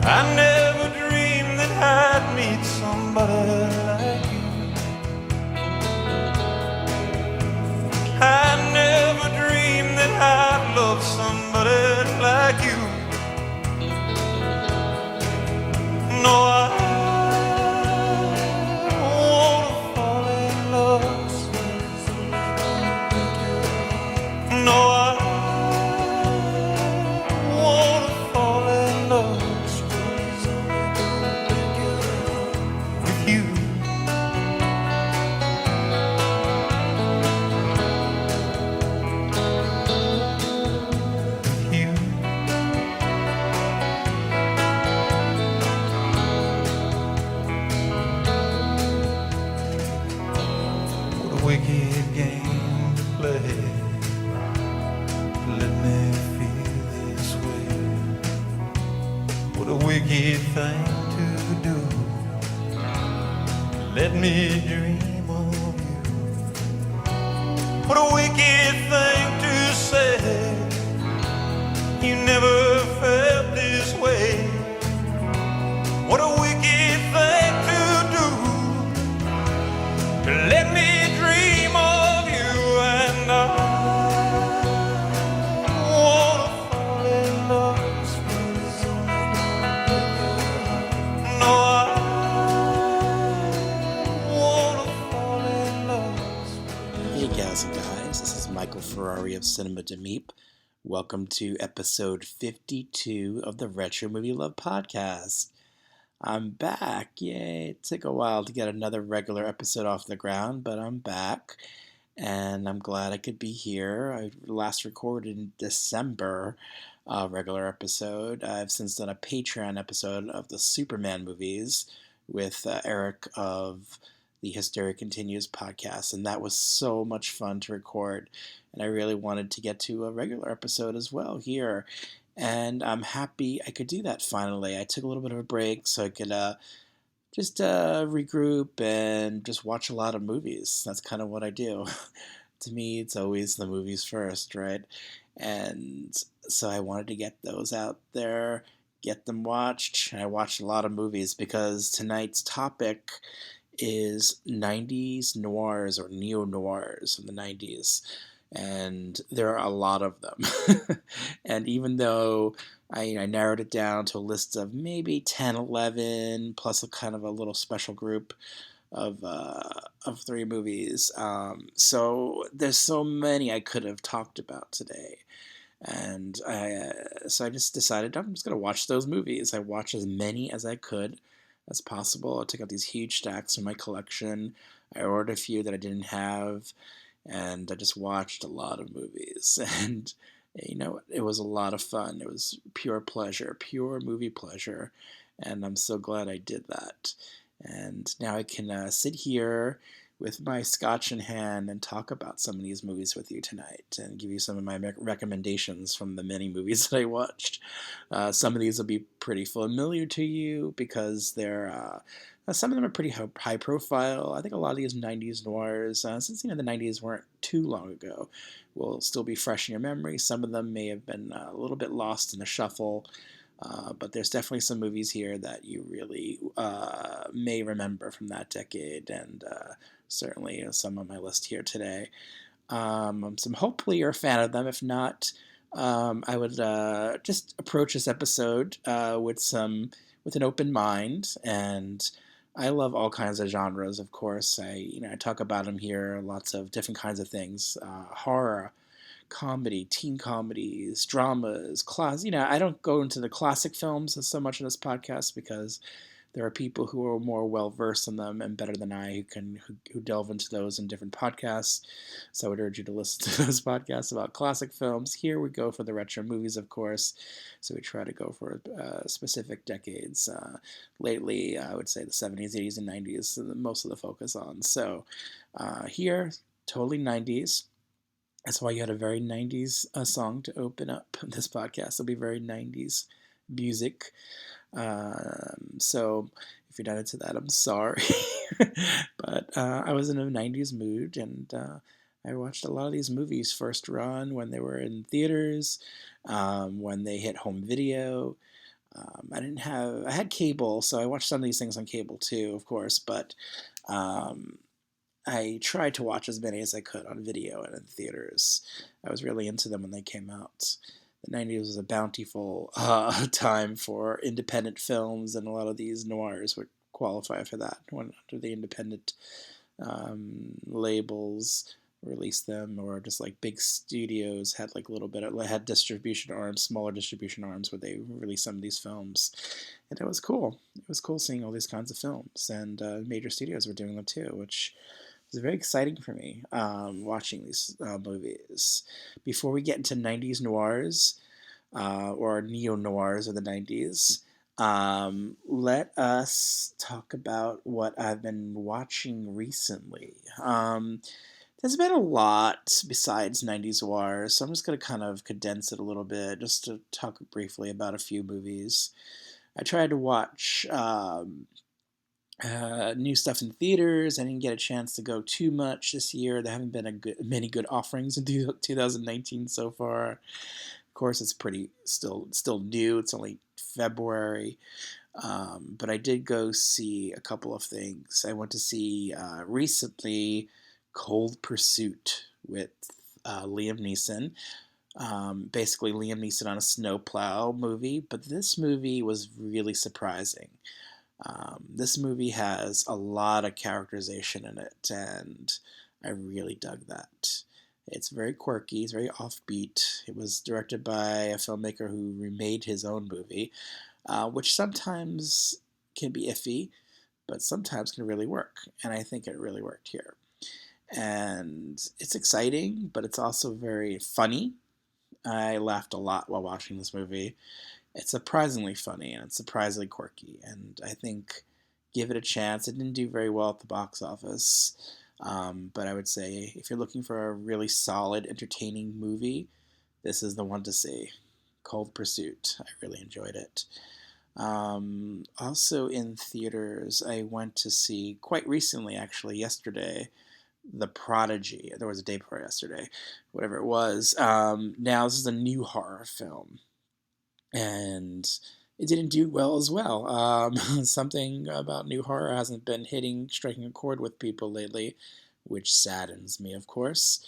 I never dreamed that I'd meet somebody like you. I never dreamed that I'd love somebody like you. No, I wanna fall in love. No, I wanna fall in love with you. You. What a wicked game to play. Let me feel this way. What a wicked thing to do. Let me dream of you. What a wicked thing to say. You never felt this way. What a wicked thing to do. Let me dream of you, and I wanna fall in love. No, I wanna fall in love. Hey gals and guys, this is Michael Ferrari of Cinema to Meep. Welcome to episode 52 of the Retro Movie Love Podcast. I'm back. Yay, it took a while to get another regular episode off the ground, but I'm back. And I'm glad I could be here. I last recorded in December a regular episode. I've since done a Patreon episode of the Superman movies with Eric of the Hysteria Continues podcast, and that was so much fun to record. And I really wanted to get to a regular episode as well here. And I'm happy I could do that finally. I took a little bit of a break so I could just regroup and just watch a lot of movies. That's kind of what I do. To me, it's always the movies first, right? And so I wanted to get those out there, get them watched. I watched a lot of movies because tonight's topic is 90s noirs or neo-noirs from the 90s. And there are a lot of them. And even though I narrowed it down to a list of maybe 10, 11, plus a kind of a little special group of 3 movies. So there's so many I could have talked about today. And so I just decided I'm just going to watch those movies. I watched as many as I could as possible. I took out these huge stacks from my collection. I ordered a few that I didn't have. And I just watched a lot of movies, and you know, it was a lot of fun. It was pure pleasure, pure movie pleasure, and I'm so glad I did that. And now I can sit here with my scotch in hand and talk about some of these movies with you tonight and give you some of my recommendations from the many movies that I watched. Some of these will be pretty familiar to you because they're some of them are pretty high profile. I think a lot of these 90s noirs, since the 90s weren't too long ago, will still be fresh in your memory. Some of them may have been a little bit lost in the shuffle, but there's definitely some movies here that you really may remember from that decade, and certainly some on my list here today. So hopefully you're a fan of them. If not, I would just approach this episode with an open mind. And I love all kinds of genres, of course. I talk about them here, lots of different kinds of things, horror, comedy, teen comedies, dramas, I don't go into the classic films so much in this podcast because there are people who are more well versed in them and better than I who delve into those in different podcasts. So I would urge you to listen to those podcasts about classic films. Here we go for the retro movies, of course. So we try to go for specific decades. Lately, I would say the 70s, 80s, and 90s, most of the focus on. So here, totally 90s. That's why you had a very 90s song to open up this podcast. It'll be very 90s music. So if you're not into that, I'm sorry. But I was in a 90s mood, and I watched a lot of these movies first run when they were in theaters, when they hit home video. I had cable, so I watched some of these things on cable too, of course, but um, I tried to watch as many as I could on video and in theaters. I was really into them when they came out. The 90s was a bountiful time for independent films, and a lot of these noirs would qualify for that when under the independent labels release them, or just like big studios had like a little bit of had distribution arms, smaller distribution arms, where they release some of these films, and it was cool. It was cool seeing all these kinds of films, and major studios were doing them too, which was very exciting for me, watching these movies. Before we get into 90s noirs, or neo-noirs of the 90s, let us talk about what I've been watching recently. There's been a lot besides 90s noirs, so I'm just going to kind of condense it a little bit just to talk briefly about a few movies. I tried to watch new stuff in theaters. I didn't get a chance to go too much this year. There haven't been many good offerings in 2019 so far. Of course, it's pretty still new. It's only February, but I did go see a couple of things. I went to see recently Cold Pursuit with Liam Neeson. Basically, Liam Neeson on a snowplow movie, but this movie was really surprising. This movie has a lot of characterization in it, and I really dug that. It's very quirky, it's very offbeat. It was directed by a filmmaker who remade his own movie, which sometimes can be iffy, but sometimes can really work, and I think it really worked here. And it's exciting, but it's also very funny. I laughed a lot while watching this movie. It's surprisingly funny, and it's surprisingly quirky, and I think give it a chance. It didn't do very well at the box office, but I would say if you're looking for a really solid, entertaining movie, this is the one to see. Cold Pursuit. I really enjoyed it. Also in theaters, I went to see quite recently, actually, yesterday, The Prodigy. There was a day before yesterday, whatever it was. Now, this is a new horror film, and it didn't do well as well. Something about new horror hasn't been striking a chord with people lately, which saddens me, of course.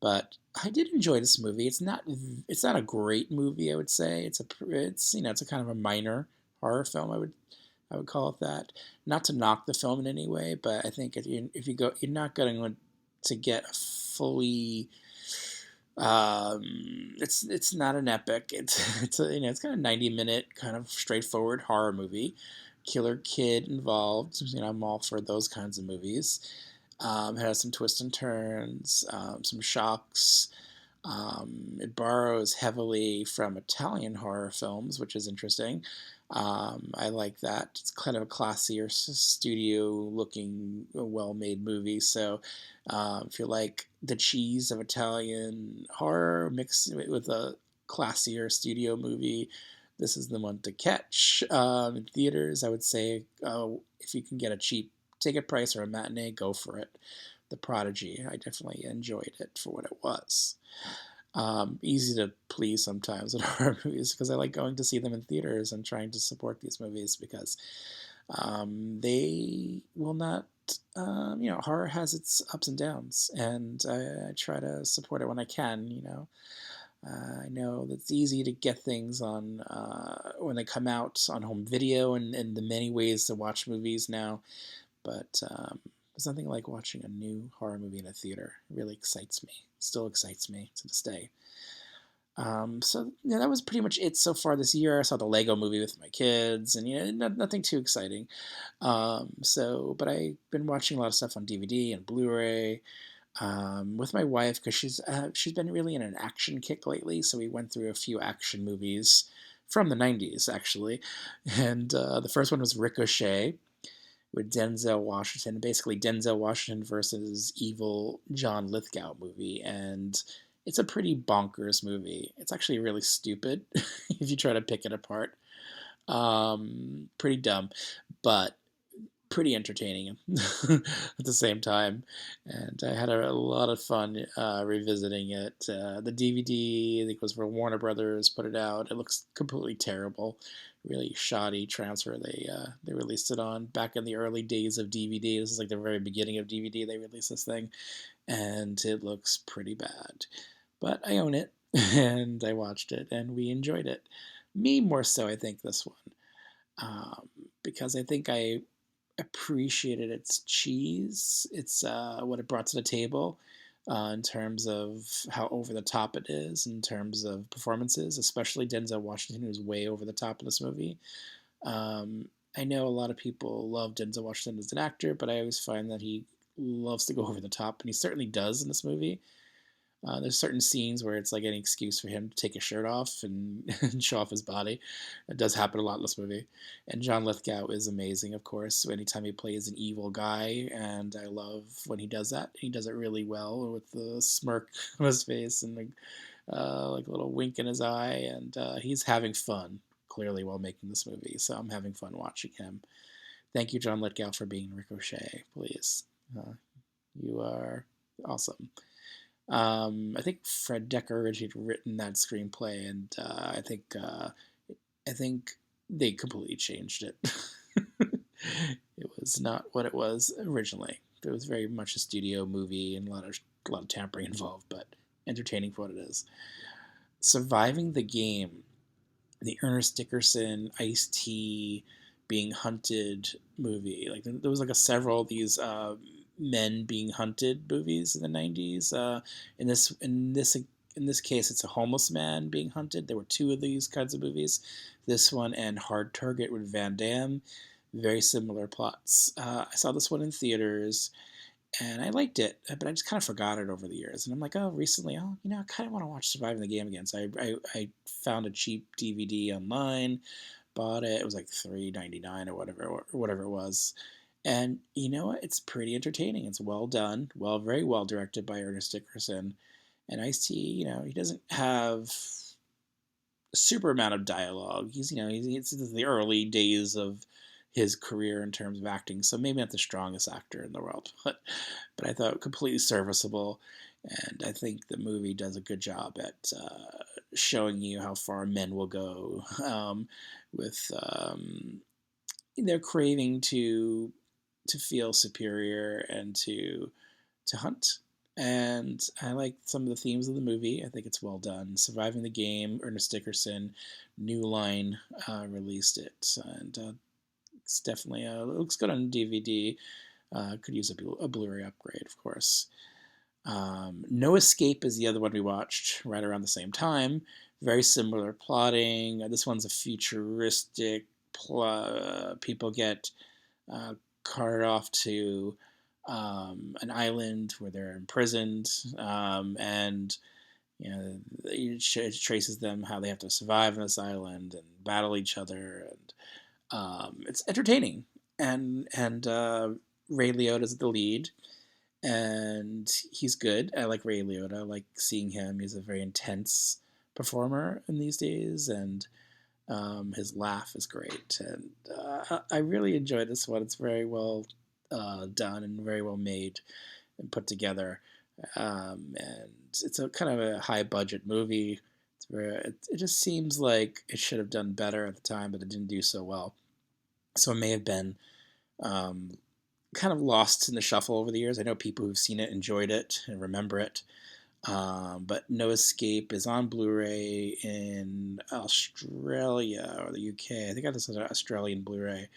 But I did enjoy this movie. It's not a great movie, I would say. It's a kind of a minor horror film. I would call it that. Not to knock the film in any way, but I think if you go, you're not going to get a fully. It's not an epic. It's kind of 90-minute kind of straightforward horror movie. Killer kid involved. I'm all for those kinds of movies. It has some twists and turns, some shocks. It borrows heavily from Italian horror films, which is interesting. I like that. It's kind of a classier studio-looking, well-made movie. So if you like the cheese of Italian horror mixed with a classier studio movie, this is the one to catch. In theaters, I would say if you can get a cheap ticket price or a matinee, go for it. The Prodigy. I definitely enjoyed it for what it was. Easy to please sometimes in horror movies because I like going to see them in theaters and trying to support these movies because they will not. Horror has its ups and downs, and I try to support it when I can. I know that it's easy to get things on when they come out on home video and the many ways to watch movies now, but there's nothing like watching a new horror movie in a theater. It really excites me. Still excites me to this day. So that was pretty much it so far this year. I saw the Lego movie with my kids, and nothing too exciting. But I've been watching a lot of stuff on DVD and Blu-ray with my wife because she's been really in an action kick lately. So we went through a few action movies from the 90s actually, and the first one was Ricochet with Denzel Washington. Basically, Denzel Washington versus evil John Lithgow movie, and it's a pretty bonkers movie. It's actually really stupid if you try to pick it apart. Pretty dumb, but pretty entertaining at the same time, and I had a lot of fun revisiting it. The DVD, I think it was for Warner Brothers, put it out. It looks completely terrible, really shoddy transfer they released it on back in the early days of DVD. This is like the very beginning of DVD. They released this thing, and it looks pretty bad. But I own it, and I watched it, and we enjoyed it. Me more so, I think, this one. Because I think I appreciated its cheese, its what it brought to the table, in terms of how over the top it is, in terms of performances, especially Denzel Washington, who's way over the top in this movie. I know a lot of people love Denzel Washington as an actor, but I always find that he loves to go over the top, and he certainly does in this movie. There's certain scenes where it's like any excuse for him to take his shirt off and, and show off his body. It does happen a lot in this movie. And John Lithgow is amazing, of course, anytime he plays an evil guy, and I love when he does that. He does it really well with the smirk on his face and like a little wink in his eye, and he's having fun, clearly, while making this movie. So I'm having fun watching him. Thank you, John Lithgow, for being Ricochet, please. You are awesome. I think Fred Decker originally had written that screenplay, and I think they completely changed it. It was not what it was originally. It was very much a studio movie and a lot of tampering involved, but entertaining for what it is. Surviving the Game, the Ernest Dickerson Ice-T being hunted movie. Like there was like several of these men being hunted movies in the 90s. In this case, it's a homeless man being hunted. There were two of these kinds of movies. This one and Hard Target with Van Damme. Very similar plots. I saw this one in theaters, and I liked it, but I just kind of forgot it over the years. And I'm like, recently, I kind of want to watch Surviving the Game again. So I found a cheap DVD online, bought it. It was like $3.99 or whatever it was. And you know what? It's pretty entertaining. It's well done, very well directed by Ernest Dickerson. And Ice-T, he doesn't have a super amount of dialogue. It's the early days of his career in terms of acting, so maybe not the strongest actor in the world, but I thought completely serviceable. And I think the movie does a good job at showing you how far men will go with their craving to feel superior and to hunt. And I like some of the themes of the movie. I think it's well done. Surviving the Game, Ernest Dickerson, New Line released it, and it's definitely it looks good on DVD. Could use a Blu-ray upgrade, of course. No Escape is the other one we watched right around the same time. Very similar plotting. This one's a futuristic. People get carted off to an island where they're imprisoned, and it traces them how they have to survive on this island and battle each other, and it's entertaining. And Ray Liotta's the lead, and he's good. I like Ray Liotta. I like seeing him. He's a very intense performer in these days, and his laugh is great. And I really enjoyed this one. It's very well done and very well made and put together. And it's a kind of a high budget movie. It just seems like it should have done better at the time, but it didn't do so well. So it may have been kind of lost in the shuffle over the years. I know people who've seen it enjoyed it and remember it. But No Escape is on Blu-ray in Australia or the UK. I think this is an Australian Blu-ray.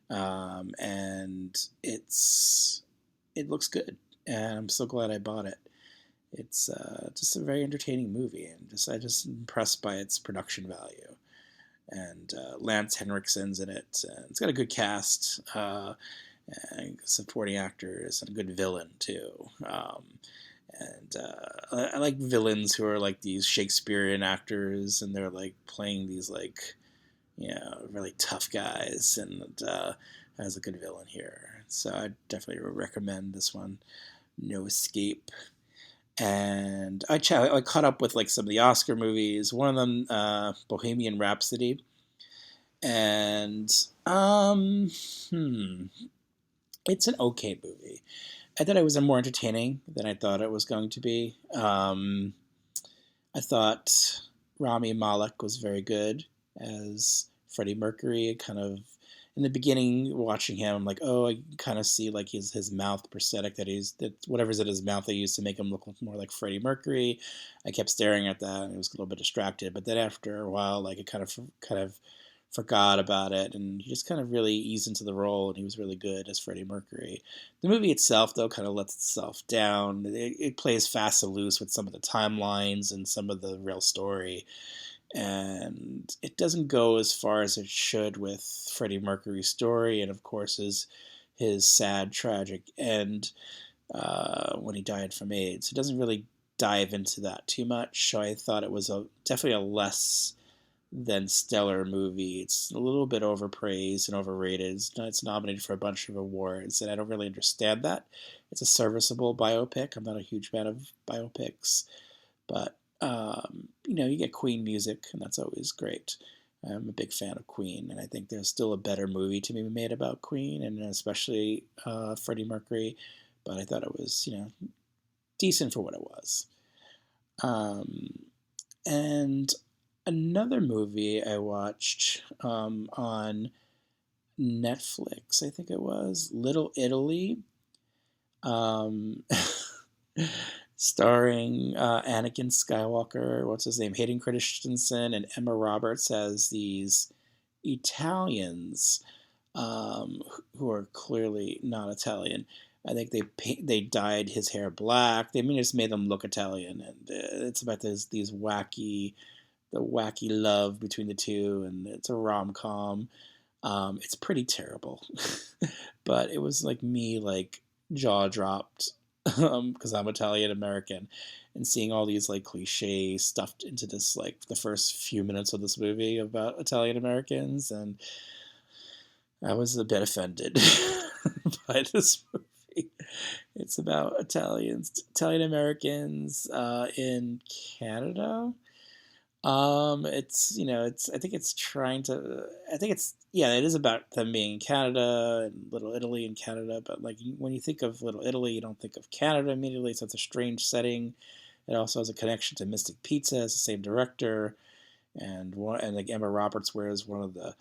And it looks good, and I'm so glad I bought it. It's just a very entertaining movie, and I'm just impressed by its production value. And Lance Henriksen's in it, and it's got a good cast, and supporting actors, and a good villain too. And I like villains who are like these Shakespearean actors, and they're like playing these really tough guys, and has a good villain here. So I definitely recommend this one, No Escape. And I caught up with like some of the Oscar movies. One of them, Bohemian Rhapsody. And It's an okay movie. I thought it was more entertaining than I thought it was going to be. I thought Rami Malek was very good as Freddie Mercury. Kind of in the beginning, watching him, I'm like, oh, I kind of see like his mouth prosthetic that whatever's in his mouth they used to make him look more like Freddie Mercury. I kept staring at that and I was a little bit distracted. But then after a while, like it kind of forgot about it, and he just kind of really eased into the role, and he was really good as Freddie Mercury. The movie itself, though, kind of lets itself down. It plays fast and loose with some of the timelines and some of the real story, and it doesn't go as far as it should with Freddie Mercury's story, and of course his sad, tragic end when he died from AIDS. It doesn't really dive into that too much, so I thought it was definitely a less than stellar movie. It's a little bit overpraised and overrated. It's nominated for a bunch of awards, and I don't really understand that. It's a serviceable biopic. I'm not a huge fan of biopics, but you get Queen music, and that's always great. I'm a big fan of Queen, and I think there's still a better movie to be made about Queen, and especially Freddie Mercury. But I thought it was, decent for what it was. And another movie I watched on Netflix, I think it was Little Italy, um, starring Anakin Skywalker, what's his name, Hayden Christensen, and Emma Roberts as these Italians who are clearly not Italian. I think they dyed his hair black. They just made them look Italian, and it's about these wacky love between the two, and it's a rom com. It's pretty terrible, but it was like me like jaw dropped because I'm Italian American, and seeing all these like cliches stuffed into this like the first few minutes of this movie about Italian Americans, and I was a bit offended by this movie. It's about Italian Americans in Canada. I think it's trying to. I think it's yeah, it is about them being in Canada and Little Italy in Canada. But like when you think of Little Italy, you don't think of Canada immediately. So it's a strange setting. It also has a connection to Mystic Pizza, it's the same director, and like Emma Roberts wears one of the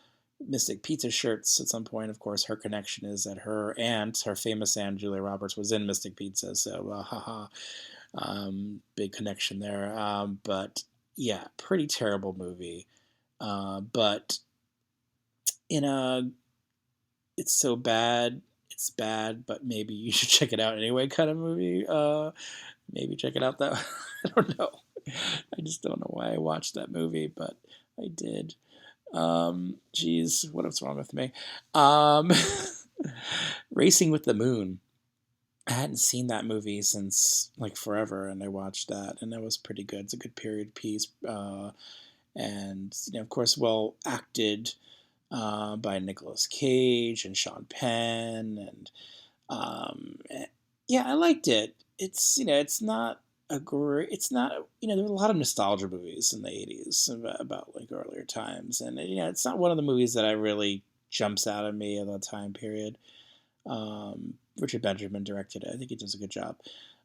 Mystic Pizza shirts at some point. Of course, her connection is that her aunt, her famous aunt Julia Roberts, was in Mystic Pizza. So, haha, big connection there. But yeah, pretty terrible movie. But in a, it's so bad, it's bad, but maybe you should check it out anyway kind of movie. Maybe check it out that I don't know. I just don't know why I watched that movie, but I did. Geez, what is wrong with me? Racing with the Moon. I hadn't seen that movie since like forever, and I watched that, and that was pretty good. It's a good period piece, and of course, well acted by Nicolas Cage and Sean Penn, and yeah, I liked it. It's not a great. It's not there were a lot of nostalgia movies in the '80s about like earlier times, and it's not one of the movies that I really jumps out at me of that time period. Richard Benjamin directed it. I think he does a good job.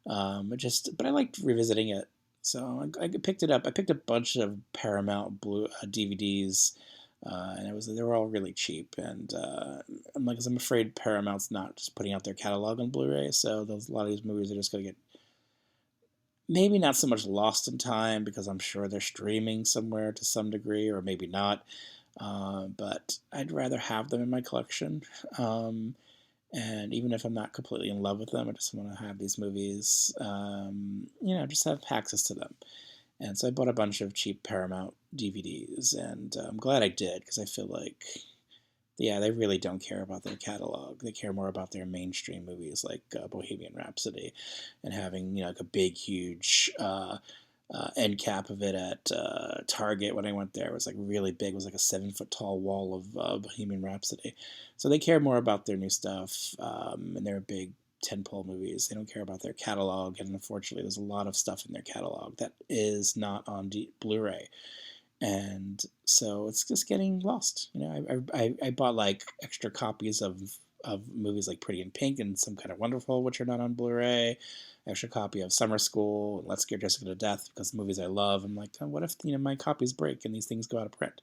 But I liked revisiting it, so I picked it up. I picked a bunch of Paramount Blue DVDs, and they were all really cheap. And I'm afraid Paramount's not just putting out their catalog on Blu-ray, so a lot of these movies are just going to get maybe not so much lost in time because I'm sure they're streaming somewhere to some degree, or maybe not. But I'd rather have them in my collection. And even if I'm not completely in love with them, I just want to have these movies, just have access to them. And so I bought a bunch of cheap Paramount DVDs, and I'm glad I did because I feel like, yeah, they really don't care about their catalog. They care more about their mainstream movies like Bohemian Rhapsody, and having like a big, huge end cap of it at Target when I went there. It was like really big. It was like a 7-foot tall wall of Bohemian Rhapsody. So they care more about their new stuff, and their big tentpole movies. They don't care about their catalog, and unfortunately, there's a lot of stuff in their catalog that is not on Blu-ray, and so it's just getting lost. I bought like extra copies of of movies like Pretty in Pink and Some Kind of Wonderful, which are not on Blu-ray. Extra copy of Summer School and Let's Scare Jessica to Death, because the movies I love. I'm like, oh, what if my copies break and these things go out of print?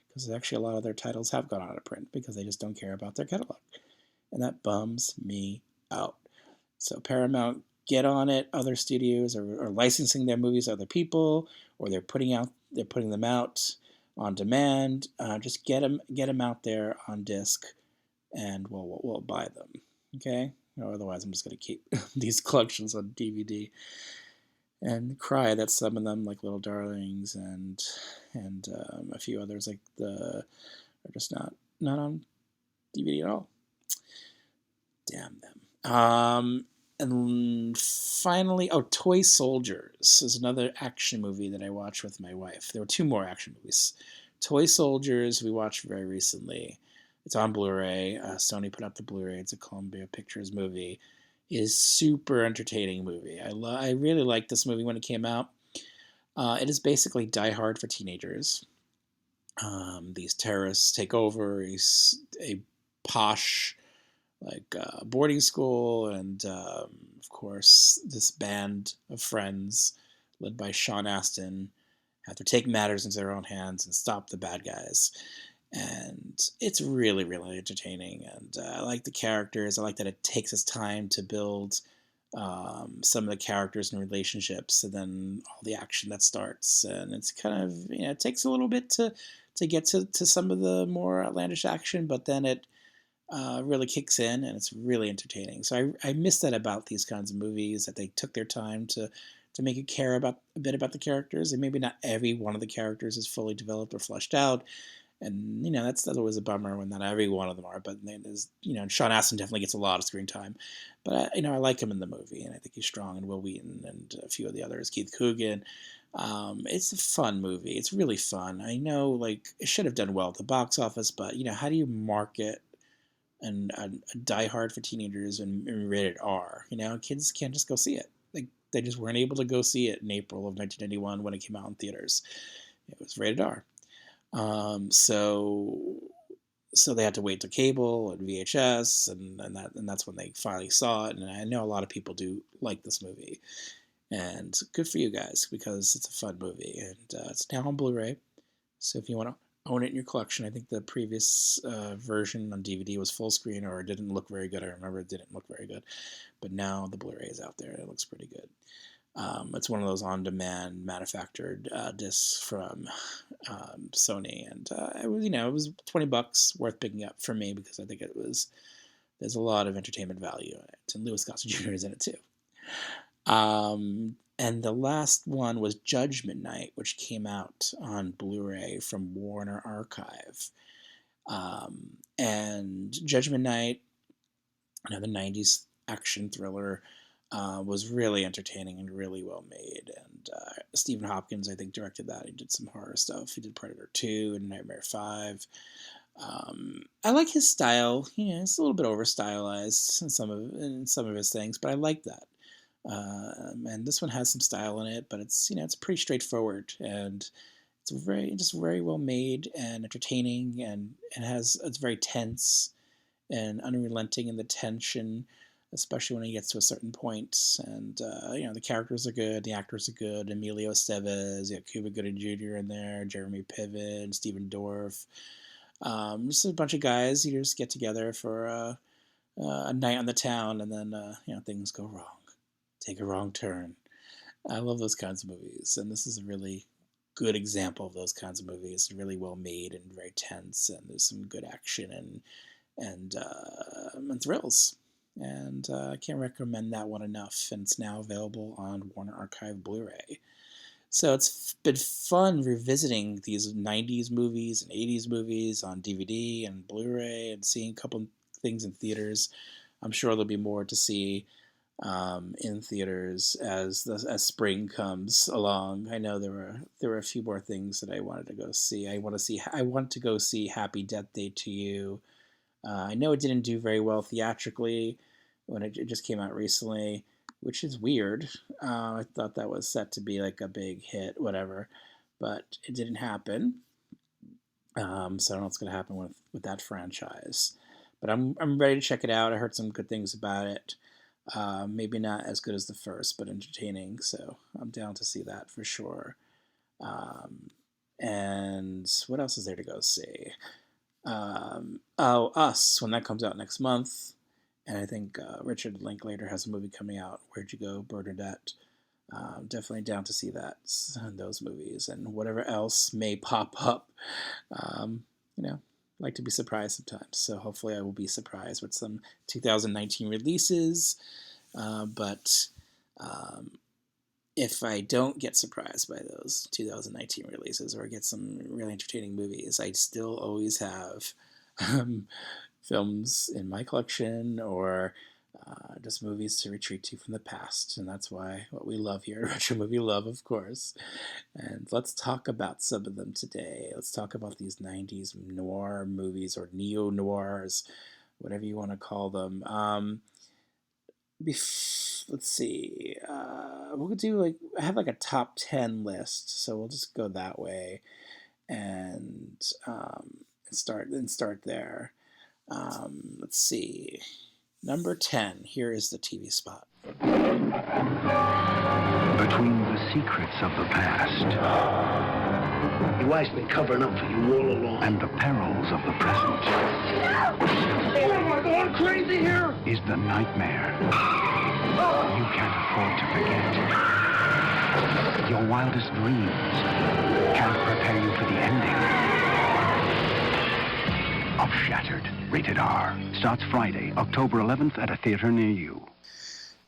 Because actually a lot of their titles have gone out of print because they just don't care about their catalog, and that bums me out. So Paramount, get on it. Other studios are licensing their movies to other people, or they're putting them out on demand. Just get them out there on disc, and we'll buy them. Okay. Otherwise, I'm just gonna keep these collections on DVD and cry that some of them, like Little Darlings and a few others, like are just not on DVD at all. Damn them. And finally, Toy Soldiers is another action movie that I watched with my wife. There were two more action movies. Toy Soldiers we watched very recently. It's on Blu-ray. Sony put up the Blu-ray. It's a Columbia Pictures movie. It is super entertaining movie. I really liked this movie when it came out. It is basically Die Hard for teenagers. These terrorists take over a posh boarding school, and of course this band of friends led by Sean Astin have to take matters into their own hands and stop the bad guys. And it's really, really entertaining, and I like the characters. I like that it takes its time to build some of the characters and relationships, and then all the action that starts. And it's kind of, it takes a little bit to get to some of the more outlandish action, but then it really kicks in, and it's really entertaining. So I miss that about these kinds of movies, that they took their time to make you care a bit about the characters, and maybe not every one of the characters is fully developed or fleshed out. And that's always a bummer when not every one of them are. But there's and Sean Astin definitely gets a lot of screen time. But I like him in the movie, and I think he's strong. And Will Wheaton and a few of the others, Keith Coogan. It's a fun movie. It's really fun. I know it should have done well at the box office, but how do you market and Die Hard for teenagers and rated R? Kids can't just go see it. They just weren't able to go see it in April of 1991 when it came out in theaters. It was rated R. So they had to wait to cable and VHS, and that's when they finally saw it. And I know a lot of people do like this movie, and good for you guys, because it's a fun movie, and it's now on Blu-ray. So if you want to own it in your collection, I think the previous version on DVD was full screen, or it didn't look very good. I remember it didn't look very good, but now the Blu-ray is out there, and it looks pretty good. It's one of those on-demand manufactured discs from Sony, and it was $20 worth picking up for me, because I think there's a lot of entertainment value in it, and Louis Gossett Jr. is in it too. And the last one was Judgment Night, which came out on Blu-ray from Warner Archive. And Judgment Night, another 90s action thriller, was really entertaining and really well made. And Stephen Hopkins, I think, directed that. He did some horror stuff. He did Predator 2 and Nightmare 5. I like his style. It's a little bit over-stylized in some of his things, but I like that. And this one has some style in it, but it's it's pretty straightforward, and it's very well made and entertaining, and it's very tense and unrelenting in the tension, especially when he gets to a certain point. And the characters are good, the actors are good. Emilio Estevez, Cuba Gooding Jr. in there, Jeremy Piven, Stephen Dorff. Just a bunch of guys who just get together for a night on the town, and then things go wrong. Take a wrong turn. I love those kinds of movies, and this is a really good example of those kinds of movies. Really well made and very tense, and there's some good action and thrills. And I can't recommend that one enough. And it's now available on Warner Archive Blu-ray. So it's been fun revisiting these 90s movies and 80s movies on DVD and Blu-ray, and seeing a couple things in theaters. I'm sure there'll be more to see in theaters as spring comes along. I know there were a few more things that I wanted to go see. I want to go see Happy Death Day to You. I know it didn't do very well theatrically when it just came out recently, which is weird. I thought that was set to be like a big hit, whatever, but it didn't happen. So I don't know what's going to happen with that franchise. But I'm ready to check it out. I heard some good things about it. Maybe not as good as the first, but entertaining. So I'm down to see that for sure. And what else is there to go see? Us, when that comes out next month. And I think Richard Linklater has a movie coming out, Where'd You Go, Bernadette? Definitely down to see those movies, and whatever else may pop up. You know, like to be surprised sometimes. So hopefully I will be surprised with some 2019 releases. But if I don't get surprised by those 2019 releases or get some really entertaining movies, I still always have films in my collection or just movies to retreat to from the past. And that's what we love here at Retro Movie Love, of course. And let's talk about some of them today. Let's talk about these 90s noir movies, or neo-noirs, whatever you want to call them. Let's see. We'll do I have a top 10 list, so we'll just go that way and start there. Let's see. Number 10. Here is the TV spot. Between the secrets of the past Your wife's been covering up for you all along. and the perils of the present What am I going crazy here? is the nightmare you can't afford to forget. Your wildest dreams can't prepare you for the ending of Shattered. Rated R. Starts Friday, October 11th at a theater near you.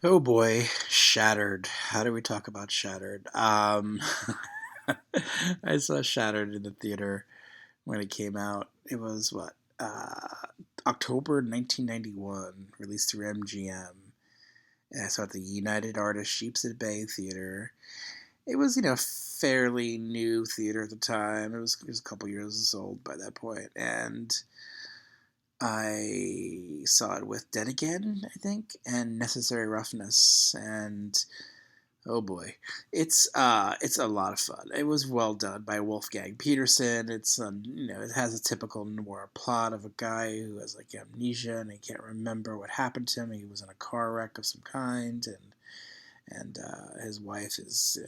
Oh boy, Shattered. How do we talk about Shattered? I saw Shattered in the theater when it came out. It was October 1991, released through MGM. And I saw it at the United Artists Sheepshead Bay Theater. It was, fairly new theater at the time. It was a couple years old by that point, and I saw it with Dead Again, I think, and Necessary Roughness, and oh boy, it's a lot of fun. It was well done by Wolfgang Peterson. It's it has a typical noir plot of a guy who has amnesia and he can't remember what happened to him. He was in a car wreck of some kind, and his wife is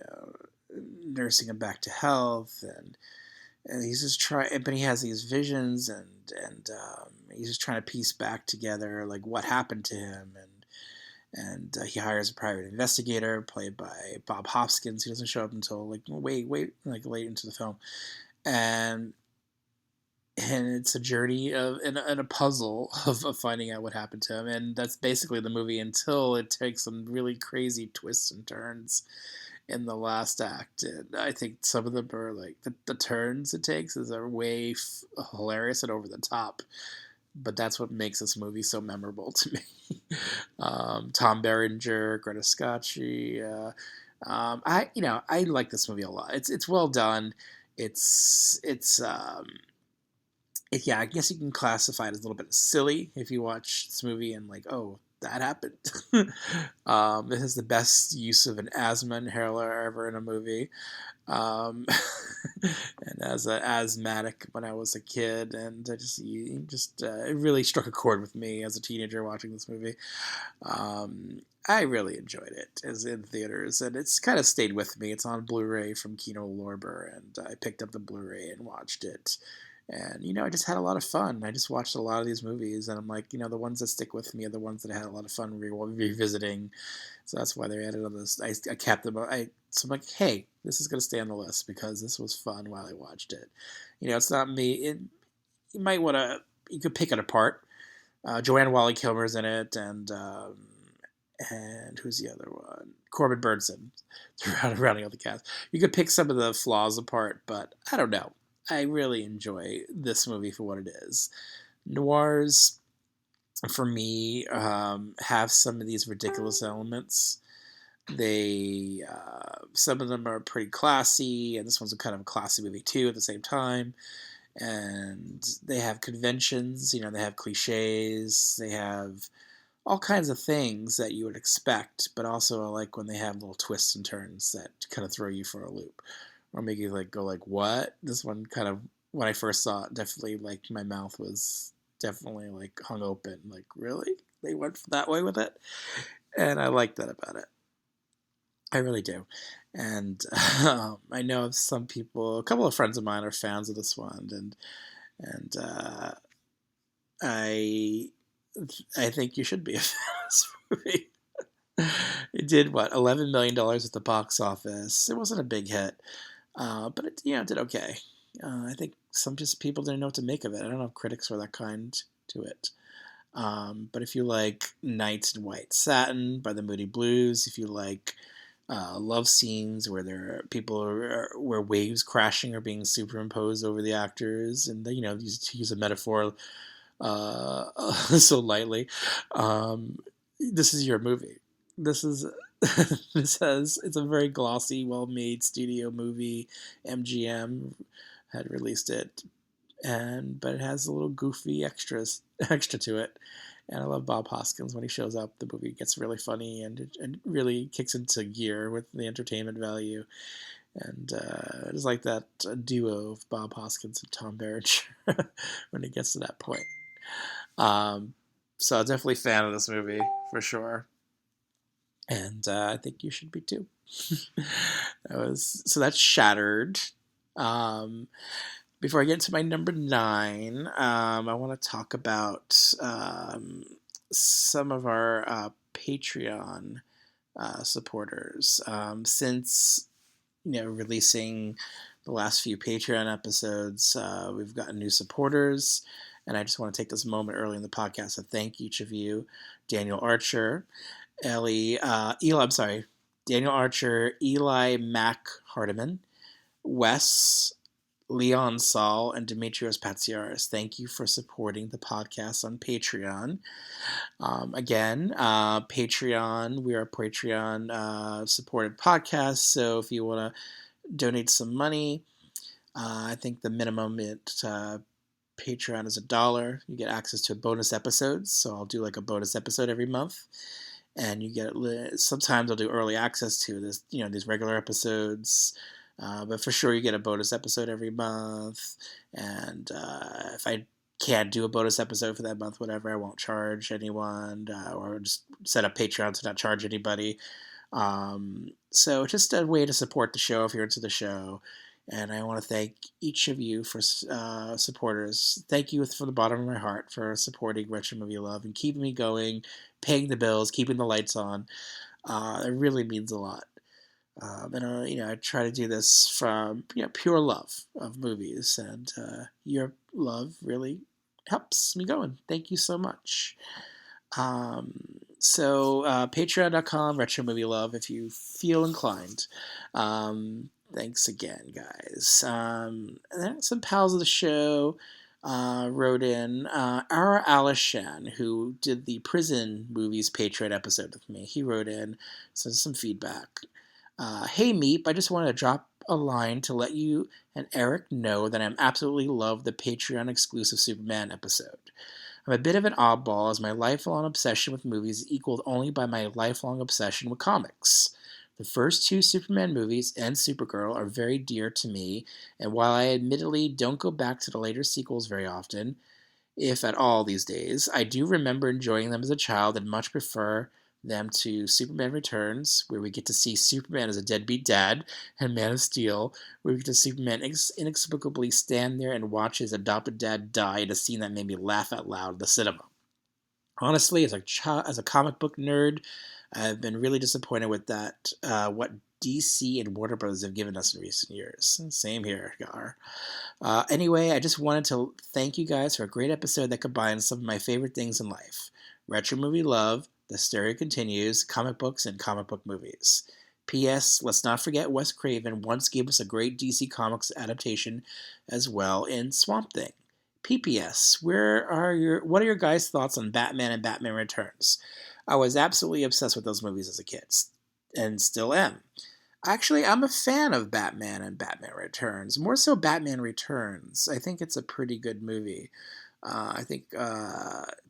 nursing him back to health, and he's just trying, but he has these visions, and he's just trying to piece back together what happened to him, and he hires a private investigator played by Bob Hoskins, who doesn't show up until way late into the film, and it's a journey and a puzzle of finding out what happened to him, and that's basically the movie until it takes some really crazy twists and turns in the last act. And I think some of them are the turns it takes are way hilarious and over the top, but that's what makes this movie so memorable to me. Tom Berenger, Greta Scacchi. I like this movie a lot. It's well done. Yeah, I guess you can classify it as a little bit silly if you watch this movie and oh, that happened. This is the best use of an asthma inhaler ever in a movie. And as an asthmatic when I was a kid, and it really struck a chord with me as a teenager watching this movie. I really enjoyed it as in theaters, and it's kind of stayed with me. It's on Blu-ray from Kino Lorber, and I picked up the Blu-ray and watched it. And, I just had a lot of fun. I just watched a lot of these movies, and I'm the ones that stick with me are the ones that I had a lot of fun revisiting. So that's why they're added on this. I kept them. So I'm like, hey, this is going to stay on the list because this was fun while I watched it. It's not me. You might want to, you could pick it apart. Joanne Wally Kilmer's in it, and who's the other one? Corbin Burnson, rounding out the cast. You could pick some of the flaws apart, but I don't know. I really enjoy this movie for what it is. Noirs, for me, have some of these ridiculous elements. They, some of them are pretty classy, and this one's kind of a classy movie too at the same time. And they have conventions, they have cliches, they have all kinds of things that you would expect, but also I like when they have little twists and turns that kind of throw you for a loop. Or make you go what? This one kind of, when I first saw it, definitely my mouth was definitely like hung open. Like, really? They went that way with it? And I like that about it. I really do. And I know some people, a couple of friends of mine are fans of this one, and I I think you should be a fan of this movie. It did what, $11 million at the box office. It wasn't a big hit, but it did okay. I think some just people didn't know what to make of it. I don't know if critics were that kind to it. But if you like Nights in White Satin by the Moody Blues, if you like love scenes where where waves crashing are being superimposed over the actors, and to use a metaphor so lightly, this is your movie. This is it's a very glossy, well-made studio movie. MGM had released it, but it has a little goofy extra to it. And I love Bob Hoskins. When he shows up, the movie gets really funny and really kicks into gear with the entertainment value. And it's like that duo of Bob Hoskins and Tom Berenger when it gets to that point. So I'm definitely a fan of this movie, for sure. And I think you should be too. So that's Shattered. Before I get into my number 9, I want to talk about some of our Patreon supporters. Since releasing the last few Patreon episodes, we've gotten new supporters, and I just want to take this moment early in the podcast to thank each of you: Daniel Archer, Daniel Archer, Eli Mac Hardiman, Wes, Leon Saul, and Demetrios Patsiaris. Thank you for supporting the podcast on Patreon. Again, Patreon, we are a Patreon supported podcast, so if you want to donate some money, I think the minimum at Patreon is $1. You get access to bonus episodes, so I'll do like a bonus episode every month. And you get, sometimes I'll do early access to this, these regular episodes. But for sure, you get a bonus episode every month. And if I can't do a bonus episode for that month, whatever, I won't charge anyone, or just set up Patreon to not charge anybody. So just a way to support the show if you're into the show. And I want to thank each of you for supporters. Thank you from the bottom of my heart for supporting Retro Movie Love and keeping me going, paying the bills, keeping the lights on. It really means a lot. And I try to do this from pure love of movies, and your love really helps me going. Thank you so much. So patreon.com, Retro Movie Love, if you feel inclined. Thanks again, guys. And then some pals of the show wrote in. Ara Alishan, who did the prison movies Patreon episode with me, he wrote in, sent some feedback. Hey Meep, I just wanted to drop a line to let you and Eric know that I absolutely love the Patreon exclusive Superman episode. I'm a bit of an oddball, as my lifelong obsession with movies is equaled only by my lifelong obsession with comics. The first 2 Superman movies and Supergirl are very dear to me, and while I admittedly don't go back to the later sequels very often, if at all these days, I do remember enjoying them as a child and much prefer them to Superman Returns, where we get to see Superman as a deadbeat dad, and Man of Steel, where we get to see Superman inexplicably stand there and watch his adopted dad die in a scene that made me laugh out loud in the cinema. Honestly, as a comic book nerd, I've been really disappointed with that, what DC and Warner Bros. Have given us in recent years. Same here, Gar. Anyway, I just wanted to thank you guys for a great episode that combines some of my favorite things in life: Retro Movie Love, The Stereo Continues, comic books, and comic book movies. P.S. Let's not forget Wes Craven once gave us a great DC Comics adaptation as well in Swamp Thing. P.P.S. What are your guys' thoughts on Batman and Batman Returns? I was absolutely obsessed with those movies as a kid, and still am. Actually, I'm a fan of Batman and Batman Returns. More so Batman Returns. I think it's a pretty good movie. I think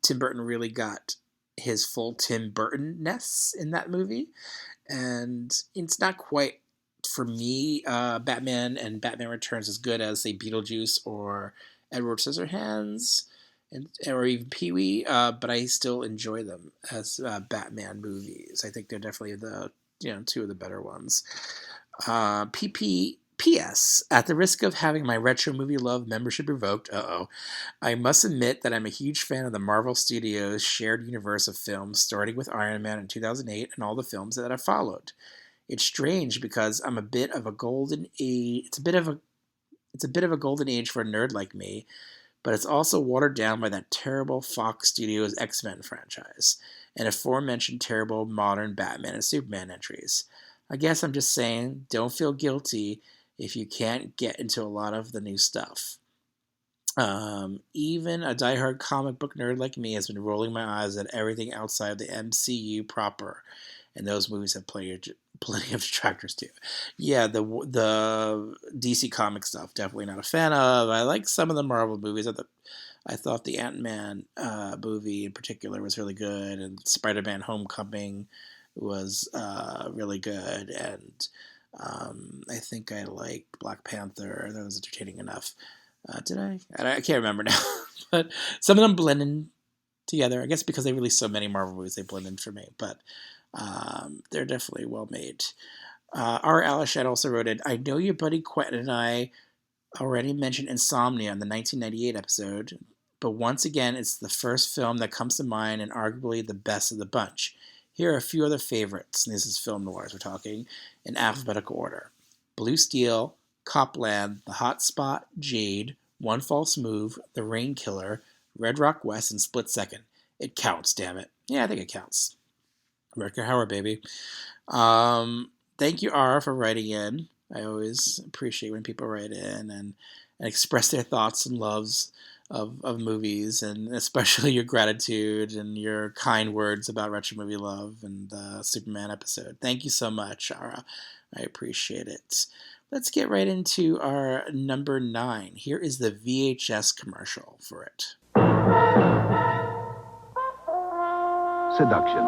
Tim Burton really got his full Tim Burton-ness in that movie. And it's not quite, for me, Batman and Batman Returns as good as, say, Beetlejuice or Edward Scissorhands. or even Pee-wee, but I still enjoy them as Batman movies. I think they're definitely the two of the better ones. P.S. At the risk of having my Retro Movie Love membership revoked, I must admit that I'm a huge fan of the Marvel Studios shared universe of films, starting with Iron Man in 2008 and all the films that have followed. It's strange because I'm a bit of a golden age. It's a bit of a golden age for a nerd like me, but it's also watered down by that terrible Fox Studios X-Men franchise and aforementioned terrible modern Batman and Superman entries. I guess I'm just saying, don't feel guilty if you can't get into a lot of the new stuff. Even a diehard comic book nerd like me has been rolling my eyes at everything outside the MCU proper, and those movies have plenty of detractors too. Yeah, the DC comic stuff, definitely not a fan of. I like some of the Marvel movies. I thought the Ant-Man movie in particular was really good, and Spider-Man Homecoming was really good, and I think I liked Black Panther. That was entertaining enough. Did I? I can't remember now. But some of them blend in together. I guess because they released so many Marvel movies, they blend in for me. But they're definitely well made. R. Alishad also wrote it. I know your buddy Quentin and I already mentioned Insomnia in the 1998 episode, but once again, it's the first film that comes to mind and arguably the best of the bunch. Here are a few other favorites, and this is film noirs we're talking, in alphabetical order. Blue Steel, Copland, The Hot Spot, Jade, One False Move, The Rain Killer, Red Rock West, and Split Second. It counts, damn it. Yeah, I think it counts. Rutger Hauer, baby. Thank you, R, for writing in. I always appreciate when people write in and express their thoughts and loves of movies, and especially your gratitude and your kind words about Retro Movie Love and the Superman episode. Thank you so much, Ara. I appreciate it. Let's get right into our number 9. Here is the VHS commercial for it. Seduction.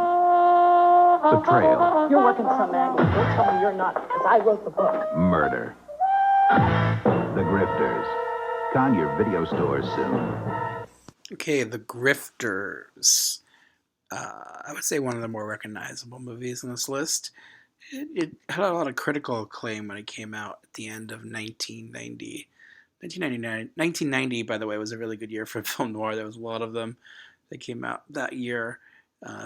Betrayal. You're working some angle. Don't tell me you're not, because I wrote the book. Murder. The Grifters. Con your video stores soon. Okay, The Grifters. I would say one of the more recognizable movies on this list. It had a lot of critical acclaim when it came out at the end of 1990. 1990, by the way, was a really good year for film noir. There was a lot of them that came out that year,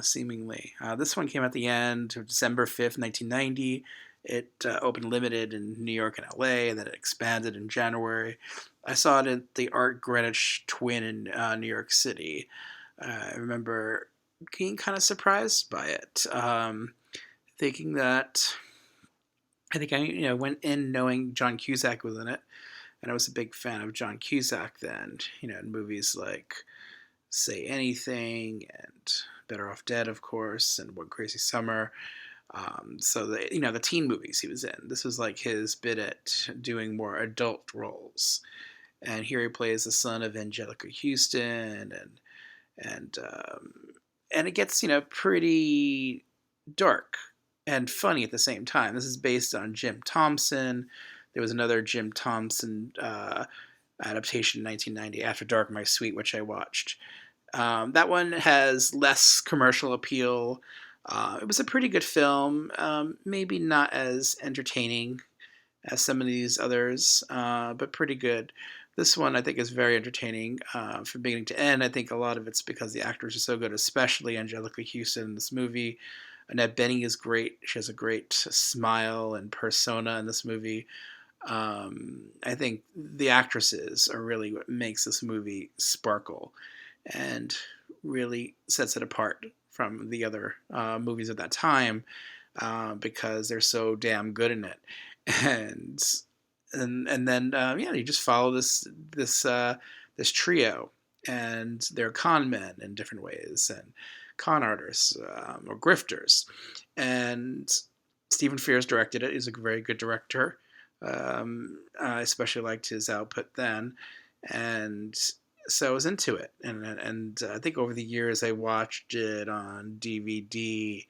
seemingly. This one came at the end of December 5th, 1990. It opened limited in New York and LA, and then it expanded in January. I saw it at the Art Greenwich Twin in New York City. I remember being kind of surprised by it, thinking that I went in knowing John Cusack was in it, and I was a big fan of John Cusack then. In movies like Say Anything and Better Off Dead, of course, and One Crazy Summer. So the teen movies he was in. This was like his bit at doing more adult roles, and here he plays the son of Angelica Houston, and it gets pretty dark and funny at the same time. This is based on Jim Thompson. There was another Jim Thompson adaptation in 1990, After Dark, My Sweet, which I watched. That one has less commercial appeal. It was a pretty good film, maybe not as entertaining as some of these others, but pretty good. This one I think is very entertaining from beginning to end. I think a lot of it's because the actors are so good, especially Angelica Houston in this movie. Annette Bening is great. She has a great smile and persona in this movie. I think the actresses are really what makes this movie sparkle and really sets it apart from the other movies at that time, because they're so damn good in it. And then you just follow this trio, and they're con men in different ways, and con artists or grifters. And Stephen Frears directed it. He's a very good director. I especially liked his output then, and so I was into it. And I think over the years I watched it on DVD,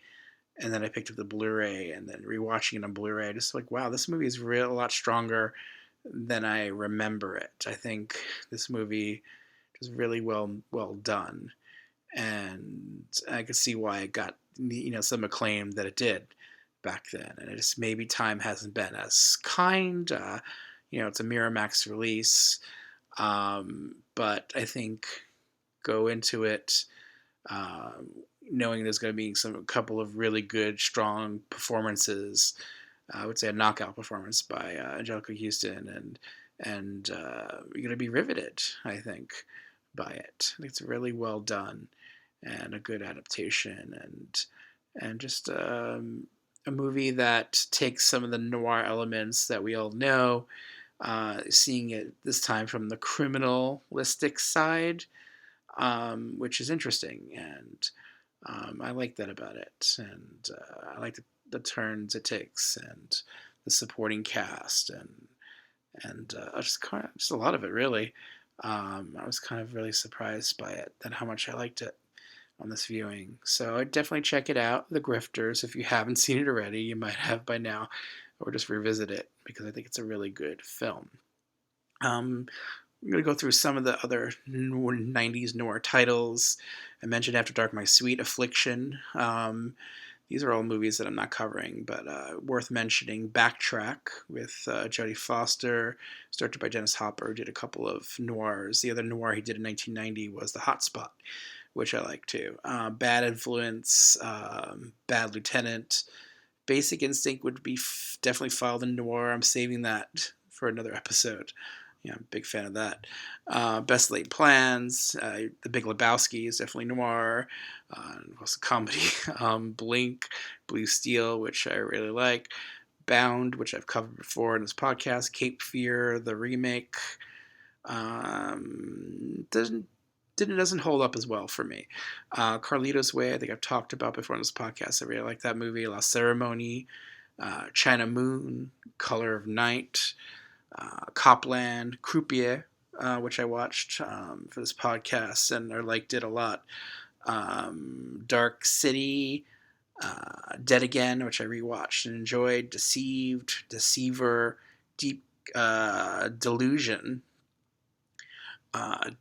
and then I picked up the Blu-ray, and then rewatching it on Blu-ray, just like, wow, this movie is a lot stronger than I remember it. I think this movie is really well done, and I could see why it got some acclaim that it did back then. And it just maybe time hasn't been as kind. It's a Miramax release, but I think go into it knowing there's going to be a couple of really good, strong performances. I would say a knockout performance by Angelica Houston, and you're going to be riveted, I think, by it. I think it's really well done and a good adaptation, and just a movie that takes some of the noir elements that we all know, seeing it this time from the criminalistic side, which is interesting, and I like that about it, and I like the turns it takes, and the supporting cast, and just a lot of it, really. I was kind of really surprised by it, and how much I liked it on this viewing. So I'd definitely check it out, The Grifters. If you haven't seen it already, you might have by now, or just revisit it, because I think it's a really good film. I'm going to go through some of the other 90s noir titles. I mentioned After Dark, My Sweet Affliction. These are all movies that I'm not covering, but worth mentioning. Backtrack with Jodie Foster, directed by Dennis Hopper, did a couple of noirs. The other noir he did in 1990 was The Hot Spot, which I like too. Bad Influence, Bad Lieutenant. Basic Instinct would be definitely filed in noir. I'm saving that for another episode. Yeah, I'm a big fan of that. Best Laid Plans, The Big Lebowski is definitely noir. Also comedy. Blink, Blue Steel, which I really like. Bound, which I've covered before in this podcast. Cape Fear, the remake. Doesn't hold up as well for me. Carlito's Way, I think I've talked about before in this podcast. I really like that movie. La Ceremony, China Moon, Color of Night, Copland, Croupier, which I watched for this podcast and I liked it a lot. Dark City, Dead Again, which I rewatched and enjoyed. Deceived, Deceiver, Deep Delusion,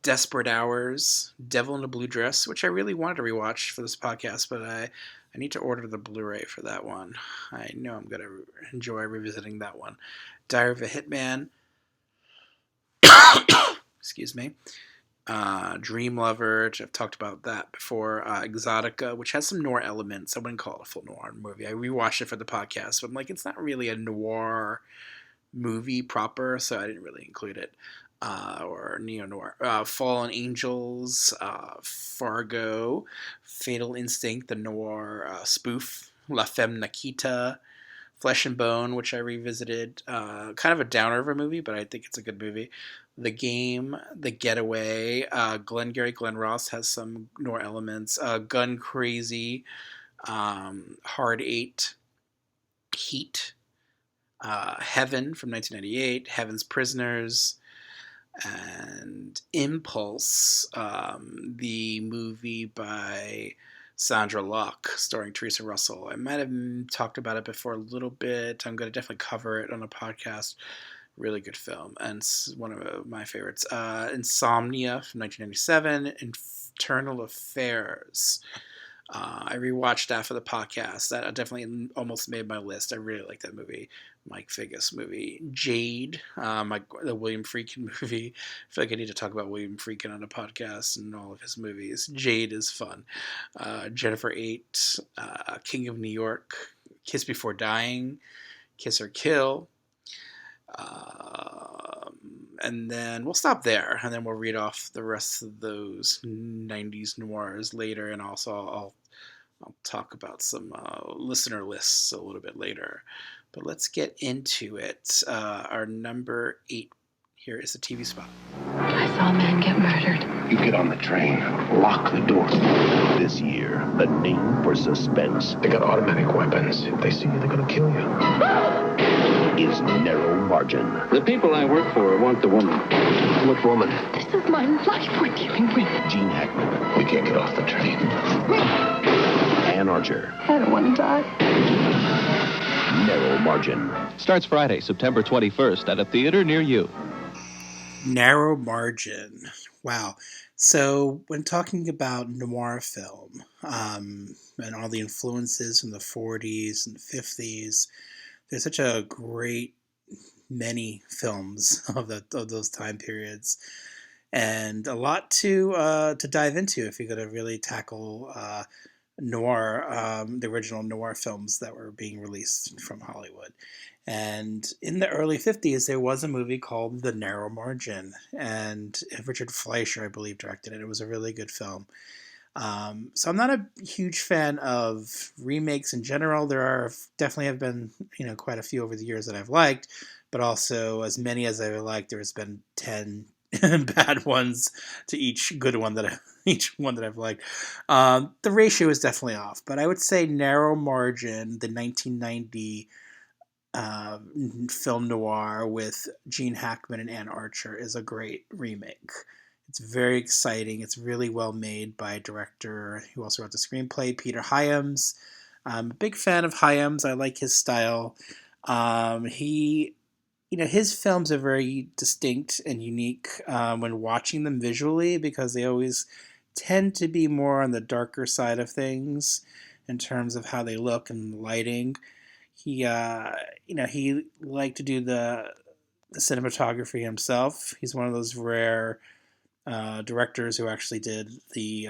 Desperate Hours, Devil in a Blue Dress, which I really wanted to rewatch for this podcast, but I need to order the Blu-ray for that one. I know I'm going to enjoy revisiting that one. Diary of a Hitman. Excuse me. Dream Lover, which I've talked about that before. Exotica, which has some noir elements. I wouldn't call it a full noir movie. I rewatched it for the podcast, but I'm like, it's not really a noir movie proper, so I didn't really include it. Or Neo-Noir. Fallen Angels, Fargo, Fatal Instinct, the noir spoof, La Femme Nikita, Flesh and Bone, which I revisited. Kind of a downer of a movie, but I think it's a good movie. The Game, The Getaway, Glengarry Glen Ross has some noir elements. Gun Crazy, Hard Eight, Heat, Heaven from 1998, Heaven's Prisoners, and Impulse, the movie by Sandra Locke, starring Teresa Russell. I might have talked about it before a little bit. I'm going to definitely cover it on a podcast. Really good film, and it's one of my favorites. Insomnia from 1997, Internal Affairs. I rewatched that for the podcast. That definitely almost made my list. I really like that movie. Mike Figgis movie. Jade, the William Friedkin movie. I feel like I need to talk about William Friedkin on a podcast and all of his movies. Jade is fun. Jennifer 8, King of New York, Kiss Before Dying, Kiss or Kill. And then we'll stop there, and then we'll read off the rest of those 90s noirs later, and also I'll talk about some listener lists a little bit later. But let's get into it. Our number 8 here is a TV spot. I saw a man get murdered. You get on the train, lock the door. This year, a name for suspense They got automatic weapons. If they see you, they're gonna kill you. is Narrow Margin. The people I work for want the woman. What woman? This is my life we're dealing with. Gene Hackman, We can't get off the train. Ann Archer, I don't want to die. Narrow Margin. Starts Friday, September 21st at a theater near you. Narrow Margin. Wow. So, when talking about noir film and all the influences from the 40s and 50s, there's such a great many films of those time periods, and a lot to dive into if you're going to really tackle noir, the original noir films that were being released from Hollywood. And in the early 50s, there was a movie called The Narrow Margin, and Richard Fleischer, I believe, directed it. It was a really good film. So I'm not a huge fan of remakes in general. There are definitely have been, quite a few over the years that I've liked, but also as many as I've liked, there's been 10 bad ones to each good one each one that I've liked. The ratio is definitely off, but I would say Narrow Margin, the 1990 uh, film noir with Gene Hackman and Ann Archer, is a great remake. It's very exciting. It's really well made by a director who also wrote the screenplay, Peter Hyams. I'm a big fan of Hyams. I like his style. He his films are very distinct and unique when watching them visually, because they always tend to be more on the darker side of things in terms of how they look and lighting. He liked to do the cinematography himself. He's one of those rare directors who actually did he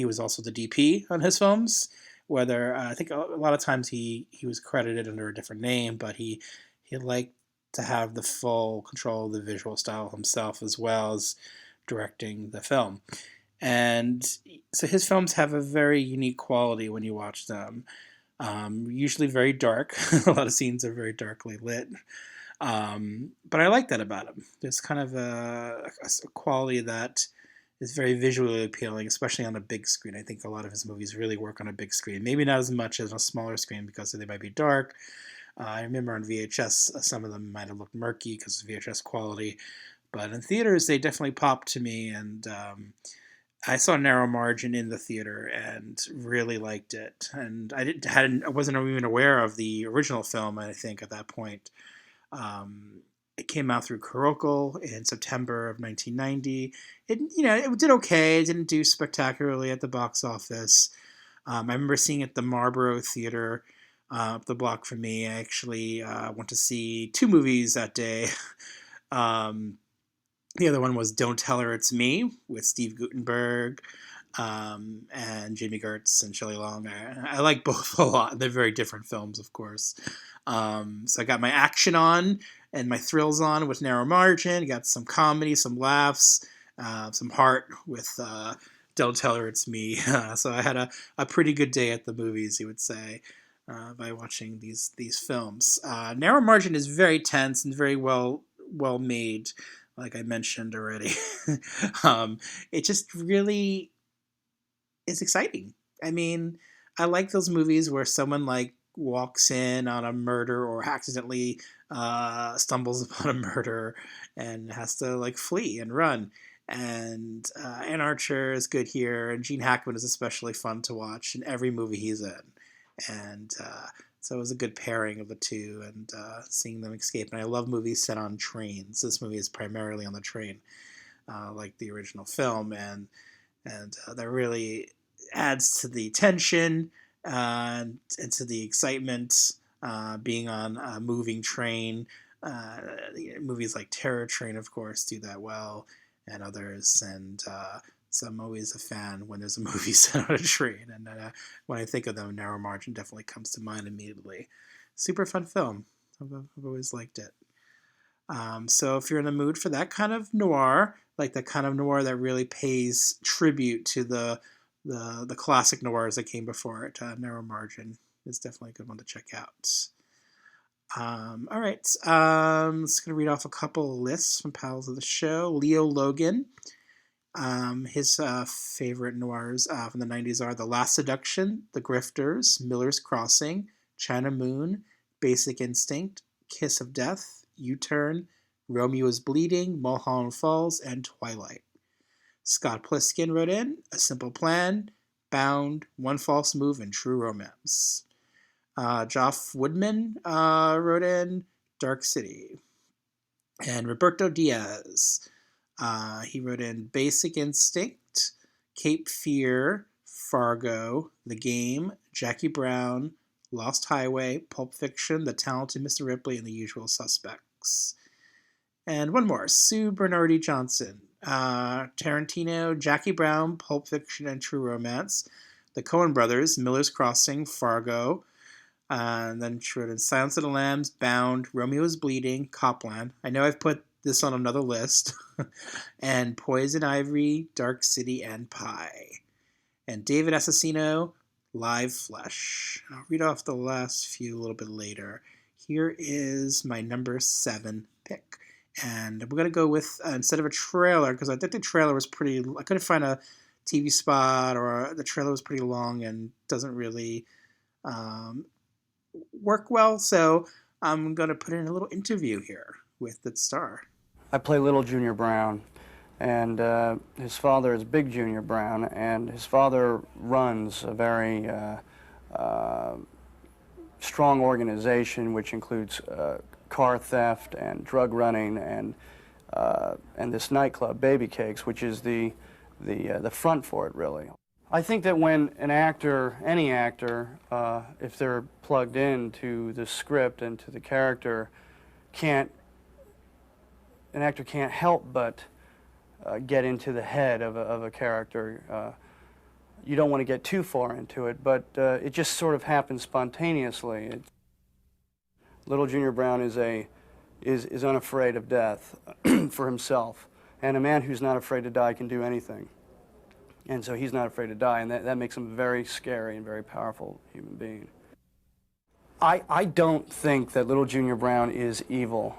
was also the DP on his films. Whether I think a lot of times he was credited under a different name, but he liked to have the full control of the visual style himself, as well as directing the film. And so his films have a very unique quality when you watch them. Usually very dark. A lot of scenes are very darkly lit. But I like that about him. There's kind of a quality that is very visually appealing, especially on a big screen. I think a lot of his movies really work on a big screen. Maybe not as much as on a smaller screen because they might be dark. I remember on VHS, some of them might have looked murky because of VHS quality. But in theaters, they definitely popped to me. And I saw Narrow Margin in the theater and really liked it. And I wasn't even aware of the original film, I think, at that point. It came out through Kurokul in September of 1990. It did okay. It didn't do spectacularly at the box office. I remember seeing it at the Marlboro Theater up the block from me. I actually went to see two movies that day. The other one was Don't Tell Her It's Me with Steve Guttenberg and Jamie Gertz and Shelley Long. I like both a lot. They're very different films, of course. So I got my action on and my thrills on with Narrow Margin. Got some comedy, some laughs, some heart with Don't Tell Her It's Me. So I had a pretty good day at the movies, you would say, by watching these films. Narrow Margin is very tense and very well made, like I mentioned already. It just really is exciting. I mean, I like those movies where someone walks in on a murder or accidentally stumbles upon a murder and has to flee and run. And Ann Archer is good here, and Gene Hackman is especially fun to watch in every movie he's in. And so it was a good pairing of the two, and seeing them escape. And I love movies set on trains. This movie is primarily on the train, like the original film, and that really adds to the tension and to the excitement, being on a moving train. Movies like Terror Train, of course, do that well, and others. And so I'm always a fan when there's a movie set on a train. And when I think of them, Narrow Margin definitely comes to mind immediately. Super fun film. I've always liked it. So if you're in the mood for that kind of noir, like the kind of noir that really pays tribute to the classic noirs that came before it, Narrow Margin is definitely a good one to check out. All right, just going to read off a couple of lists from pals of the show. Leo Logan, his favorite noirs from the 90s are The Last Seduction, The Grifters, Miller's Crossing, China Moon, Basic Instinct, Kiss of Death, U-Turn, Romeo is Bleeding, Mulholland Falls, and Twilight. Scott Pliskin wrote in A Simple Plan, Bound, One False Move, and True Romance. Joff Woodman wrote in Dark City. And Roberto Diaz, He wrote in Basic Instinct, Cape Fear, Fargo, The Game, Jackie Brown, Lost Highway, Pulp Fiction, The Talented Mr. Ripley, and The Usual Suspects. And one more, Sue Bernardi Johnson. Tarantino, Jackie Brown, Pulp Fiction, and True Romance. The Coen Brothers, Miller's Crossing, Fargo. And then she wrote in Silence of the Lambs, Bound, Romeo's Bleeding, Copland. I know I've put this on another list. And Poison Ivy, Dark City, and Pie. And David Assassino, Live Flesh. I'll read off the last few a little bit later. Here is my number 7 pick. And we're going to go with, instead of a trailer, because I think the trailer was pretty, I couldn't find a TV spot, or the trailer was pretty long and doesn't really work well. So I'm going to put in a little interview here with the star. I play Little Junior Brown, and his father is Big Junior Brown, and his father runs a very strong organization which includes car theft and drug running and this nightclub, Baby Cakes, which is the front for it, really. I think that when an actor, any actor, if they're plugged into the script and to the character, an actor can't help but get into the head of a character. You don't want to get too far into it, but it just sort of happens spontaneously. Little Junior Brown is unafraid of death for himself, and a man who's not afraid to die can do anything. And so he's not afraid to die, and that makes him a very scary and very powerful human being. I don't think that Little Junior Brown is evil.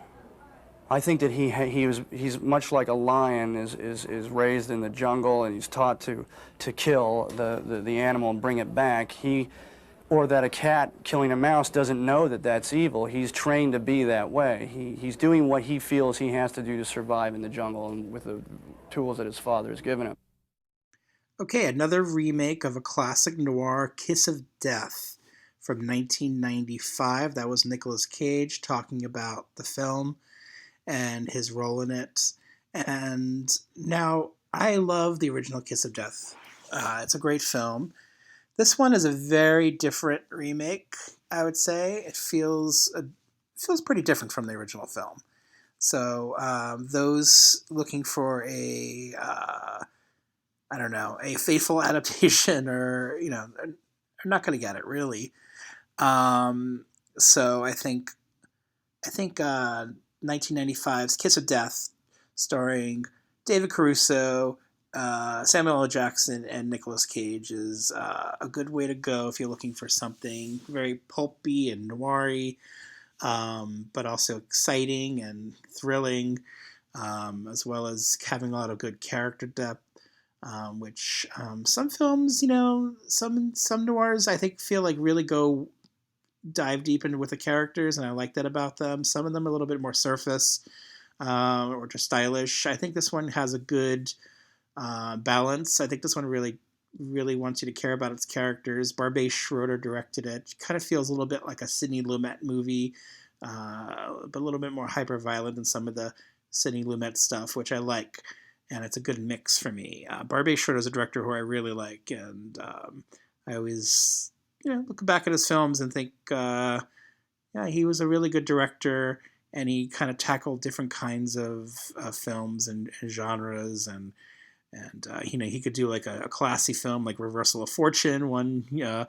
I think that he's much like a lion is raised in the jungle, and he's taught to kill the animal and bring it back. Or that a cat killing a mouse doesn't know that that's evil. He's trained to be that way. He's doing what he feels he has to do to survive in the jungle and with the tools that his father has given him. Okay, another remake of a classic noir, Kiss of Death, from 1995. That was Nicolas Cage talking about the film and his role in it. And now, I love the original Kiss of Death. It's a great film. This one is a very different remake, I would say. It feels pretty different from the original film. So those looking for a faithful adaptation, or are not going to get it really. So I think 1995's Kiss of Death, starring David Caruso, Samuel L. Jackson, and Nicolas Cage, is a good way to go if you're looking for something very pulpy and noir-y, but also exciting and thrilling, as well as having a lot of good character depth. Which some films, some noirs, I think feel like really dive deep into with the characters, and I like that about them. Some of them are a little bit more surface, or just stylish. I think this one has a good balance. I think this one really, really wants you to care about its characters. Barbet Schroeder directed it. It kind of feels a little bit like a Sidney Lumet movie, but a little bit more hyper-violent than some of the Sidney Lumet stuff, which I like. And it's a good mix for me. Barbet Schroeder is a director who I really like, and I always, look back at his films and think, he was a really good director, and he kind of tackled different kinds of films and genres, and he could do like a classy film like Reversal of Fortune one year,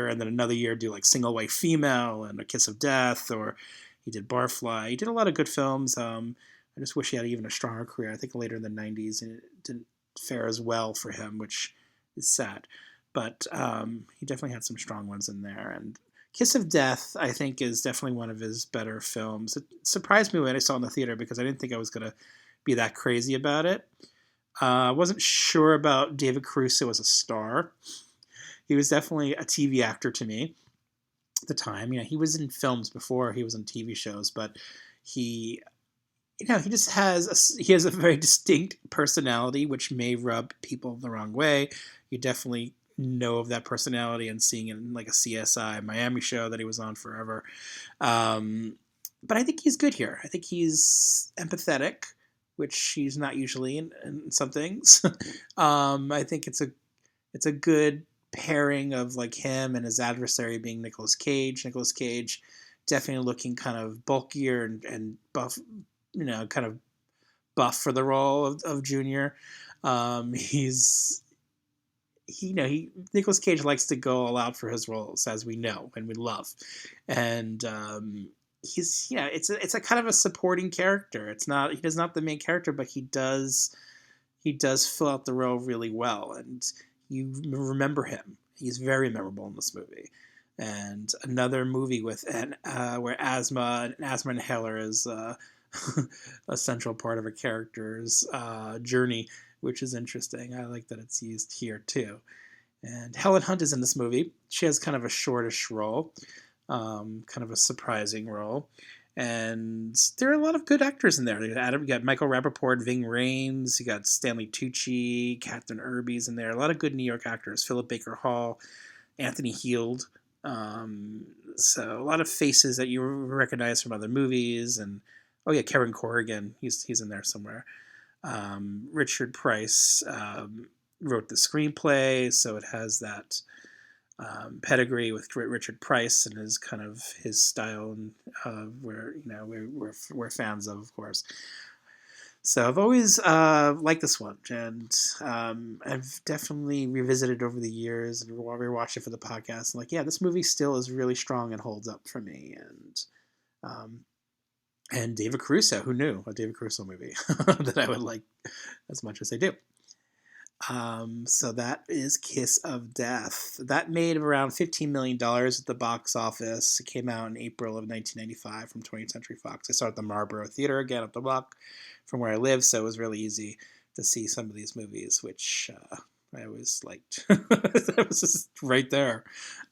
and then another year do like Single White Female and A Kiss of Death, or he did Barfly. He did a lot of good films. I just wish he had even a stronger career. I think later in the 90s, and it didn't fare as well for him, which is sad. But he definitely had some strong ones in there. And Kiss of Death, I think, is definitely one of his better films. It surprised me when I saw it in the theater, because I didn't think I was going to be that crazy about it. I wasn't sure about David Caruso as a star. He was definitely a TV actor to me at the time. He was in films before he was in TV shows, but he just has a very distinct personality, which may rub people the wrong way. You definitely know of that personality and seeing it in like a CSI Miami show that he was on forever. But I think he's good here. I think he's empathetic. which he's not usually in some things. I think it's a good pairing of like him and his adversary being Nicolas Cage. Nicolas Cage definitely looking kind of bulkier and buff, kind of buff for the role of Junior. Nicolas Cage likes to go all out for his roles, as we know and we love, and it's a kind of a supporting character. He's not the main character, but he does fill out the role really well, and you remember him. He's very memorable in this movie. And another movie with where asthma inhaler is a central part of a character's journey, which is interesting. I like that it's used here too. And Helen Hunt is in this movie. She has kind of a shortish role, kind of a surprising role. And there are a lot of good actors in there. You got Michael Rappaport, Ving Rhames, you got Stanley Tucci, Catherine Irby's in there. A lot of good New York actors. Philip Baker Hall, Anthony Heald. So a lot of faces that you recognize from other movies. And Karen Corrigan, he's in there somewhere. Richard Price wrote the screenplay, so it has that pedigree with Richard Price and his style, and we're fans of course. So I've always liked this one, and I've definitely revisited over the years and rewatched it for the podcast. And this movie still is really strong and holds up for me. And David Caruso, who knew a David Caruso movie that I would like as much as I do. So that is Kiss of Death. That made around $15 million at the box office. It came out in April of 1995 from 20th Century Fox. I saw it at the Marlboro Theater, again up the block from where I live, so it was really easy to see some of these movies, which I always liked. That was just right there.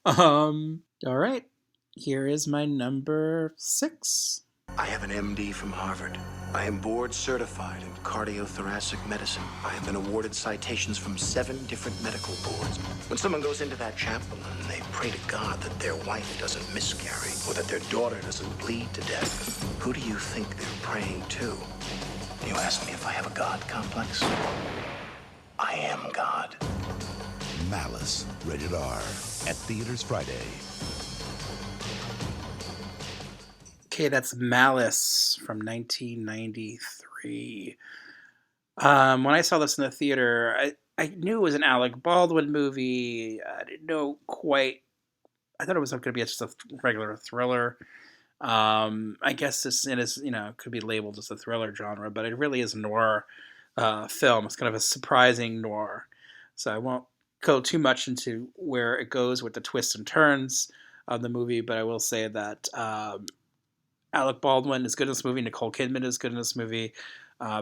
All right, here is my number 6. I have an MD from Harvard. I am board certified in cardiothoracic medicine. I have been awarded citations from 7 different medical boards. When someone goes into that chapel and they pray to God that their wife doesn't miscarry or that their daughter doesn't bleed to death, who do you think they're praying to? You ask me if I have a God complex? I am God. Malice, rated R, at theaters Friday. Okay, that's Malice from 1993. When I saw this in the theater, I knew it was an Alec Baldwin movie. I didn't know quite. I thought it was going to be just a regular thriller. I guess this is, could be labeled as a thriller genre, but it really is a noir film. It's kind of a surprising noir. So I won't go too much into where it goes with the twists and turns of the movie, but I will say that Alec Baldwin is good in this movie. Nicole Kidman is good in this movie.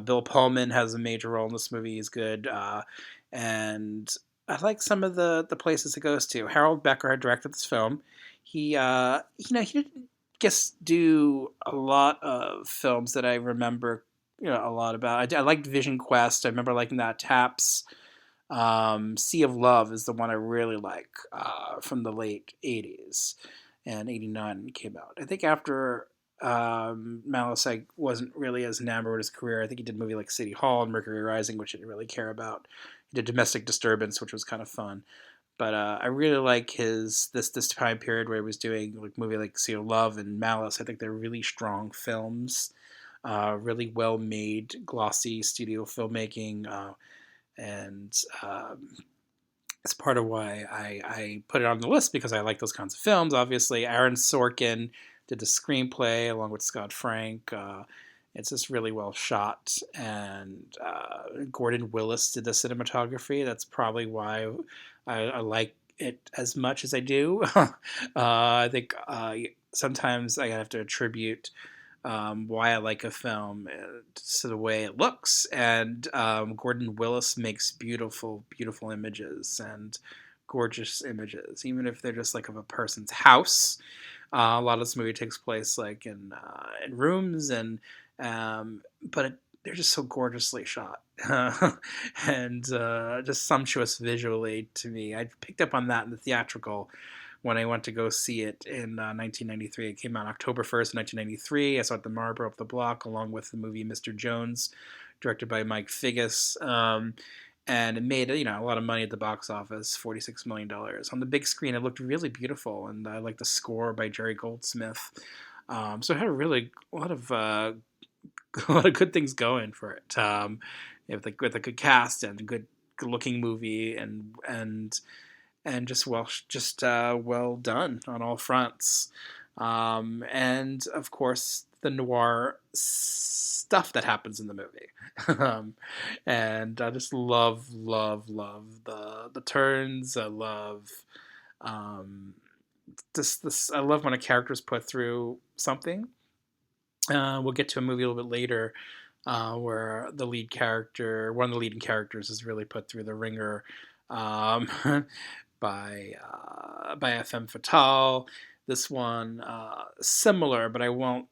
Bill Pullman has a major role in this movie. He's good. And I like some of the places it goes to. Harold Becker had directed this film. He didn't do a lot of films that I remember, a lot about. I liked Vision Quest. I remember liking that. Taps. Sea of Love is the one I really like from the late 80s. And 89 came out. I think after Malice, I wasn't really as enamored with his career. I think he did a movie like City Hall and Mercury Rising, which I didn't really care about. He did Domestic Disturbance, which was kind of fun. But I really like this time period where he was doing like movie like Sea of Love and Malice. I think they're really strong films, really well made, glossy studio filmmaking, and it's part of why I put it on the list, because I like those kinds of films. Obviously, Aaron Sorkin did the screenplay along with Scott Frank. It's just really well shot, and Gordon Willis did the cinematography. That's probably why I like it as much as I do. I think sometimes I have to attribute why I like a film to the way it looks, and Gordon Willis makes beautiful, beautiful images and gorgeous images, even if they're just like of a person's house. A lot of this movie takes place like in rooms, and but they're just so gorgeously shot and just sumptuous visually to me. I picked up on that in the theatrical when I went to go see it in 1993. It came out October 1st, 1993. I saw it at the Marlboro up the block along with the movie Mr. Jones, directed by Mike Figgis. And it made, a lot of money at the box office, $46 million. On the big screen, it looked really beautiful, and I like the score by Jerry Goldsmith. So it had a lot of good things going for it. With a good cast and a good looking movie, and just well done on all fronts. And of course the noir stuff that happens in the movie. And I just love the turns. I love I love when a character's put through something. We'll get to a movie a little bit later where one of the leading characters is really put through the ringer by femme fatale. This one similar, but I won't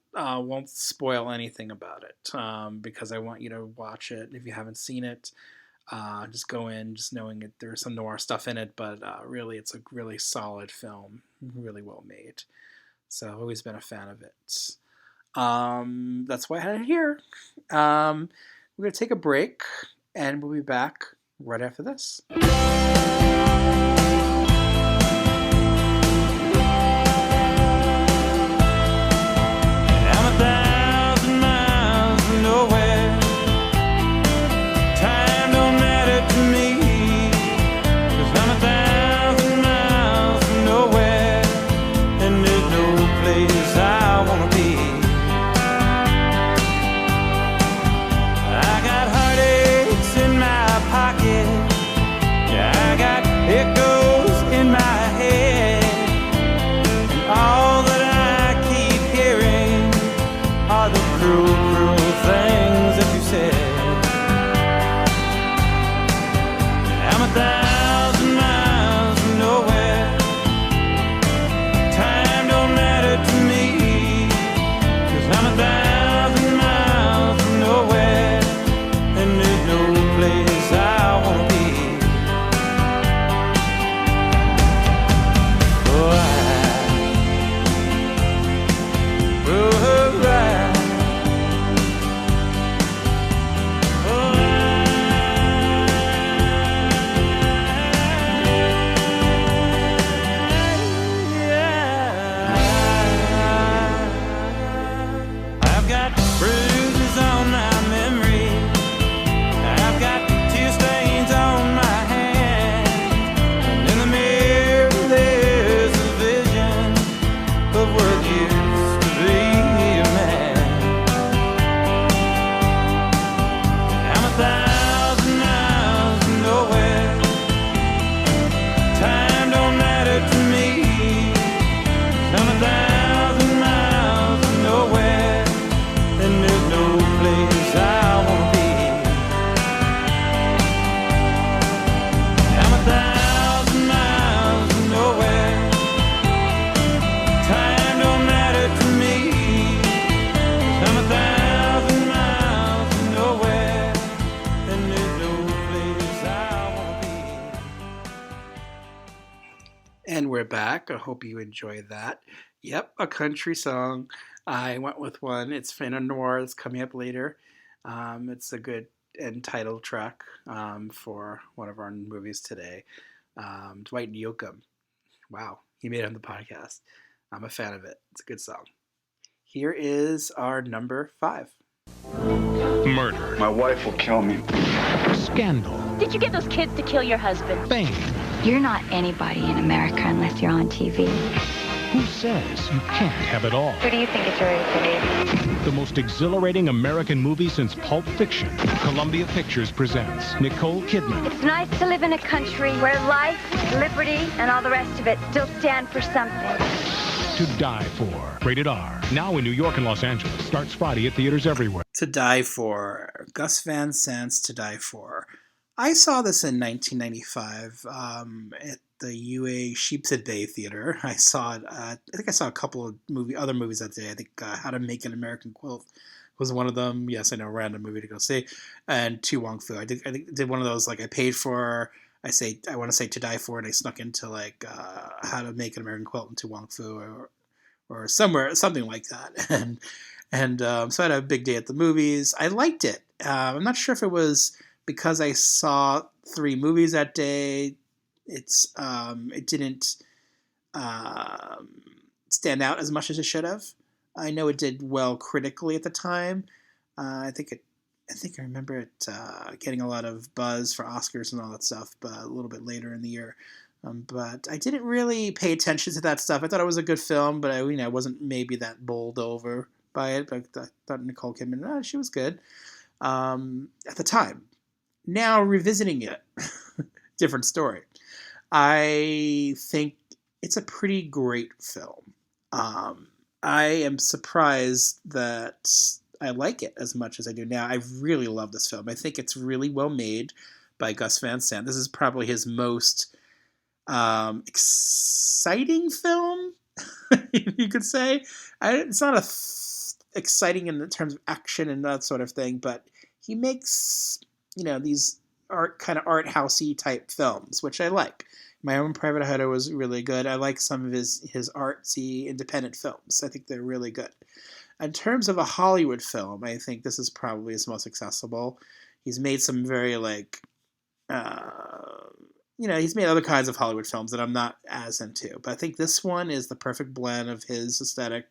spoil anything about it because I want you to watch it if you haven't seen it. Just go in just knowing it. There's some noir stuff in it, but really it's a really solid film, really well made. So I've always been a fan of it. That's why I had it here. We're going to take a break, and we'll be back right after this. And we're back. I hope you enjoy that. Yep, a country song. I went with one. It's Fin Noir that's coming up later. It's a good end title track for one of our movies today. Dwight Yoakam. Wow, he made it on the podcast. I'm a fan of it. It's a good song. Here is our number 5. Murder. My wife will kill me. Scandal. Did you get those kids to kill your husband? Fame. You're not anybody in America unless you're on TV. Who says you can't have it all? Who do you think is ready for me? The most exhilarating American movie since Pulp Fiction. Columbia Pictures presents Nicole Kidman. It's nice to live in a country where life, liberty, and all the rest of it still stand for something. To Die For. Rated R. Now in New York and Los Angeles. Starts Friday at theaters everywhere. To Die For. Gus Van Sant's To Die For. I saw this in 1995 at the UA Sheepshead Bay Theater. I saw it. I think I saw a couple of other movies that day. I think How to Make an American Quilt was one of them. Yes, I know, random movie to go see. And To Wong Fu. I did one of those. Like I paid for. I want to say To Die For, and I snuck into like How to Make an American Quilt and To Wong Fu or somewhere, something like that. And And so I had a big day at the movies. I liked it. I'm not sure if it was because I saw 3 movies that day. It didn't stand out as much as it should have. I know it did well critically at the time. I think I remember it getting a lot of buzz for Oscars and all that stuff, but a little bit later in the year. But I didn't really pay attention to that stuff. I thought it was a good film, but I wasn't maybe that bowled over by it. But I thought Nicole Kidman, she was good at the time. Now revisiting it, different story. I think it's a pretty great film. I am surprised that I like it as much as I do now. I really love this film. I think it's really well made by Gus Van Sant. This is probably his most exciting film, you could say. It's not exciting in terms of action and that sort of thing, but he makes these art housey type films, which I like. My Own Private Idaho was really good. I like some of his artsy independent films. I think they're really good. In terms of a Hollywood film, I think this is probably his most accessible. He's made some very he's made other kinds of Hollywood films that I'm not as into. But I think this one is the perfect blend of his aesthetic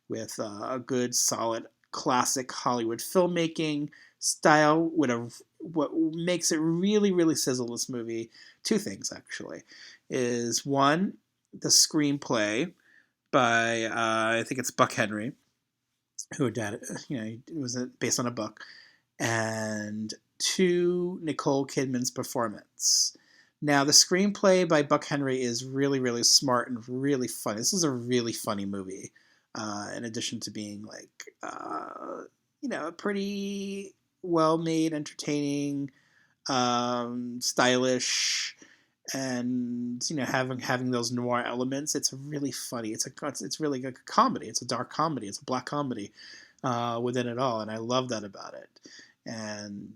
with a good, solid, classic Hollywood filmmaking style with what makes it really, really sizzle this movie. 2 things, actually, is one, the screenplay by, I think it's Buck Henry, who adapted, it was based on a book, and 2, Nicole Kidman's performance. Now, the screenplay by Buck Henry is really, really smart and really funny. This is a really funny movie, in addition to being a pretty well-made, entertaining, stylish, and having those noir elements. It's really funny. It's really a comedy. It's a dark comedy. It's a black comedy within it all, and I love that about it. And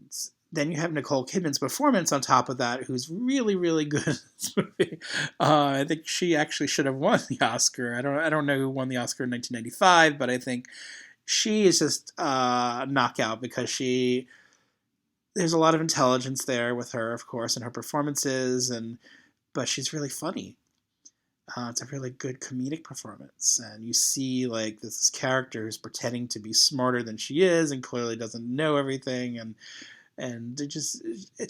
then you have Nicole Kidman's performance on top of that, who's really, really good in this movie. I think she actually should have won the Oscar. I don't know who won the Oscar in 1995, but I think she is just a knockout because there's a lot of intelligence there with her, of course, in her performances, but she's really funny. It's a really good comedic performance, and you see this character who's pretending to be smarter than she is and clearly doesn't know everything, and it's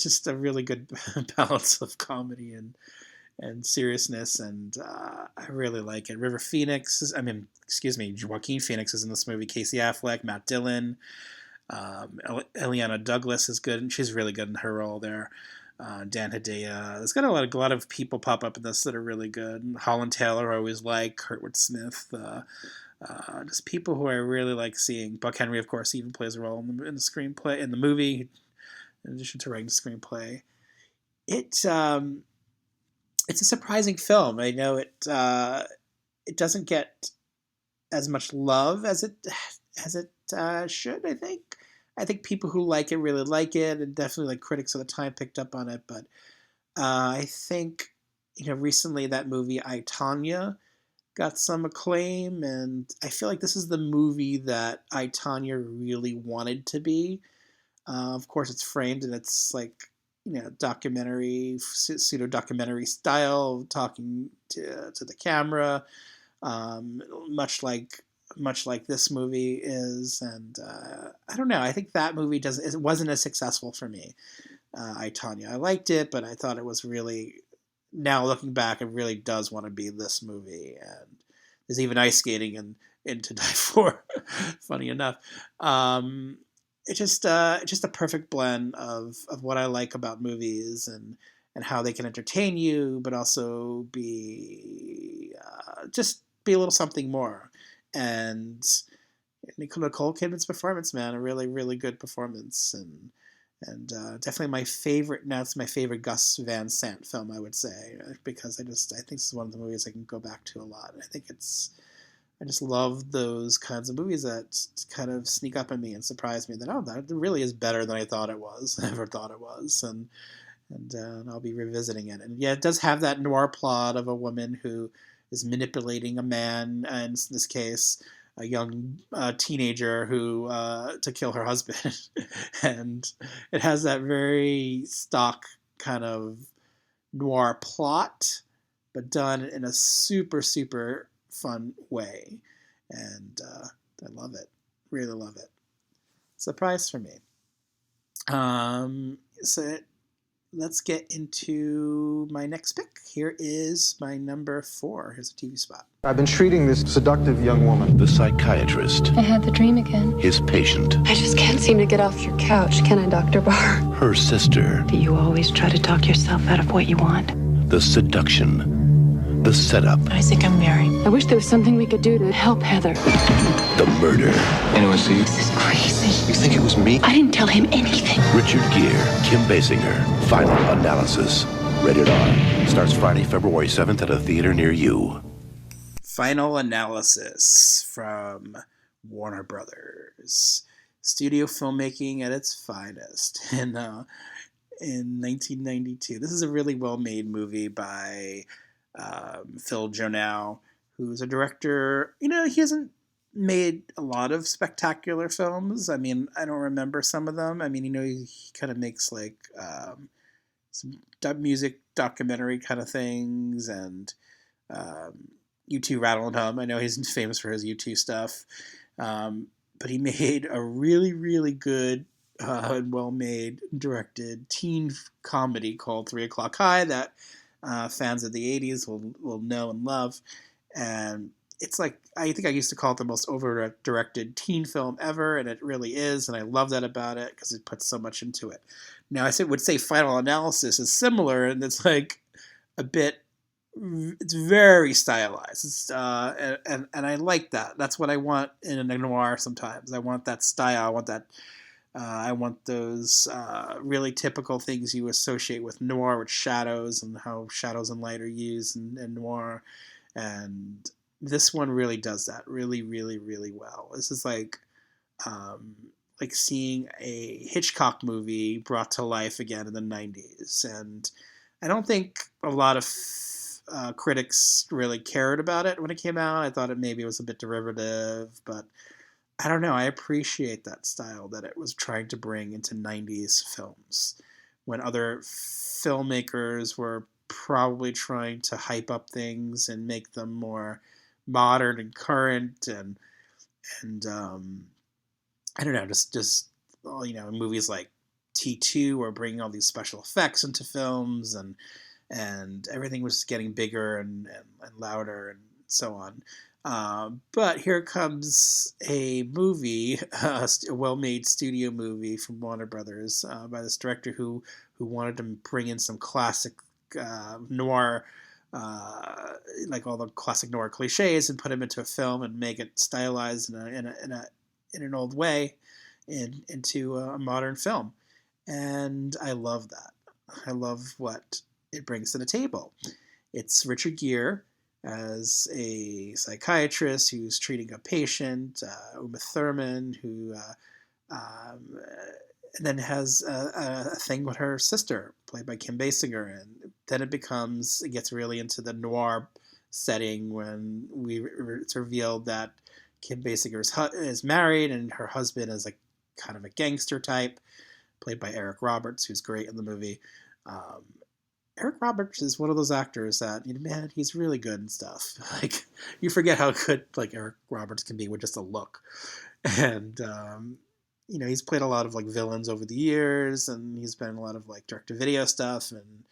just a really good balance of comedy and seriousness, and I really like it. Joaquin Phoenix is in this movie. Casey Affleck, Matt Dillon, Eliana Douglas is good, and she's really good in her role there. Dan Hedaya. There's got a lot of people pop up in this that are really good. And Holland Taylor, I always like. Kurtwood Smith. Just people who I really like seeing. Buck Henry, of course, even plays a role in the screenplay, in the movie, in addition to writing the screenplay. It's a surprising film. I know it doesn't get as much love as it should, I think. I think people who like it really like it, and definitely critics of the time picked up on it. But I think recently that movie I, Tonya got some acclaim, and I feel like this is the movie that I, Tonya really wanted to be. Of course, it's framed and it's documentary, pseudo documentary style, talking to the camera, much like this movie is, and I don't know. I think that movie it wasn't as successful for me. I, Tonya. I liked it, but I thought it was really. Now looking back, it really does want to be this movie, and there's even ice skating in To Die For. Funny enough, it's just a perfect blend of what I like about movies and how they can entertain you, but also be a little something more. And Nicole Kidman's performance, man, a really, really good performance, and definitely my favorite. Now it's my favorite Gus Van Sant film, I would say, because I think this is one of the movies I can go back to a lot. I think I just love those kinds of movies that kind of sneak up on me and surprise me that that really is better than I thought it was. I ever thought it was, and I'll be revisiting it. And yeah, it does have that noir plot of a woman who is manipulating a man, and in this case, a young teenager who to kill her husband, and it has that very stock kind of noir plot, but done in a super super fun way, and I love it, really love it. Surprise for me. So let's get into my next pick. Here is my number 4. Here's a TV spot. I've been treating this seductive young woman. The psychiatrist. I had the dream again. His patient. I just can't seem to get off your couch, can I, Dr. Barr? Her sister. Do you always try to talk yourself out of what you want? The seduction. The setup. I think I'm married. I wish there was something we could do to help Heather. The murder. Anyone see you? This is crazy. You think it was me? I didn't tell him anything. Richard Gere. Kim Basinger. Final Analysis. Rated R. Starts Friday, February 7th at a theater near you. Final Analysis from Warner Brothers. Studio filmmaking at its finest in 1992. This is a really well-made movie by Phil Jonow, who's a director. You know, he hasn't made a lot of spectacular films. I mean, I don't remember some of them. I mean, you know, he kind of makes like some music documentary kind of things, and U2 Rattle and Hum. I know he's famous for his U2 stuff, but he made a really, really good and well-made, directed teen comedy called 3 O'Clock High that fans of the 80s will know and love. And it's like, I think I used to call it the most over-directed teen film ever, and it really is, and I love that about it because it puts so much into it. Now, I would say Final Analysis is similar, and it's like a bit, it's very stylized. It's, and I like that. That's what I want in a noir sometimes. I want that style. I want that. I want those really typical things you associate with noir, with shadows and how shadows and light are used in noir. And this one really does that really, really, really well. This is like seeing a Hitchcock movie brought to life again in the 90s. And I don't think a lot of critics really cared about it when it came out. I thought it maybe was a bit derivative, but I don't know. I appreciate that style that it was trying to bring into 90s films when other filmmakers were probably trying to hype up things and make them more modern and current and I don't know, just you know, movies like T2 were bringing all these special effects into films and everything was getting bigger and louder and so on. But here comes a movie, a well-made studio movie from Warner Brothers by this director who wanted to bring in some classic noir, like all the classic noir cliches, and put them into a film and make it stylized in an old way into a modern film. And I love that. I love what it brings to the table. It's Richard Gere as a psychiatrist who's treating a patient, Uma Thurman, who then has a thing with her sister, played by Kim Basinger, and then it gets really into the noir setting when it's revealed that Kim Basinger is married and her husband is like kind of a gangster type, played by Eric Roberts, who's great in the movie. Eric Roberts is one of those actors that, man, he's really good and stuff. Like, you forget how good like Eric Roberts can be with just a look. And he's played a lot of like villains over the years, and he's been in a lot of like direct-to-video stuff and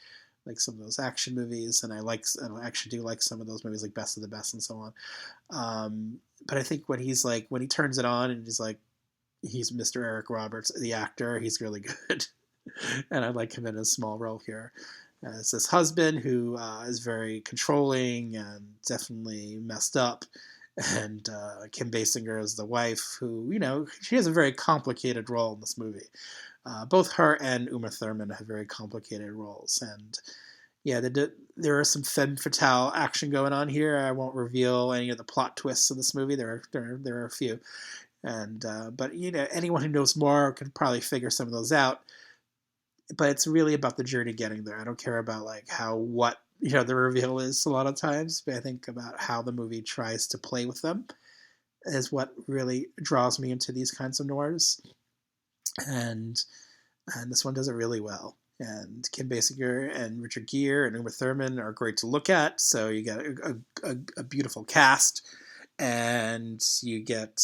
like some of those action movies. And I actually do like some of those movies, like Best of the Best and so on. But I think when he turns it on and he's Mr. Eric Roberts, the actor, he's really good. And I like him in a small role here. It's this husband who is very controlling and definitely messed up. And Kim Basinger is the wife who, she has a very complicated role in this movie. Both her and Uma Thurman have very complicated roles. And yeah, there are some femme fatale action going on here. I won't reveal any of the plot twists of this movie. There are a few. And but anyone who knows more can probably figure some of those out. But it's really about the journey getting there. I don't care about like what the reveal is a lot of times, but I think about how the movie tries to play with them. is what really draws me into these kinds of noirs, and this one does it really well. And Kim Basinger and Richard Gere and Uma Thurman are great to look at. So you get a beautiful cast, and you get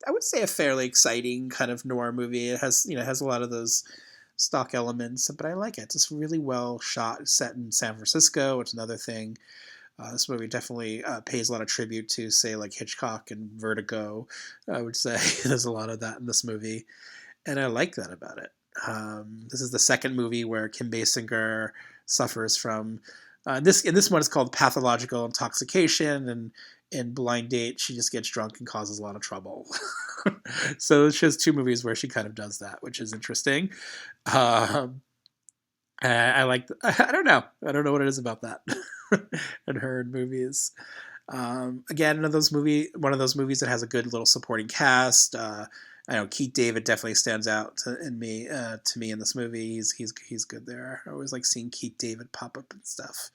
I would say a fairly exciting kind of noir movie. It has a lot of those stock elements, but I like it. It's really well shot, set in San Francisco, which is another thing. This movie definitely pays a lot of tribute to, say, like Hitchcock and Vertigo. I would say there's a lot of that in this movie, and I like that about it. This is the second movie where Kim Basinger suffers from this one is called pathological intoxication, and in Blind Date she just gets drunk and causes a lot of trouble. So she has two movies where she kind of does that, which is interesting. I don't know what it is about that and her in movies. Again, one of those movies that has a good little supporting cast. I know Keith David definitely stands out to me in this movie. He's good there. I always like seeing Keith David pop up and stuff.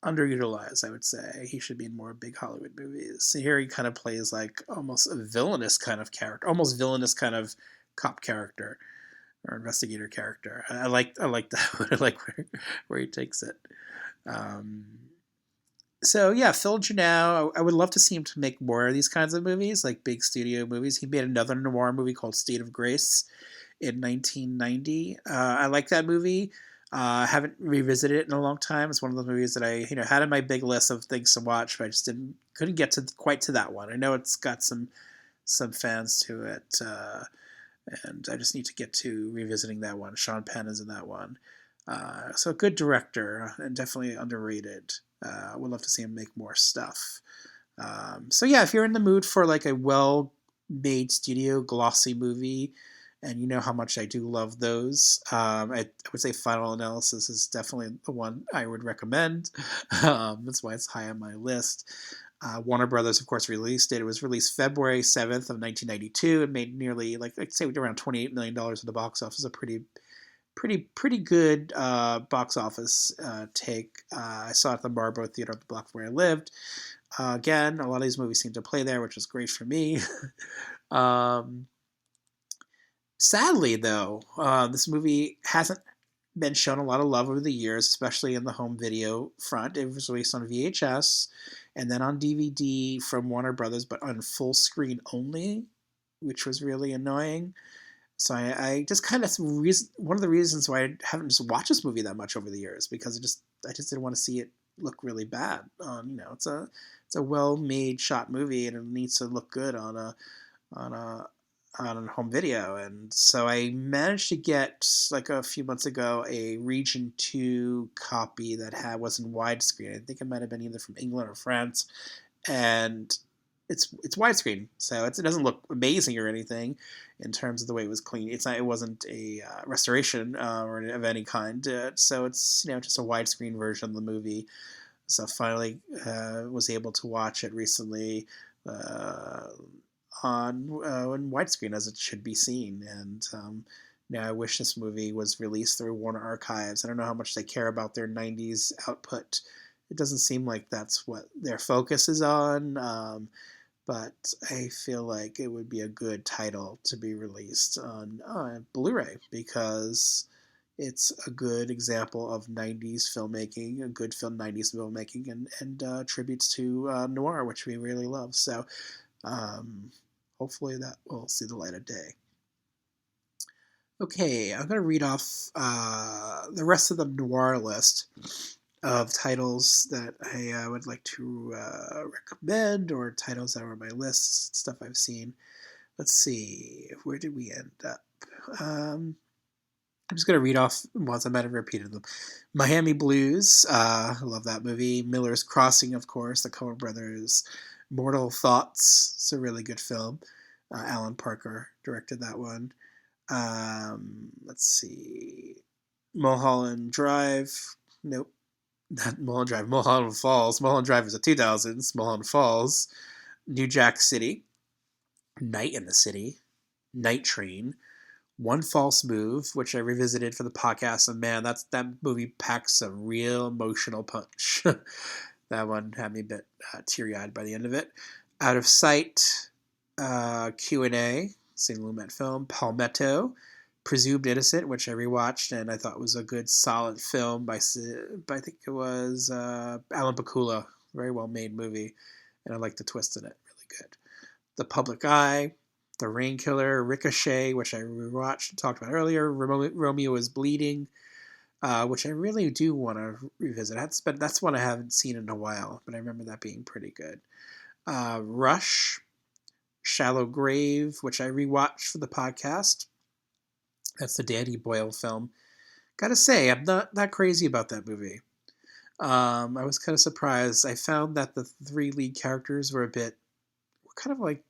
Underutilized, I would say. He should be in more big Hollywood movies. Here he kind of plays like almost a villainous kind of character, almost villainous kind of cop character or investigator character. I like that. I like where he takes it. So yeah, Phil Janelle, I would love to see him to make more of these kinds of movies, like big studio movies. He made another noir movie called State of Grace in 1990. I like that movie. I haven't revisited it in a long time. It's one of those movies that I had on my big list of things to watch, but I just couldn't get quite to that one. I know it's got some fans to it, and I just need to get to revisiting that one. Sean Penn is in that one. So a good director and definitely underrated. Would love to see him make more stuff. So yeah, if you're in the mood for like a well-made studio glossy movie, and you know how much I do love those, I would say Final Analysis is definitely the one I would recommend. That's why it's high on my list. Warner Brothers, of course, released it. It was released February 7th of 1992. It made nearly, I'd say around $28 million at the box office. A pretty good box office take. I saw it at the Marlboro Theater up the block where I lived. Again, a lot of these movies seem to play there, which is great for me. Sadly, though, this movie hasn't been shown a lot of love over the years, especially in the home video front. It was released on VHS and then on DVD from Warner Brothers, but on full screen only, which was really annoying. So I just kind of one of the reasons why I haven't just watched this movie that much over the years, because I just didn't want to see it look really bad. It's a well-made shot movie, and it needs to look good on a home video. And so I managed to get, like a few months ago, a Region 2 copy that was in widescreen. I think it might have been either from England or France, and it's widescreen, so it doesn't look amazing or anything in terms of the way it was clean. It wasn't a restoration or of any kind. So it's just a widescreen version of the movie. So finally was able to watch it recently on widescreen as it should be seen. And now I wish this movie was released through Warner Archives. I don't know how much they care about their 90s output. It doesn't seem like that's what their focus is on. But I feel like it would be a good title to be released on Blu-ray, because it's a good example of 90s filmmaking, a good 90s filmmaking, and tributes to noir, which we really love. So hopefully that will see the light of day. Okay, I'm going to read off the rest of the noir list of titles that I would like to recommend, or titles that were on my list, stuff I've seen. Let's see, where did we end up? I'm just going to read off ones I might have repeated them. Miami Blues, I love that movie. Miller's Crossing, of course, the Coen brothers. Mortal Thoughts, it's a really good film. Alan Parker directed that one. Let's see. Mulholland Drive, nope. Not Mulholland Drive, Mulholland Falls. Mulholland Drive is a 2000s. Mulholland Falls, New Jack City, Night in the City, Night Train, One False Move, which I revisited for the podcast, and man, that movie packs a real emotional punch. That one had me a bit teary-eyed by the end of it. Out of Sight, Q&A, St. Lumet film, Palmetto, Presumed Innocent, which I rewatched and I thought was a good, solid film by I think it was Alan Pakula. Very well-made movie, and I like the twist in it. Really good. The Public Eye, The Rainkiller, Ricochet, which I rewatched and talked about earlier, Romeo is Bleeding, which I really do want to revisit. That's one I haven't seen in a while, but I remember that being pretty good. Rush, Shallow Grave, which I rewatched for the podcast. That's the Danny Boyle film. Gotta say, I'm not that crazy about that movie. I was kind of surprised. I found that the 3 lead characters were kind of like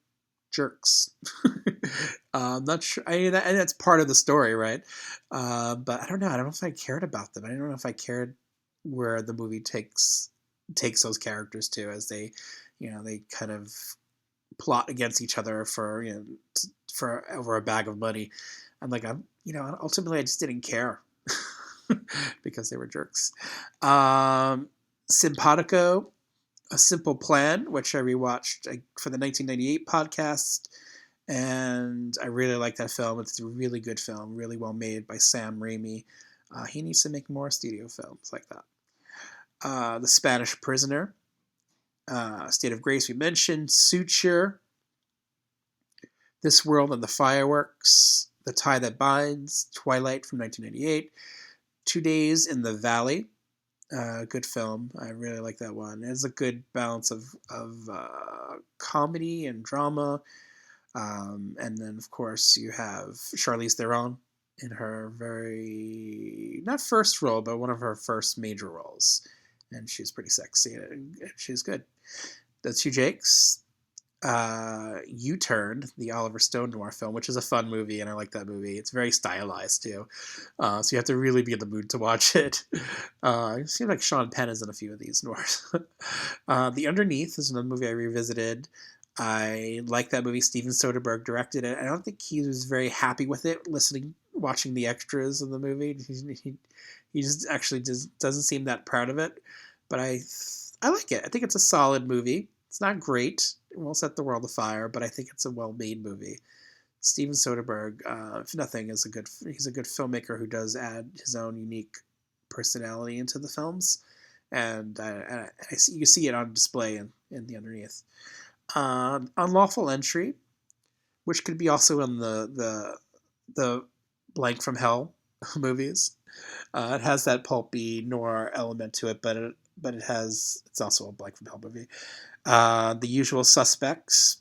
jerks. I'm not sure. And that's part of the story, right? But I don't know. I don't know if I cared about them. I don't know if I cared where the movie takes those characters to, as they kind of plot against each other for over a bag of money. Ultimately I just didn't care because they were jerks. Simpatico, A Simple Plan, which I rewatched for the 1998 podcast, and I really like that film. It's a really good film, really well made by Sam Raimi. He needs to make more studio films like that. The Spanish Prisoner, State of Grace we mentioned, Suture, This World and the Fireworks, The Tie That Binds, Twilight from 1998, 2 Days in the Valley, good film. I really like that one. It has a good balance of comedy and drama. And then, of course, you have Charlize Theron in her not first role, but one of her first major roles. And she's pretty sexy, and she's good. The Two Jakes, U-Turn, the Oliver Stone noir film, which is a fun movie, and I like that movie. It's very stylized, too. So you have to really be in the mood to watch it. It seems like Sean Penn is in a few of these noirs. The Underneath is another movie I revisited. I like that movie. Steven Soderbergh directed it. I don't think he was very happy with it, watching the extras of the movie. He just actually doesn't seem that proud of it. But I like it. I think it's a solid movie. It's not great. It won't set the world afire, but I think it's a well-made movie. Steven Soderbergh, if nothing, he's a good filmmaker who does add his own unique personality into the films, and you see it on display in the Underneath. Unlawful Entry, which could be also in the Blank from Hell movies. It has that pulpy noir element to it, but it's also a Blank from Hell movie. The Usual Suspects,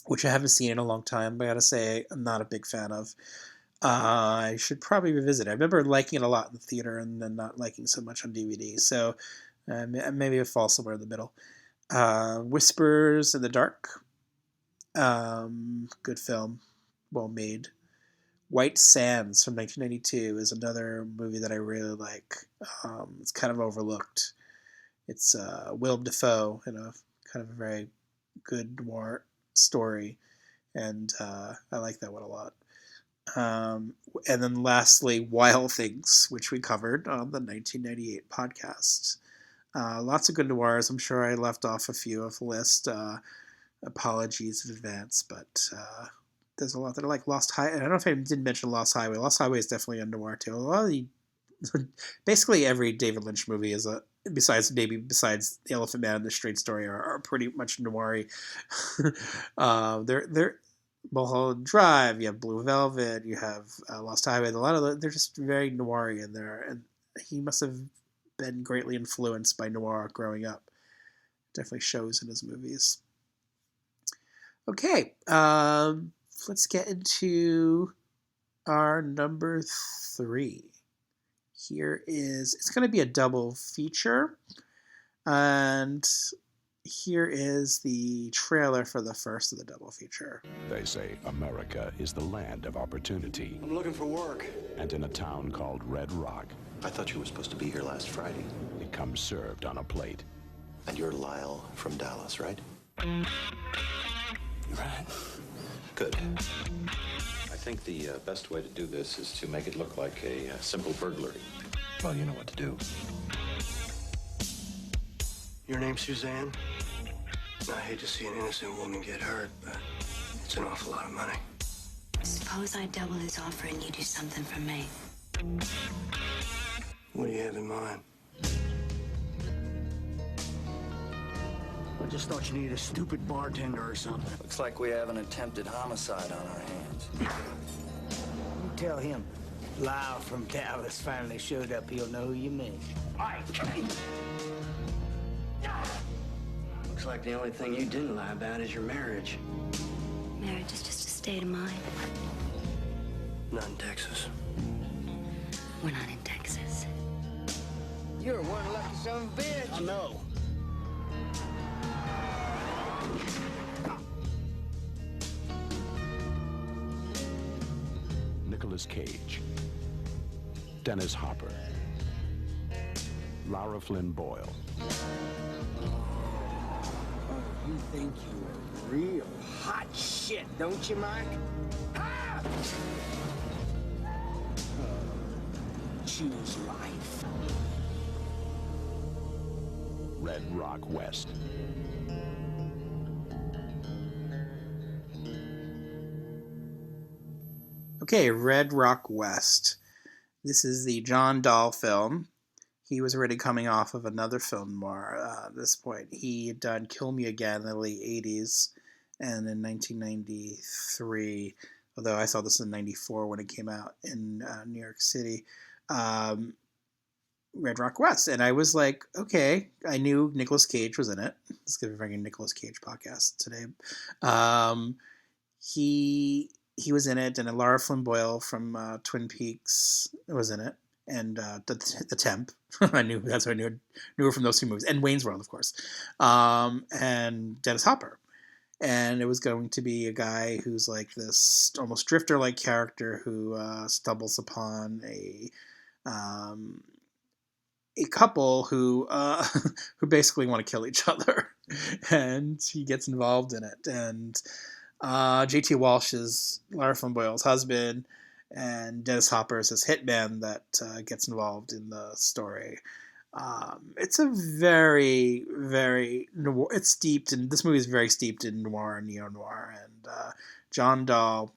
which I haven't seen in a long time, but I gotta say I'm not a big fan of. I should probably revisit it. I remember liking it a lot in the theater and then not liking so much on DVD, so maybe it falls somewhere in the middle. Whispers in the Dark, good film, well made. White Sands from 1992 is another movie that I really like. It's kind of overlooked. It's Willem Dafoe in a kind of a very good noir story, and I like that one a lot. And then lastly, Wild Things, which we covered on the 1998 podcast. Lots of good noirs. I'm sure I left off a few off the list. Apologies in advance, but there's a lot that I like. Lost Highway. I don't know if I didn't mention Lost Highway. Lost Highway is definitely a noir too. A lot of basically every David Lynch movie is besides The Elephant Man and The Straight Story are pretty much noir-y. They're Mulholland Drive. You have Blue Velvet. You have Lost Highway. A lot of they're just very noir-y in there, and he must have been greatly influenced by noir growing up. Definitely shows in his movies. Okay, let's get into our number 3. It's going to be a double feature, and here is the trailer for the first of the double feature. They say America is the land of opportunity. I'm looking for work. And in a town called Red Rock, I thought you were supposed to be here last Friday. it comes served on a plate. And you're Lyle from Dallas, right? Right. Good. I think the best way to do this is to make it look like a simple burglary. Well, you know what to do. Your name's Suzanne? I hate to see an innocent woman get hurt, but it's an awful lot of money. Suppose I double his offer and you do something for me. What do you have in mind? I just thought you needed a stupid bartender or something. Looks like we have an attempted homicide on our hands. You tell him Lyle from Dallas finally showed up, he'll know who you mean. Looks like the only thing you didn't lie about is your marriage. Marriage is just a state of mind. Not in Texas. We're not in Texas. You're one lucky son of a bitch. I know. Nicolas Cage, Dennis Hopper, Lara Flynn Boyle. You think you're real hot shit, don't you, Mike? Ah! Choose life. Red Rock West. Okay, Red Rock West. This is the John Dahl film. He was already coming off of another film noir at this point. He had done Kill Me Again in the late 80s and in 1993, although I saw this in 94 when it came out in New York City, Red Rock West. And I was like, okay, I knew Nicolas Cage was in it. Let's give a freaking Nicolas Cage podcast today. He was in it, and Lara Flynn Boyle from Twin Peaks was in it, and the Temp. I knew that's what I knew her from those two movies, and Wayne's World, of course, and Dennis Hopper. And it was going to be a guy who's like this almost drifter-like character who stumbles upon a couple who who basically want to kill each other, and he gets involved in it. And J.T. Walsh is Lara Flynn Boyle's husband, and Dennis Hopper is his hitman that gets involved in the story. It's a very, very noir. It's steeped in this movie is very steeped in noir and neo-noir, and John Dahl,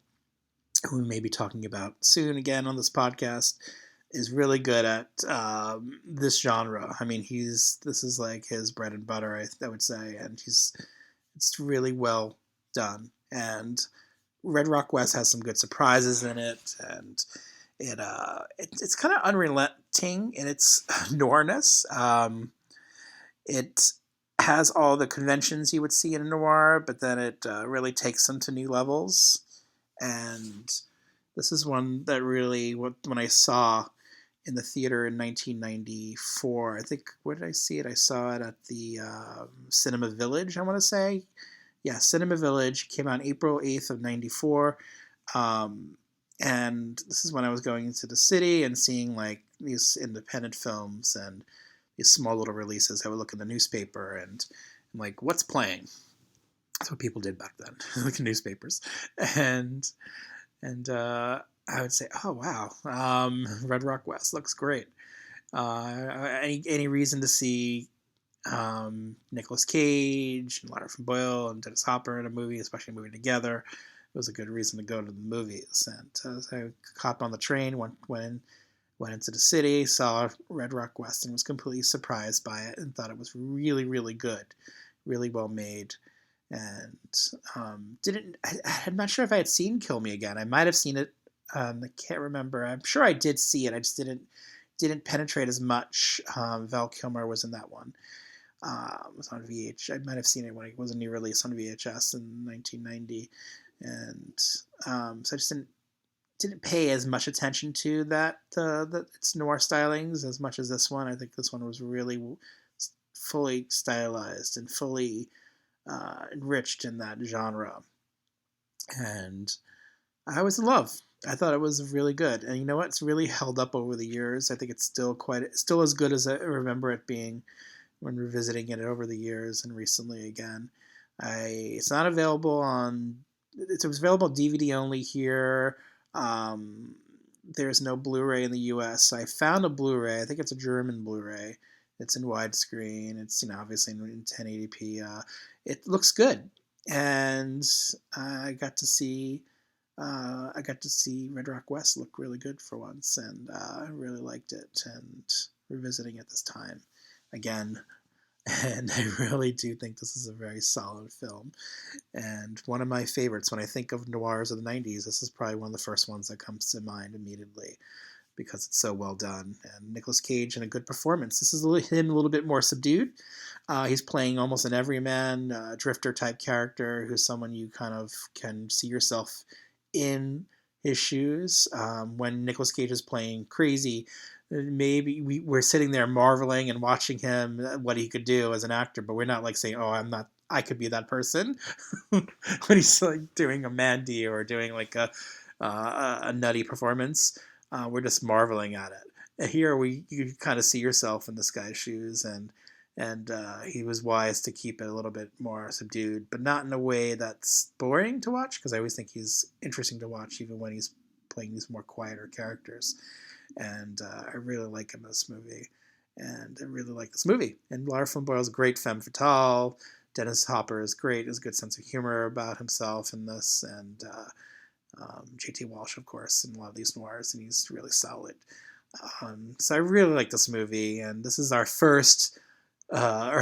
who we may be talking about soon again on this podcast, is really good at this genre. I mean, this is like his bread and butter, I would say, and it's really well done. And Red Rock West has some good surprises in it, and it's kind of unrelenting in its noirness. It has all the conventions you would see in a noir, but then it really takes them to new levels. And this is one that really, when I saw in the theater in 1994, I think, where did I see it? I saw it at the Cinema Village, I want to say. Yeah, Cinema Village came out April 8th of 94. And this is when I was going into the city and seeing like these independent films and these small little releases. I would look in the newspaper and I'm like, what's playing? That's what people did back then, look in newspapers. And I would say, oh, wow, Red Rock West looks great. Any reason to see Nicolas Cage and Lara Flynn Boyle and Dennis Hopper in a movie, especially a movie together, it was a good reason to go to the movies. And so I hopped on the train, went into the city, saw Red Rock West, and was completely surprised by it and thought it was really, really good, really well made. And I'm not sure if I had seen Kill Me Again. I might have seen it. I can't remember. I'm sure I did see it. I just didn't penetrate as much. Val Kilmer was in that one. It was on VH. I might have seen it when it was a new release on VHS in 1990, and so I just didn't pay as much attention to that its noir stylings as much as this one. I think this one was really fully stylized and fully enriched in that genre, and I was in love. I thought it was really good, and you know what? It's really held up over the years. I think it's still as good as I remember it being when revisiting it over the years and recently again. It's not available on. It was available DVD only here. There's no Blu-ray in the U.S. I found a Blu-ray. I think it's a German Blu-ray, It's in widescreen. It's obviously in 1080p. It looks good, and I got to see Red Rock West look really good for once, and I really liked it. And revisiting it this time again, and I really do think this is a very solid film, and one of my favorites. When I think of noirs of the 90s, this is probably one of the first ones that comes to mind immediately, because it's so well done. And Nicolas Cage in a good performance. This is him a little bit more subdued. He's playing almost an everyman, drifter type character, who's someone you kind of can see yourself in his shoes. When Nicolas Cage is playing crazy, maybe we're sitting there marveling and watching him, what he could do as an actor, but we're not like saying, oh, I could be that person. When he's like doing a Mandy or doing like a nutty performance, we're just marveling at it. Here you kind of see yourself in this guy's shoes, and he was wise to keep it a little bit more subdued, but not in a way that's boring to watch, because I always think he's interesting to watch even when he's playing these more quieter characters. And I really like him in this movie, and I really like this movie. And Lara Flynn Boyle's a great femme fatale. Dennis Hopper is great. Has a good sense of humor about himself in this, and J.T. Walsh, of course, in a lot of these noirs, and he's really solid. So I really like this movie, and this is our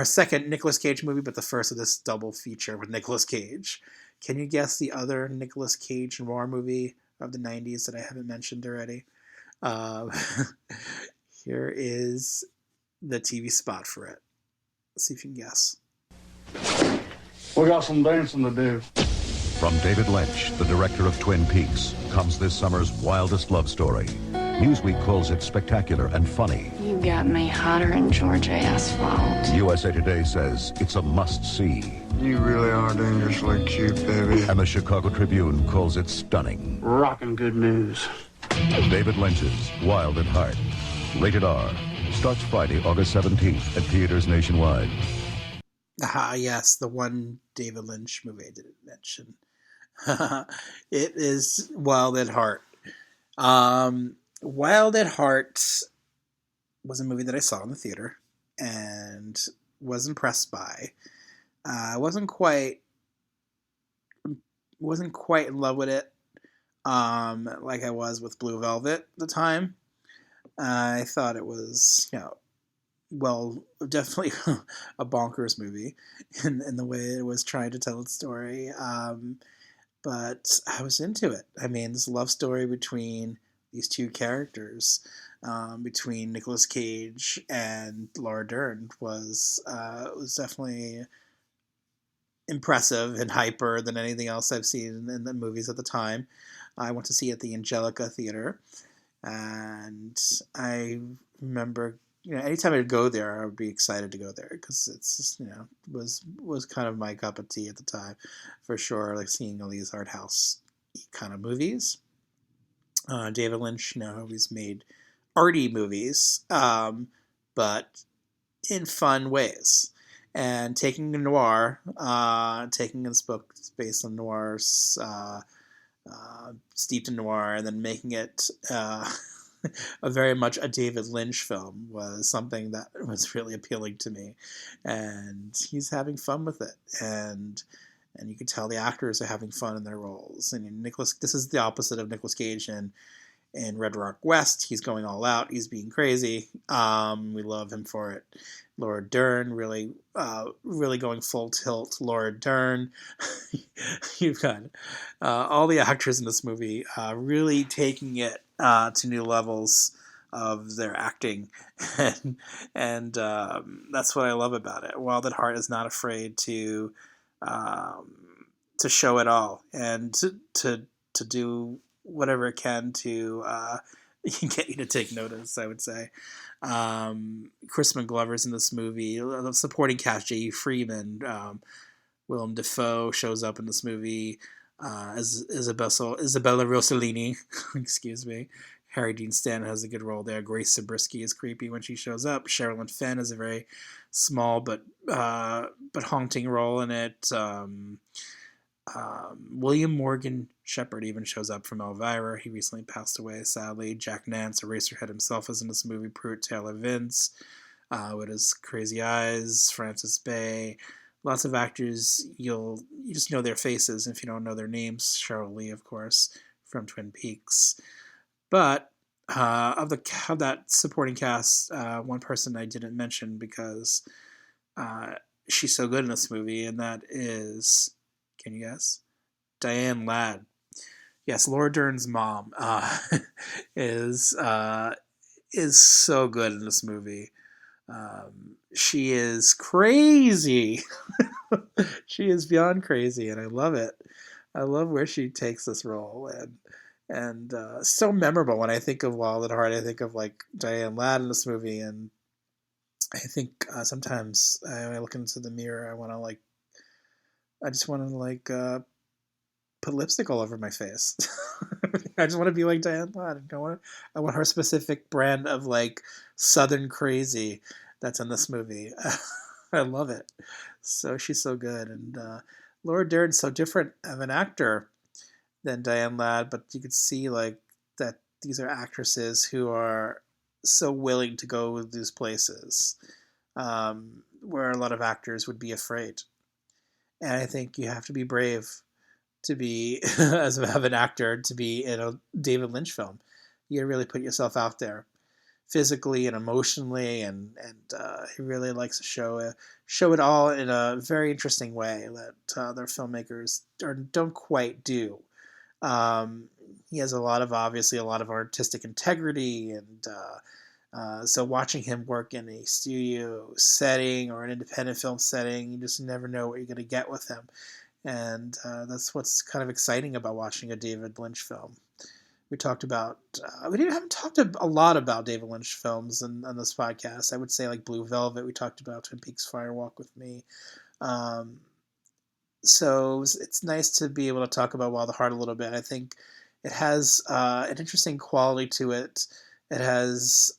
second Nicolas Cage movie, but the first of this double feature with Nicolas Cage. Can you guess the other Nicolas Cage noir movie of the 90s that I haven't mentioned already? Here is the TV spot for it. Let's see if you can guess. We got some dancing to do. From David Lynch, the director of Twin Peaks, comes this summer's wildest love story. Newsweek calls it spectacular and funny. You got me hotter than Georgia asphalt. USA Today says it's a must-see. You really are dangerously cute, baby. And the Chicago Tribune calls it stunning. Rockin' good news. David Lynch's Wild at Heart. Rated R. Starts Friday, August 17th at theaters nationwide. Yes, the one David Lynch movie I didn't mention. It is Wild at Heart. Wild at Heart was a movie that I saw in the theater and was impressed by. I wasn't quite in love with it, like I was with Blue Velvet at the time. I thought it was, definitely a bonkers movie in the way it was trying to tell its story. But I was into it. I mean, this love story between these two characters, between Nicolas Cage and Laura Dern, was definitely impressive and hyper than anything else I've seen in the movies at the time. I went to see it at the Angelica Theater, and I remember, anytime I'd go there, I would be excited to go there, because it's just, was kind of my cup of tea at the time, for sure, like seeing all these art house kind of movies. David Lynch, he's made arty movies, but in fun ways. And taking a noir, taking this book based on noirs, steeped in noir, and then making it a very much a David Lynch film was something that was really appealing to me. And he's having fun with it. And you can tell the actors are having fun in their roles. And this is the opposite of Nicolas Cage in Red Rock West. He's going all out. He's being crazy. We love him for it. Laura Dern, really going full tilt. Laura Dern. You've got all the actors in this movie really taking it to new levels of their acting, and that's what I love about it. Wild at Heart is not afraid to show it all, and to do whatever it can to get you to take notice, I would say. Crispin Glover's in this movie. The supporting cast, J.E. Freeman, Willem Dafoe shows up in this movie as Isabella Rossellini. Excuse me. Harry Dean Stanton has a good role there. Grace Zabriskie is creepy when she shows up. Sherilyn Fenn has a very small but haunting role in it. William Morgan Shepard even shows up from Elvira. He recently passed away, sadly. Jack Nance, Eraserhead himself, is in this movie. Pruitt Taylor Vince. with his crazy eyes, Francis Bay. Lots of actors, you just know their faces if you don't know their names. Cheryl Lee, of course, from Twin Peaks. But of that supporting cast, one person I didn't mention because she's so good in this movie, and that is, can you guess? Diane Ladd. Yes, Laura Dern's mom is so good in this movie. She is crazy. She is beyond crazy, and I love it. I love where she takes this role, and so memorable. When I think of Wild at Heart, I think of like Diane Ladd in this movie, and I think sometimes when I look into the mirror, I just want to put lipstick all over my face. I just want to be like Diane Ladd. I want her specific brand of like Southern crazy that's in this movie. I love it. So she's so good, and Laura Dern's so different of an actor than Diane Ladd, but you could see like that these are actresses who are so willing to go these places where a lot of actors would be afraid. And I think you have to be brave to be as of an actor to be in a David Lynch film. You really put yourself out there physically and emotionally, and he really likes to show it all in a very interesting way that other filmmakers don't quite do. He has obviously a lot of artistic integrity, and so watching him work in a studio setting or an independent film setting, you just never know what you're going to get with him. And that's what's kind of exciting about watching a David Lynch film. We talked about, haven't talked a lot about David Lynch films on this podcast. I would say like Blue Velvet. We talked about Twin Peaks Fire Walk with Me. So it's nice to be able to talk about Wild at Heart a little bit. I think it has an interesting quality to it. It has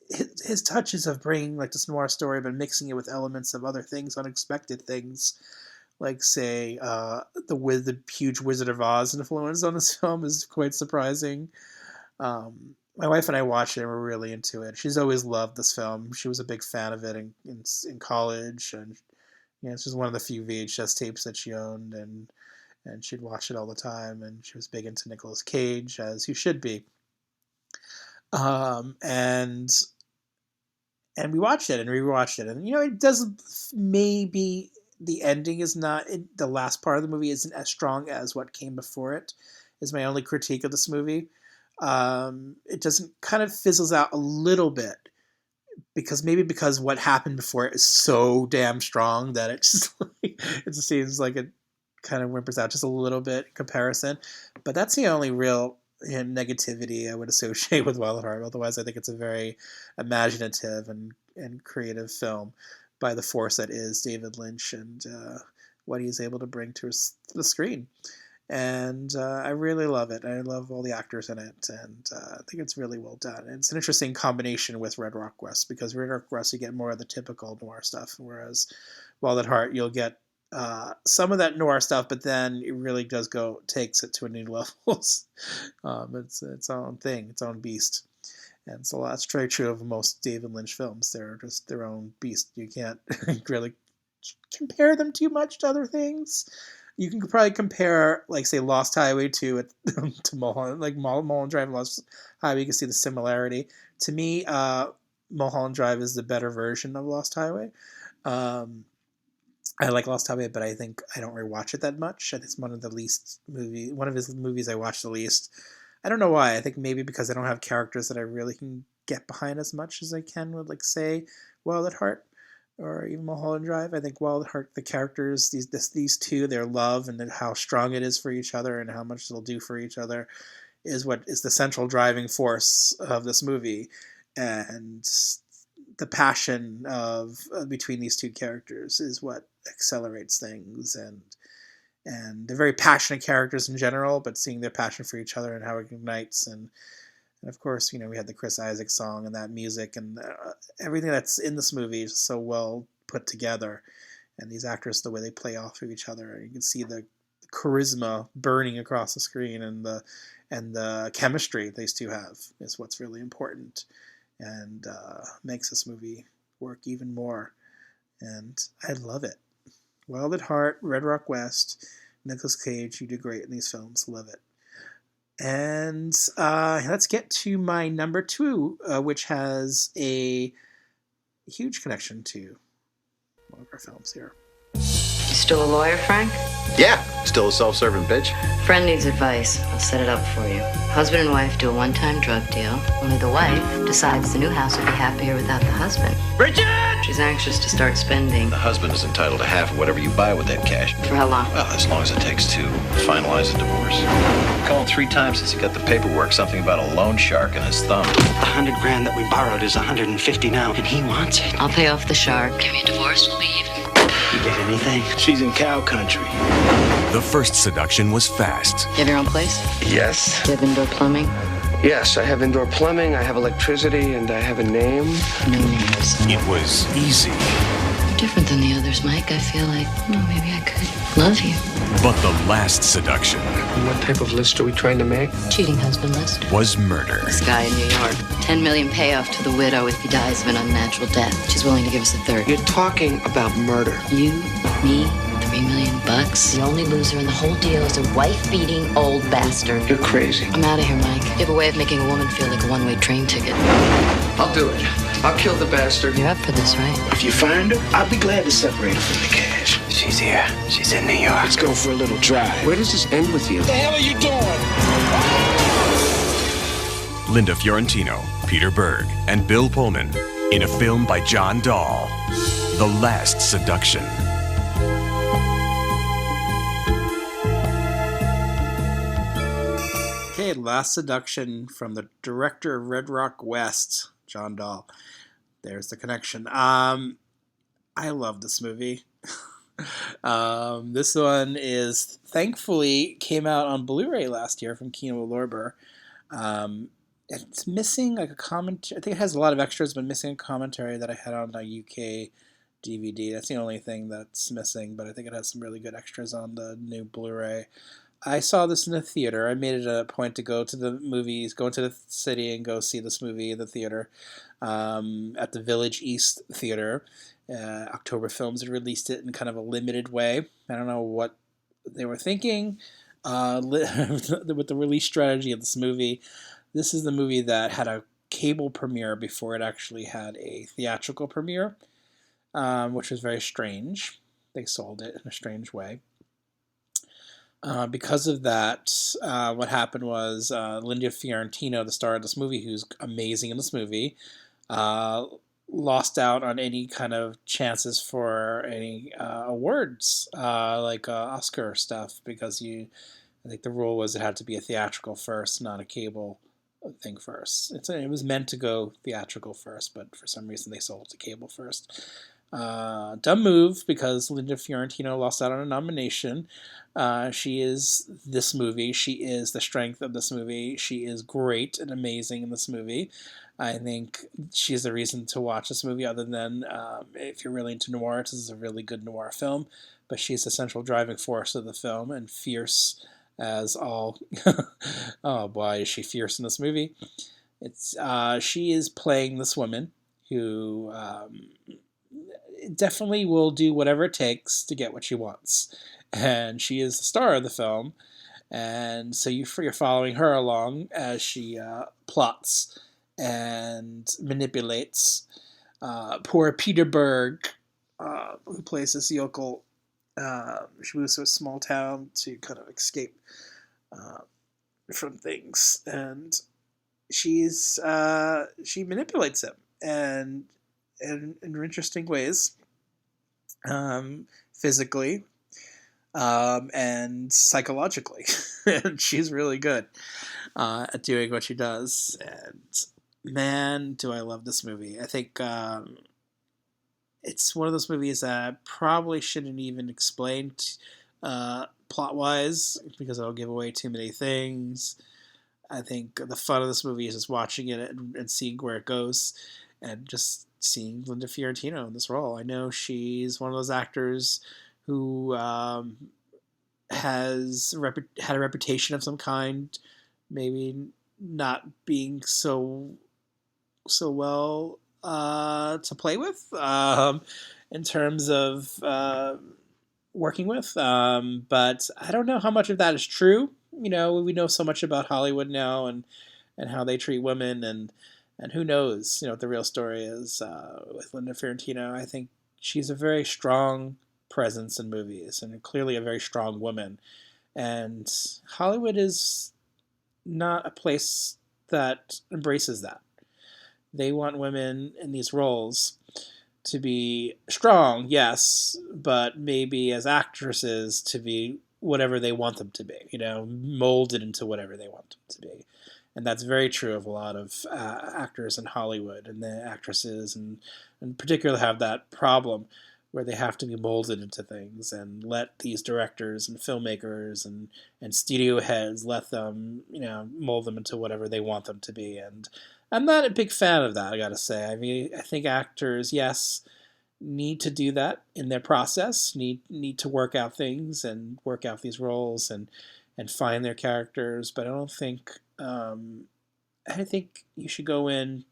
his touches of bringing like this noir story, but mixing it with elements of other things, unexpected things. Like, say, the huge Wizard of Oz influence on this film is quite surprising. My wife and I watched it and we're really into it. She's always loved this film. She was a big fan of it in college, and it's just one of the few VHS tapes that she owned, and she'd watch it all the time. And she was big into Nicolas Cage, as you should be. And we watched it and rewatched it, and it does maybe. The ending is not, the last part of the movie isn't as strong as what came before it, is my only critique of this movie. It doesn't, kind of fizzles out a little bit, because what happened before it is so damn strong that it just seems like it kind of whimpers out just a little bit in comparison. But that's the only real negativity I would associate with Wild at Heart. Otherwise, I think it's a very imaginative and creative film by the force that is David Lynch, and what he's able to bring to the screen. And I really love it. I love all the actors in it, and I think it's really well done. And it's an interesting combination with Red Rock West, because Red Rock West, you get more of the typical noir stuff, whereas Wild at Heart, you'll get some of that noir stuff, but then it really takes it to a new levels. It's its own thing, its own beast. And so that's very true of most David Lynch films. They're just their own beast. You can't really compare them too much to other things. You can probably compare, like, say, Lost Highway to Mulholland, like Mulholland Drive and Lost Highway. You can see the similarity. To me, Mulholland Drive is the better version of Lost Highway. I like Lost Highway, but I think I don't rewatch it that much. It's one of his movies I watch the least. I don't know why. I think maybe because I don't have characters that I really can get behind as much as I can with, like, say, Wild at Heart or even Mulholland Drive. I think Wild at Heart, the characters, these two, their love and how strong it is for each other and how much they'll do for each other is what is the central driving force of this movie. And the passion of between these two characters is what accelerates things, and they're very passionate characters in general, but seeing their passion for each other and how it ignites, and of course, we had the Chris Isaak song and that music, and everything that's in this movie is so well put together, and these actors, the way they play off of each other, you can see the charisma burning across the screen, and the chemistry these two have is what's really important. and makes this movie work even more. And I love it. Wild at Heart, Red Rock West, Nicolas Cage, you do great in these films. Love it. And let's get to my number 2, which has a huge connection to one of our films here. You still a lawyer, Frank? Yeah, still a self-serving bitch. Friend needs advice. I'll set it up for you. Husband and wife do a one-time drug deal. Only the wife decides the new house would be happier without the husband. Bridget! She's anxious to start spending. The husband is entitled to half of whatever you buy with that cash. For how long? Well, as long as it takes to finalize the divorce. Called 3 times since he got the paperwork, something about a loan shark in his thumb. $100 grand that we borrowed is $150 now, and he wants it. I'll pay off the shark. Give me a divorce, we'll be even. You get anything? She's in cow country. The first seduction was fast. You have your own place? Yes. Do you have indoor plumbing? Yes, I have indoor plumbing, I have electricity, and I have a name. No names. It was easy. You're different than the others, Mike. I feel like, maybe I could love you. But the last seduction What type of list are we trying to make? Cheating husband list. was murder. This guy in New York. 10 million payoff to the widow if he dies of an unnatural death. She's willing to give us a third. You're talking about murder. You, me, $3 million. The only loser in the whole deal is a wife-beating old bastard. You're crazy. I'm out of here, Mike. You have a way of making a woman feel like a one-way train ticket. I'll do it. I'll kill the bastard. You're up for this, right? If you find her, I'll be glad to separate her from the cash. She's here. She's in New York. Let's go for a little drive. Where does this end with you? What the hell are you doing? Linda Fiorentino, Peter Berg, and Bill Pullman in a film by John Dahl, The Last Seduction. Okay, Last Seduction from the director of Red Rock West, John Dahl. There's the connection. I love this movie. This one is, thankfully, came out on Blu-ray last year from Kino Lorber. It's missing like a commentary. I think it has a lot of extras, but missing a commentary that I had on a UK DVD. That's the only thing that's missing, but I think it has some really good extras on the new Blu-ray. I saw this in the theater. I made it a point to go to the movies, go into the city and go see this movie in the theater at the Village East Theater. October Films had released it in kind of a limited way. I don't know what they were thinking with the release strategy of this movie. This is the movie that had a cable premiere before it actually had a theatrical premiere, which was very strange. They sold it in a strange way. Because of that, what happened was Linda Fiorentino, the star of this movie, who's amazing in this movie, lost out on any kind of chances for any awards, like Oscar stuff, because I think the rule was it had to be a theatrical first, not a cable thing first. It was meant to go theatrical first, but for some reason they sold it to cable first. Dumb move, because Linda Fiorentino lost out on a nomination. She is this movie. She is the strength of this movie. She is great and amazing in this movie. I think she's the reason to watch this movie, other than if you're really into noir, this is a really good noir film. But she's the central driving force of the film, and fierce as all. Oh boy, is she fierce in this movie. She is playing this woman who definitely will do whatever it takes to get what she wants. And she is the star of the film. And so you're following her along as she plots and manipulates poor Peter Berg, who plays this yokel. She moves to a small town to kind of escape from things. And she manipulates him. And in interesting ways, physically and psychologically. And she's really good at doing what she does. And man, do I love this movie. I think it's one of those movies that I probably shouldn't even explain plot-wise, because it'll give away too many things. I think the fun of this movie is just watching it and seeing where it goes, and just seeing Linda Fiorentino in this role. I know she's one of those actors who has had a reputation of some kind, maybe not being so well to play with in terms of working with. But I don't know how much of that is true. We know so much about Hollywood now and how they treat women, and who knows, what the real story is with Linda Fiorentino. I think she's a very strong presence in movies and clearly a very strong woman. And Hollywood is not a place that embraces that. They want women in these roles to be strong, yes, but maybe as actresses to be whatever they want them to be, molded into whatever they want them to be. And that's very true of a lot of actors in Hollywood, and the actresses and in particular have that problem where they have to be molded into things and let these directors and filmmakers and studio heads let them, mold them into whatever they want them to be. And I'm not a big fan of that, I gotta say. I mean, I think actors, yes, need to do that in their process, need to work out things and work out these roles and find their characters, but I don't think I think you should go in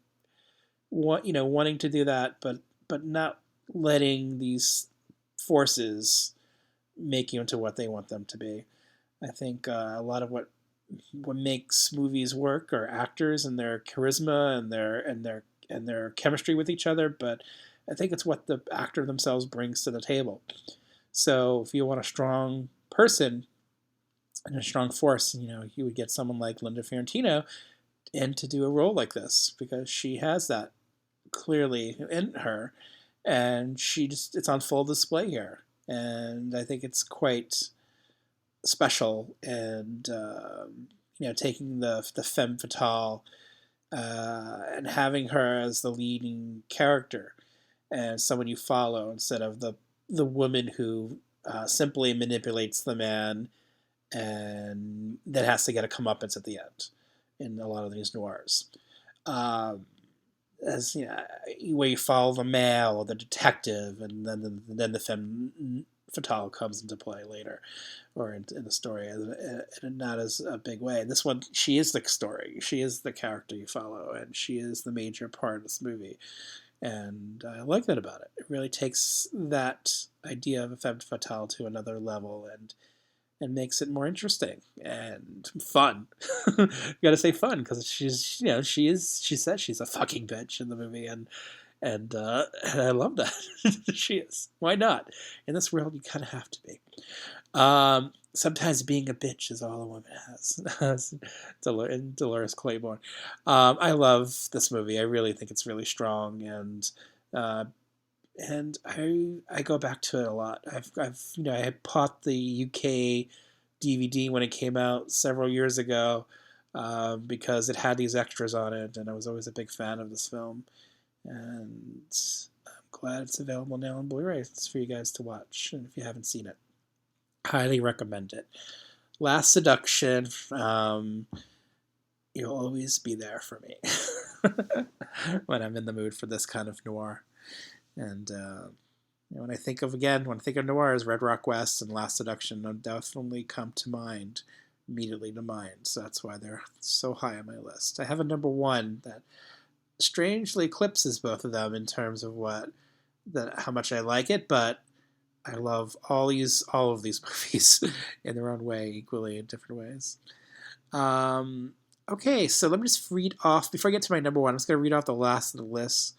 wanting to do that, but not letting these forces make you into what they want them to be. I think a lot of what makes movies work are actors and their charisma and their chemistry with each other, but I think it's what the actor themselves brings to the table. So if you want a strong person and a strong force, you would get someone like Linda Fiorentino in to do a role like this, because she has that clearly in her, and it's on full display here. And I think it's quite special, and taking the femme fatale and having her as the leading character and someone you follow instead of the woman who simply manipulates the man and then has to get a comeuppance at the end in a lot of these noirs. As where you follow the male or the detective, and then the femme fatale comes into play later, or in the story, and not as a big way. And this one, she is the story, she is the character you follow, and she is the major part of this movie. And I like that about it. It really takes that idea of a femme fatale to another level and makes it more interesting and fun. You gotta say fun, because she says she's a fucking bitch in the movie, and I love that. She is. Why not? In this world, you kind of have to be. Sometimes being a bitch is all a woman has. Dolores Claiborne. I love this movie. I really think it's really strong, and I go back to it a lot. I had bought the UK DVD when it came out several years ago because it had these extras on it, and I was always a big fan of this film. And I'm glad it's available now on Blu-ray. It's for you guys to watch, and if you haven't seen it, highly recommend it. Last Seduction, you'll always be there for me when I'm in the mood for this kind of noir. And when I think of noirs, Red Rock West and Last Seduction will definitely come to mind, immediately to mind. So that's why they're so high on my list. I have a number one that strangely eclipses both of them in terms of how much I like it, but I love all of these movies in their own way, equally in different ways. Okay, so let me just read off, before I get to my number one, I'm just going to read off the last of the list.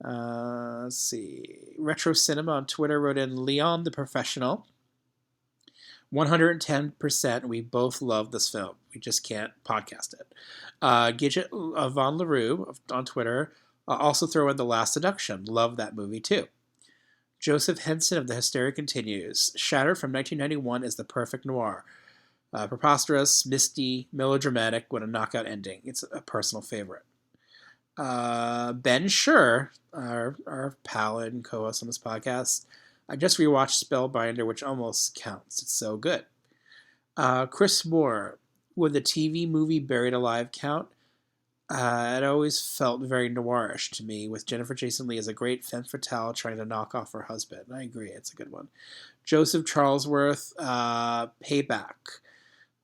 Let's see. Retro Cinema on Twitter wrote in, Leon the Professional. 110%. We both love this film. We just can't podcast it. Gidget Von LaRue on Twitter also throw in The Last Seduction. Love that movie too. Joseph Henson of The Hysteria Continues. Shattered from 1991 is the perfect noir. Preposterous, misty, melodramatic with a knockout ending. It's a personal favorite. Ben Schur, our pal and co-host on this podcast, I just rewatched Spellbinder, which almost counts. It's so good. Chris Moore, would the TV movie Buried Alive count? It always felt very noirish to me, with Jennifer Jason Leigh as a great femme fatale trying to knock off her husband. I agree, it's a good one. Joseph Charlesworth, Payback.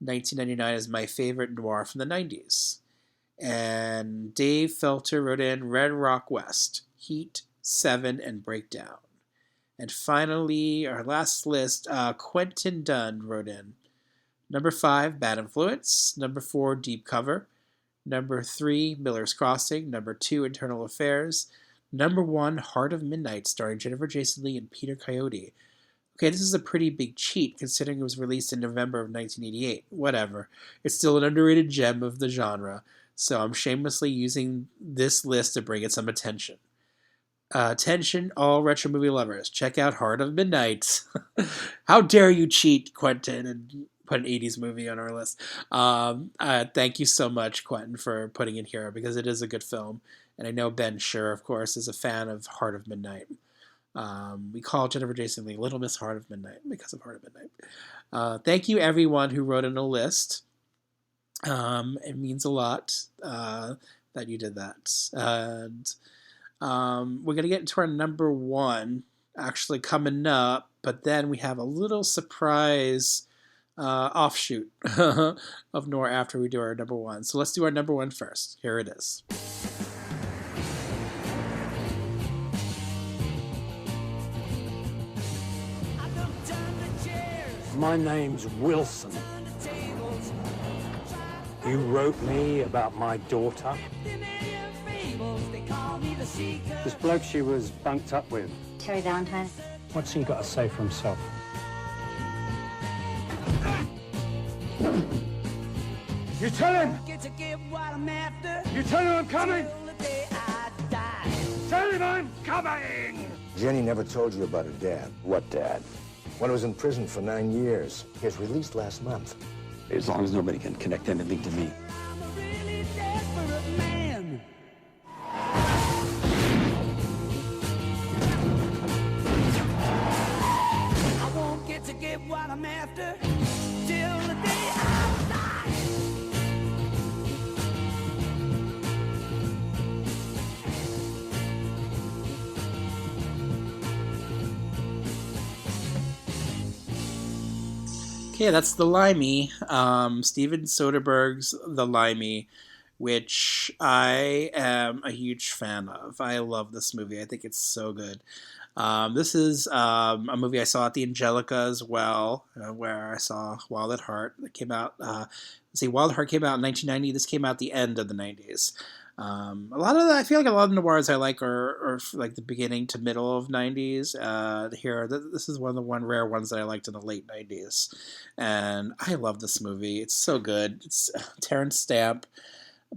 1999 is my favorite noir from the 90s. And Dave Felter wrote in Red Rock West, Heat, Seven, and Breakdown. And finally, our last list, Quentin Dunn wrote in number 5, Bad Influence. Number 4, Deep Cover. Number 3, Miller's Crossing. Number 2, Internal Affairs. Number 1, Heart of Midnight, starring Jennifer Jason Leigh and Peter Coyote. Okay, this is a pretty big cheat considering it was released in November of 1988. Whatever. It's still an underrated gem of the genre, so I'm shamelessly using this list to bring it some attention. Attention, all retro movie lovers. Check out Heart of Midnight. How dare you cheat, Quentin, and put an 80s movie on our list. Thank you so much, Quentin, for putting it here, because it is a good film. And I know Ben Schur, of course, is a fan of Heart of Midnight. We call Jennifer Jason Leigh Little Miss Heart of Midnight because of Heart of Midnight. Thank you, everyone who wrote in a list. It means a lot that you did that. And we're going to get into our number 1 actually coming up, but then we have a little surprise offshoot of Noir after we do our number 1. So let's do our number 1 first. Here it is. My name's Wilson. You wrote me about my daughter. This bloke she was bunked up with. Terry Valentine. What's he got to say for himself? You tell him! You tell him I'm coming! Tell him I'm coming! Jenny never told you about her dad. What dad? One was in prison for 9 years. He was released last month. As long as nobody can connect anything to me. I won't get to get what I'm after till the day I die. Okay, that's The Limey, Steven Soderbergh's The Limey, which I am a huge fan of. I love this movie. I think it's so good. This is a movie I saw at the Angelica as well, where I saw Wild at Heart. That came out. Wild at Heart came out in 1990. This came out at the end of the 90s. I feel like a lot of noirs I like are like the beginning to middle of 90s. This is one of the rare ones that I liked in the late 90s, and I love this movie. It's so good. It's Terrence Stamp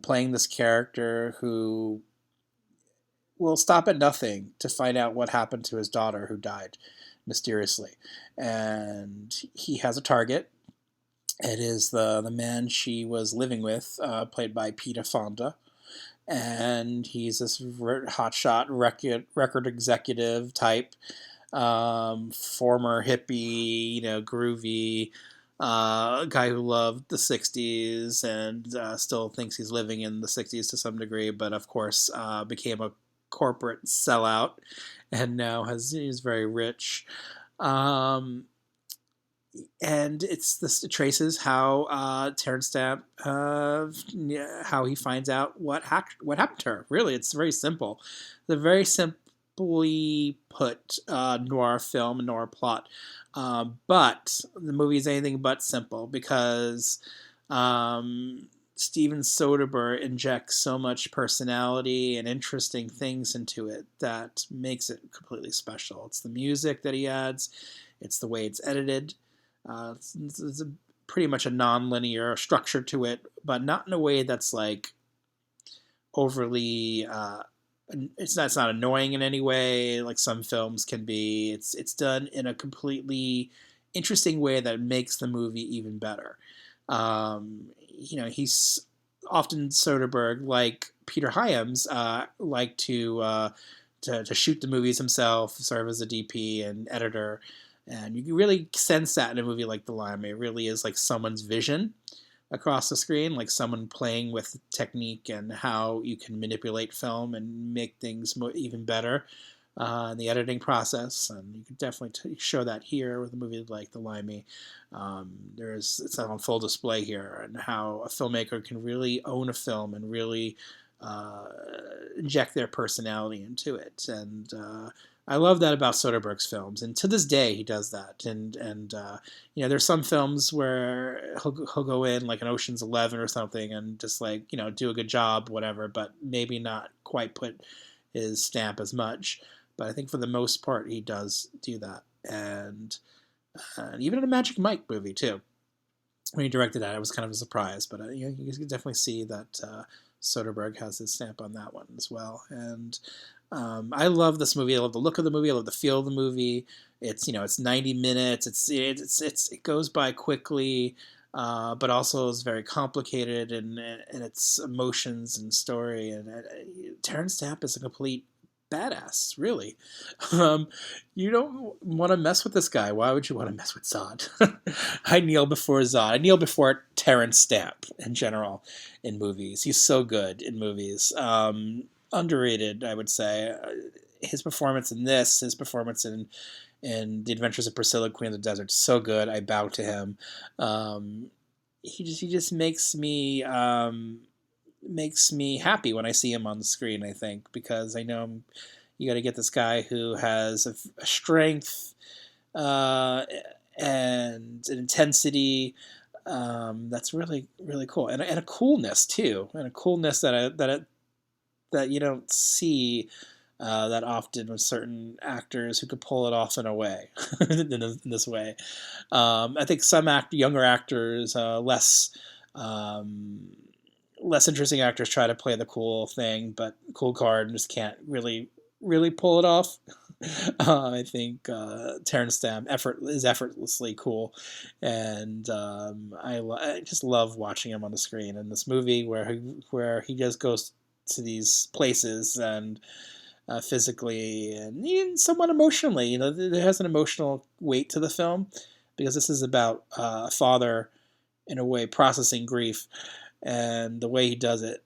playing this character who will stop at nothing to find out what happened to his daughter who died mysteriously, and he has a target. It is the man she was living with, played by Peter Fonda. And he's this hotshot record executive type, former hippie, groovy guy who loved the 60s and still thinks he's living in the 60s to some degree, but of course became a corporate sellout and now he's very rich. And it traces how Terrence Stamp, how he finds out what happened to her. Really, it's very simple. The very simply put noir film, noir plot. But the movie is anything but simple because Steven Soderbergh injects so much personality and interesting things into it that makes it completely special. It's the music that he adds. It's the way it's edited. It's pretty much a non-linear structure to it, but not in a way that's like overly. It's not annoying in any way, like some films can be. It's done in a completely interesting way that makes the movie even better. He's often Soderbergh, like Peter Hyams, like to shoot the movies himself, serve as a DP and editor. And you can really sense that in a movie like The Limey. It really is like someone's vision across the screen, like someone playing with technique and how you can manipulate film and make things even better. in the editing process, and you can definitely show that here with a movie like The Limey. It's on full display here, and how a filmmaker can really own a film and really inject their personality into it. And I love that about Soderbergh's films, and to this day he does that. And there's some films where he'll go in like an Ocean's 11 or something and just like do a good job, whatever, but maybe not quite put his stamp as much. But I think for the most part he does do that, and even in a Magic Mike movie too. When he directed that, it was kind of a surprise, but you can definitely see that Soderbergh has his stamp on that one as well. And I love this movie. I love the look of the movie. I love the feel of the movie. It's 90 minutes. It goes by quickly, but also is very complicated in its emotions and story. And Terrence Stamp is a complete badass, really. You don't want to mess with this guy. Why would you want to mess with Zod? I kneel before Zod. I kneel before Terrence Stamp in general in movies. He's so good in movies. Underrated, I would say. His performance in this, his performance in The Adventures of Priscilla, Queen of the Desert, so good. I bow to him. He just makes me happy when I see him on the screen, I think, because I know you got to get this guy who has a strength and an intensity that's really, really cool, and a coolness too, and a coolness that you don't see that often with certain actors who could pull it off in a way, in this way. I think some younger actors, less interesting actors try to play the cool thing, but cool card and just can't really pull it off. I think Terrence Stamp is effortlessly cool, and I just love watching him on the screen in this movie where he just goes to these places and physically and even somewhat emotionally. There has an emotional weight to the film because this is about a father in a way processing grief. And the way he does it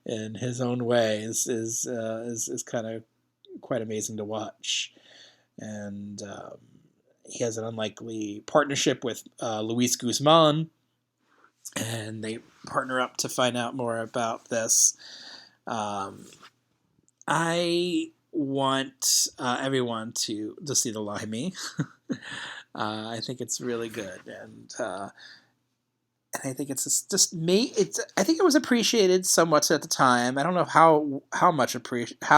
in his own way is kind of quite amazing to watch. And he has an unlikely partnership with Luis Guzman, and they partner up to find out more about this. I want everyone to see The Limey. I think it's really good, and I think it's just me. I think it was appreciated somewhat at the time. I don't know how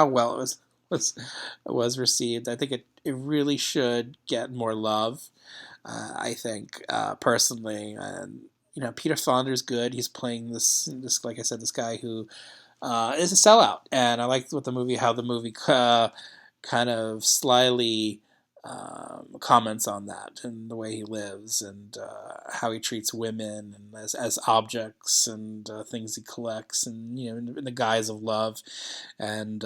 well it was received. I think it really should get more love. I think personally, and Peter Fonda's good. He's playing this like I said, this guy who is a sellout, and I like how the movie kind of slyly comments on that and the way he lives and how he treats women and as objects and things he collects and in the guise of love. And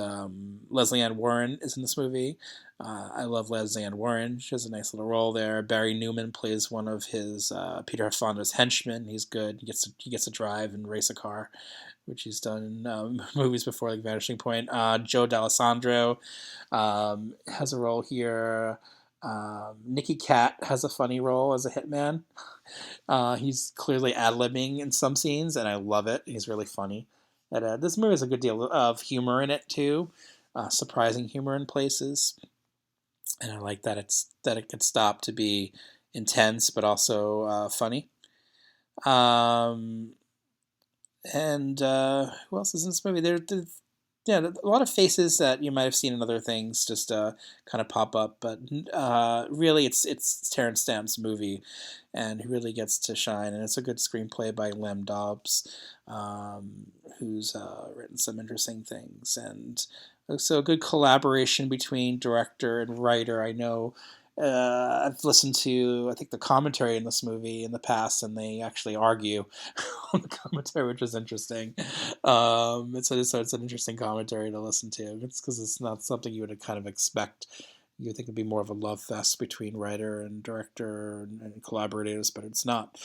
Leslie Ann Warren is in this movie. I love Leslie Ann Warren. She has a nice little role there. Barry Newman plays one of his Peter Fonda's henchmen. He's good. He gets to drive and race a car, which he's done in movies before, like Vanishing Point. Joe D'Alessandro has a role here. Nicky Katt has a funny role as a hitman. He's clearly ad-libbing in some scenes, and I love it. He's really funny. And, this movie has a good deal of humor in it, too. Surprising humor in places. And I like that it can stop to be intense, but also funny. And who else is in this movie? There's a lot of faces that you might have seen in other things just kind of pop up, but really it's Terrence Stamp's movie, and he really gets to shine. And it's a good screenplay by Lem Dobbs, who's written some interesting things, and so a good collaboration between director and writer. I know I've listened to, I think, the commentary in this movie in the past, and they actually argue on the commentary, which is interesting. It's an interesting commentary to listen to. It's because it's not something you would kind of expect. You would think it'd be more of a love fest between writer and director and collaborators, but it's not.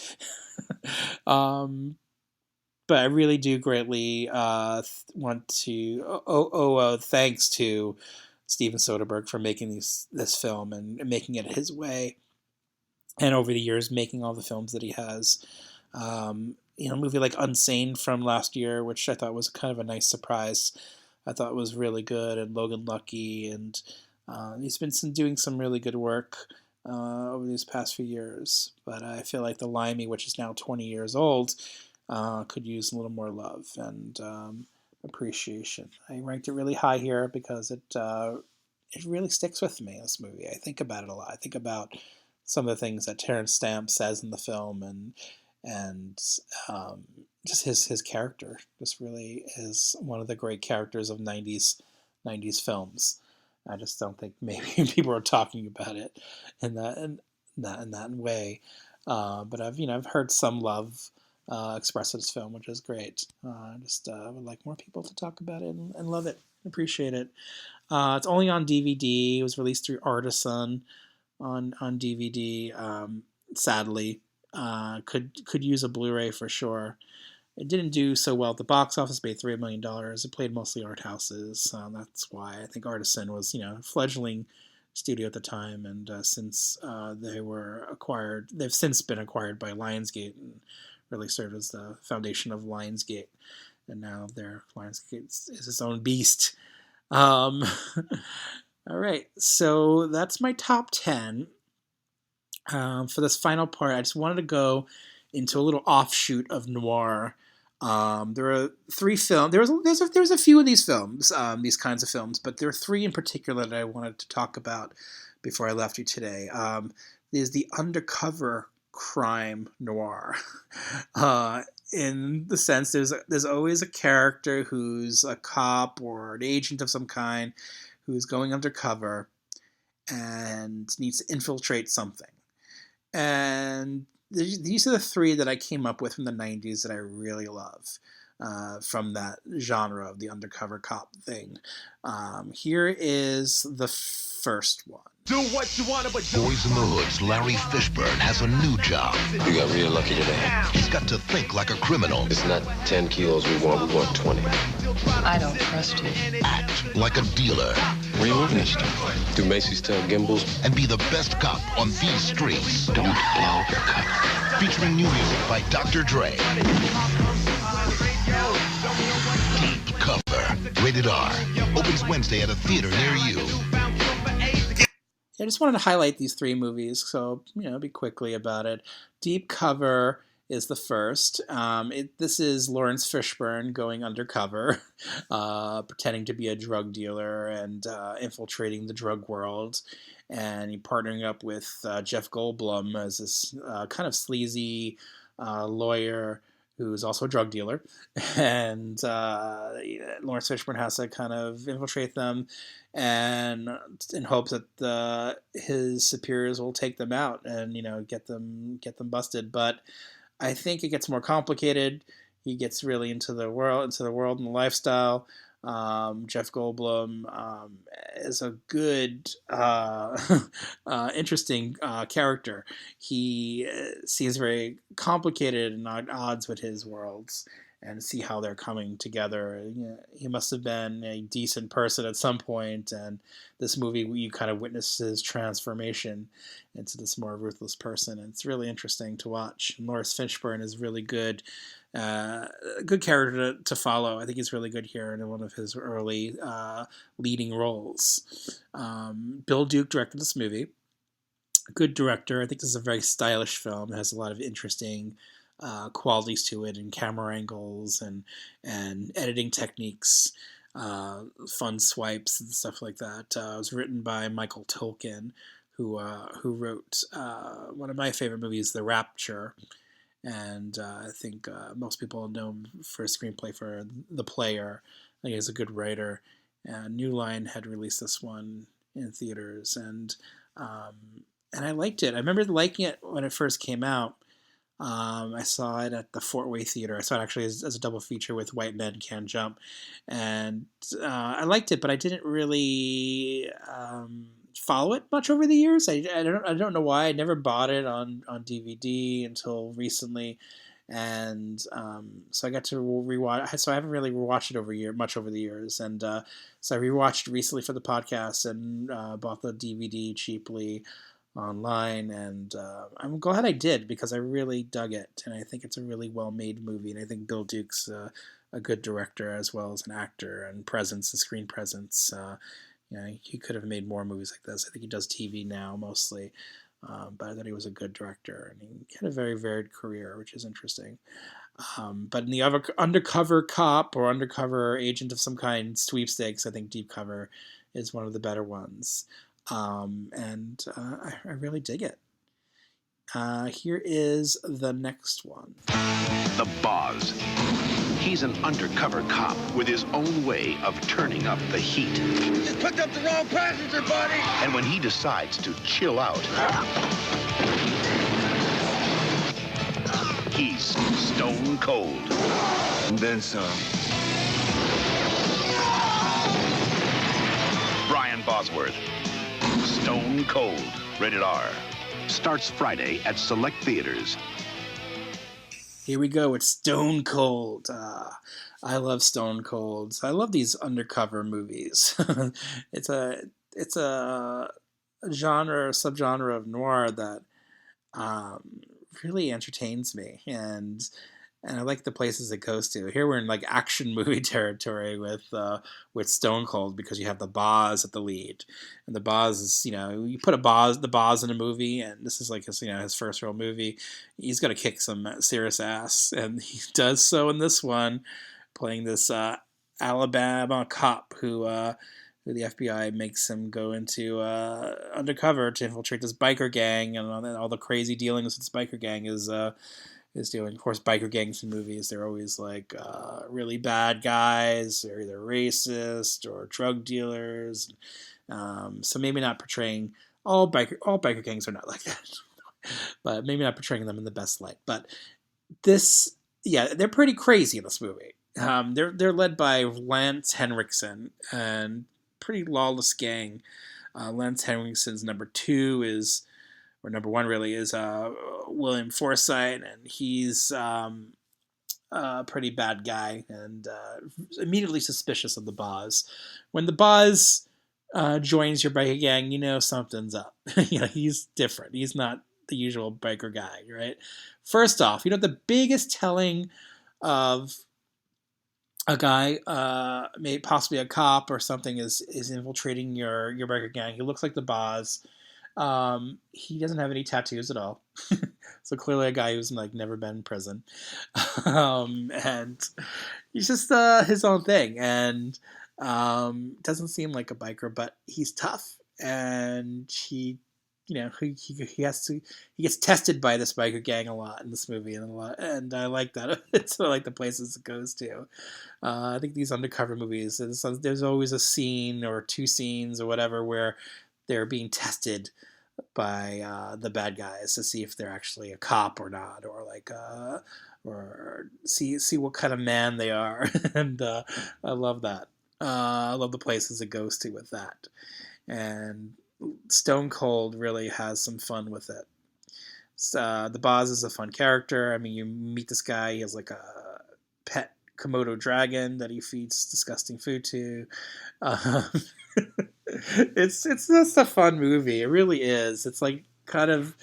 But I really do greatly want to owe thanks to Steven Soderbergh for making this film and making it his way, and over the years making all the films that he has. A movie like Unsane from last year, which I thought was kind of a nice surprise. I thought was really good, and Logan Lucky, and he's been doing some really good work over these past few years. But I feel like The Limey, which is now 20 years old, could use a little more love and appreciation. I ranked it really high here because it really sticks with me, this movie. I think about it a lot. I think about some of the things that Terrence Stamp says in the film, and just his character just really is one of the great characters of 90s films. I just don't think maybe people are talking about it in that way. But I've heard some love expressed in this film, which is great. I just would like more people to talk about it and love it, appreciate it. It's only on DVD. It was released through Artisan on DVD. Sadly, could use a Blu-ray for sure. It didn't do so well at the box office. Made $3 million. It played mostly art houses. That's why I think Artisan was a fledgling studio at the time, and since they were acquired, they've since been acquired by Lionsgate and really served as the foundation of Lionsgate. And now Lionsgate is its own beast. All right, so that's my top 10. For this final part, I just wanted to go into a little offshoot of noir. There are 3 films. There's a few of these films, these kinds of films, but there are 3 in particular that I wanted to talk about before I left you today. There's the undercover crime noir. In the sense, there's always a character who's a cop or an agent of some kind who's going undercover and needs to infiltrate something. And these are the 3 that I came up with from the 90s that I really love from that genre of the undercover cop thing. Here is the first one. Do what you want, but Boys in the Hood's Larry Fishburne has a new job. You got real lucky today. He's got to think like a criminal. It's not 10 kilos we want 20. I don't trust you. Act like a dealer. Where are you moving this to? Do Macy's tell Gimbals? And be the best cop on these streets. Don't blow your cover. Featuring new music by Dr. Dre. Deep Cover. Rated R. Opens Wednesday at a theater near you. I just wanted to highlight these 3 movies, so be quickly about it. Deep Cover is the first. This is Lawrence Fishburne going undercover, pretending to be a drug dealer and infiltrating the drug world, and partnering up with Jeff Goldblum as this kind of sleazy lawyer who's also a drug dealer, and Lawrence Fishburne has to kind of infiltrate them, and in hopes that his superiors will take them out and get them busted. But I think it gets more complicated. He gets really into the world and the lifestyle. Jeff Goldblum is a good, interesting character. He seems very complicated and at odds with his worlds, and see how they're coming together. He must have been a decent person at some point, and this movie, you kind of witness his transformation into this more ruthless person. And it's really interesting to watch. And Lawrence Fishburne is really good. A good character to follow. I think he's really good here in one of his early leading roles. Bill Duke directed this movie. Good director. I think this is a very stylish film. It has a lot of interesting qualities to it, and camera angles and editing techniques, fun swipes and stuff like that. It was written by Michael Tolkien, who wrote one of my favorite movies, The Rapture. And I think most people know him for a screenplay for The Player. I think he's a good writer. New Line had released this one in theaters, and I liked it. I remember liking it when it first came out. I saw it at the Fort Wayne Theater. I saw it actually as a double feature with White Men Can't Jump, and I liked it, but I didn't really follow it much over the years. I don't know why. I never bought it on DVD until recently, And so I got to rewatch. So I haven't really rewatched it much over the years, and so I rewatched recently for the podcast and bought the DVD cheaply online, and I'm glad I did because I really dug it, and I think it's a really well-made movie, and I think Bill Duke's a good director as well as an actor and presence, the screen presence. He could have made more movies like this. I think he does TV now mostly, but I thought he was a good director, and he had a very varied career, which is interesting. But in the other undercover cop or undercover agent of some kind sweepstakes, I think Deep Cover is one of the better ones. And I really dig it. Here is the next one. The Boz. He's an undercover cop with his own way of turning up the heat. Just picked up the wrong passenger, buddy! And when he decides to chill out, he's stone cold. And then some. Brian Bosworth. Stone Cold. Rated R. Starts Friday at select theaters. Here we go. It's Stone Cold. I love Stone Cold. I love these undercover movies. It's a subgenre of noir that really entertains me, and I like the places it goes to. Here we're in like action movie territory with Stone Cold because you have the Boz at the lead, and the Boz is, you put the Boz in a movie, and this is like his first real movie. He's got to kick some serious ass, and he does so in this one, playing this Alabama cop who the FBI makes him go into undercover to infiltrate this biker gang, and all the crazy dealings with this biker gang is doing. Of course, biker gangs in movies, they're always like really bad guys. They're either racist or drug dealers. So maybe not portraying all biker gangs are not like that, but maybe not portraying them in the best light. But they're pretty crazy in this movie. They're led by Lance Henriksen, and pretty lawless gang. Lance Henriksen's number one really is William Forsythe, and he's a pretty bad guy and immediately suspicious of the Boz. When the Boz joins your biker gang, something's up. He's different. He's not the usual biker guy, right? First off, the biggest telling of a guy, maybe possibly a cop or something, is infiltrating your biker gang. He looks like the Boz. He doesn't have any tattoos at all. So clearly a guy who's never been in prison. And he's just his own thing, and doesn't seem like a biker, but he's tough, and he gets tested by this biker gang a lot in this movie, and I like that. It's like the places it goes to. I think these undercover movies, there's always a scene or two scenes or whatever where they're being tested by the bad guys to see if they're actually a cop or not, or see what kind of man they are. And I love that. I love the places it goes to with that. And Stone Cold really has some fun with it. The Boz is a fun character. I mean, you meet this guy. He has like a pet Komodo dragon that he feeds disgusting food to. It's just a fun movie. It really is. It's like kind of,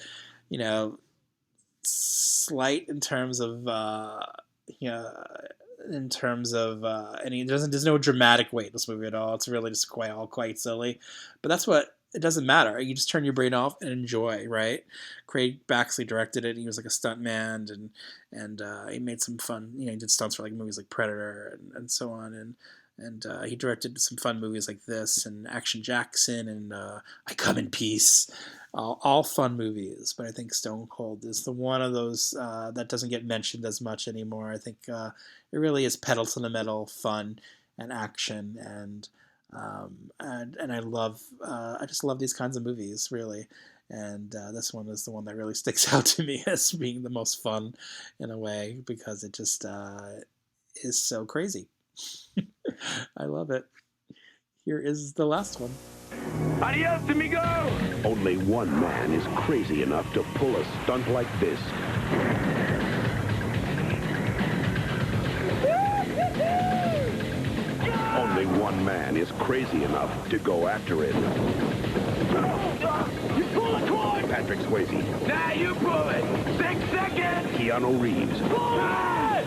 slight in terms of there's no dramatic weight in this movie at all. It's really just quite silly. But that's what, it doesn't matter. You just turn your brain off and enjoy, right? Craig Baxley directed it. He was like a stuntman, and he made some fun. He did stunts for like movies like Predator and so on, and he directed some fun movies like this and Action Jackson and I Come in Peace, all fun movies. But I think Stone Cold is the one of those that doesn't get mentioned as much anymore. I think it really is pedal to the metal fun and action, and I just love these kinds of movies, really. And this one is the one that really sticks out to me as being the most fun in a way, because it just is so crazy. I love it. Here is the last one. Adios, amigo! Only one man is crazy enough to pull a stunt like this. Only one man is crazy enough to go after it. You pull the cord! Patrick Swayze. Now you pull it! 6 seconds! Keanu Reeves. Pull it!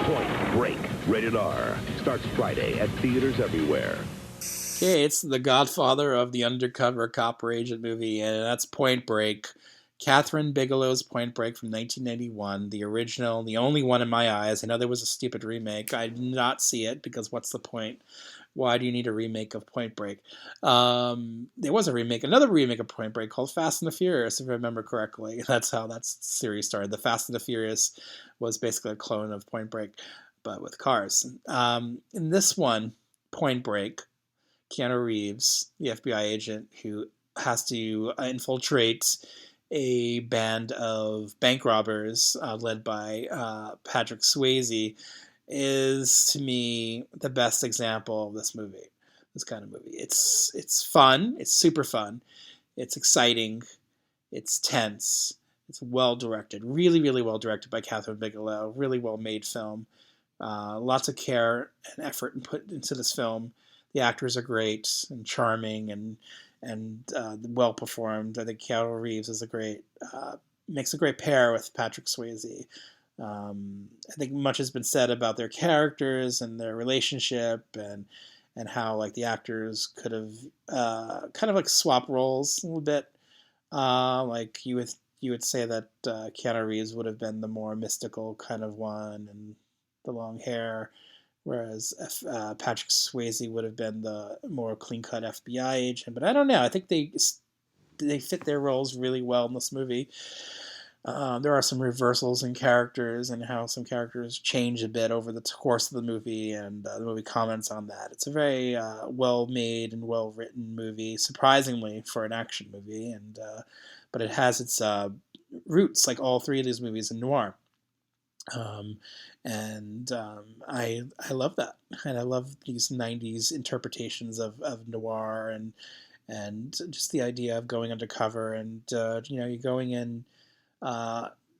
Point Break. Rated R. Starts Friday at theaters everywhere. Okay, it's the godfather of the undercover copper agent movie, and that's Point Break. Catherine Bigelow's Point Break from 1991, the original, the only one in my eyes. I know there was a stupid remake. I did not see it because what's the point? Why do you need a remake of Point Break? There was another remake of Point Break called Fast and the Furious, if I remember correctly. That's how that series started. The Fast and the Furious was basically a clone of Point Break, but with cars. In this one, Point Break, Keanu Reeves, the FBI agent who has to infiltrate a band of bank robbers led by Patrick Swayze, is to me the best example of this kind of movie. It's fun. It's super fun. It's exciting. It's tense. It's well directed. Really, really well directed by Catherine Bigelow. Really well made film. Lots of care and effort put into this film. The actors are great and charming and well performed. I think Keanu Reeves is makes a great pair with Patrick Swayze. I think much has been said about their characters and their relationship and how like the actors could have kind of like swap roles a little bit. Like you would say that Keanu Reeves would have been the more mystical kind of one and the long hair, whereas Patrick Swayze would have been the more clean-cut FBI agent. But I don't know. I think they fit their roles really well in this movie. There are some reversals in characters and how some characters change a bit over the course of the movie, and the movie comments on that. It's a very well-made and well-written movie, surprisingly for an action movie, but it has its roots, like all three of these movies, in noir. I love that, and I love these 90s interpretations of noir and just the idea of going undercover and you're going in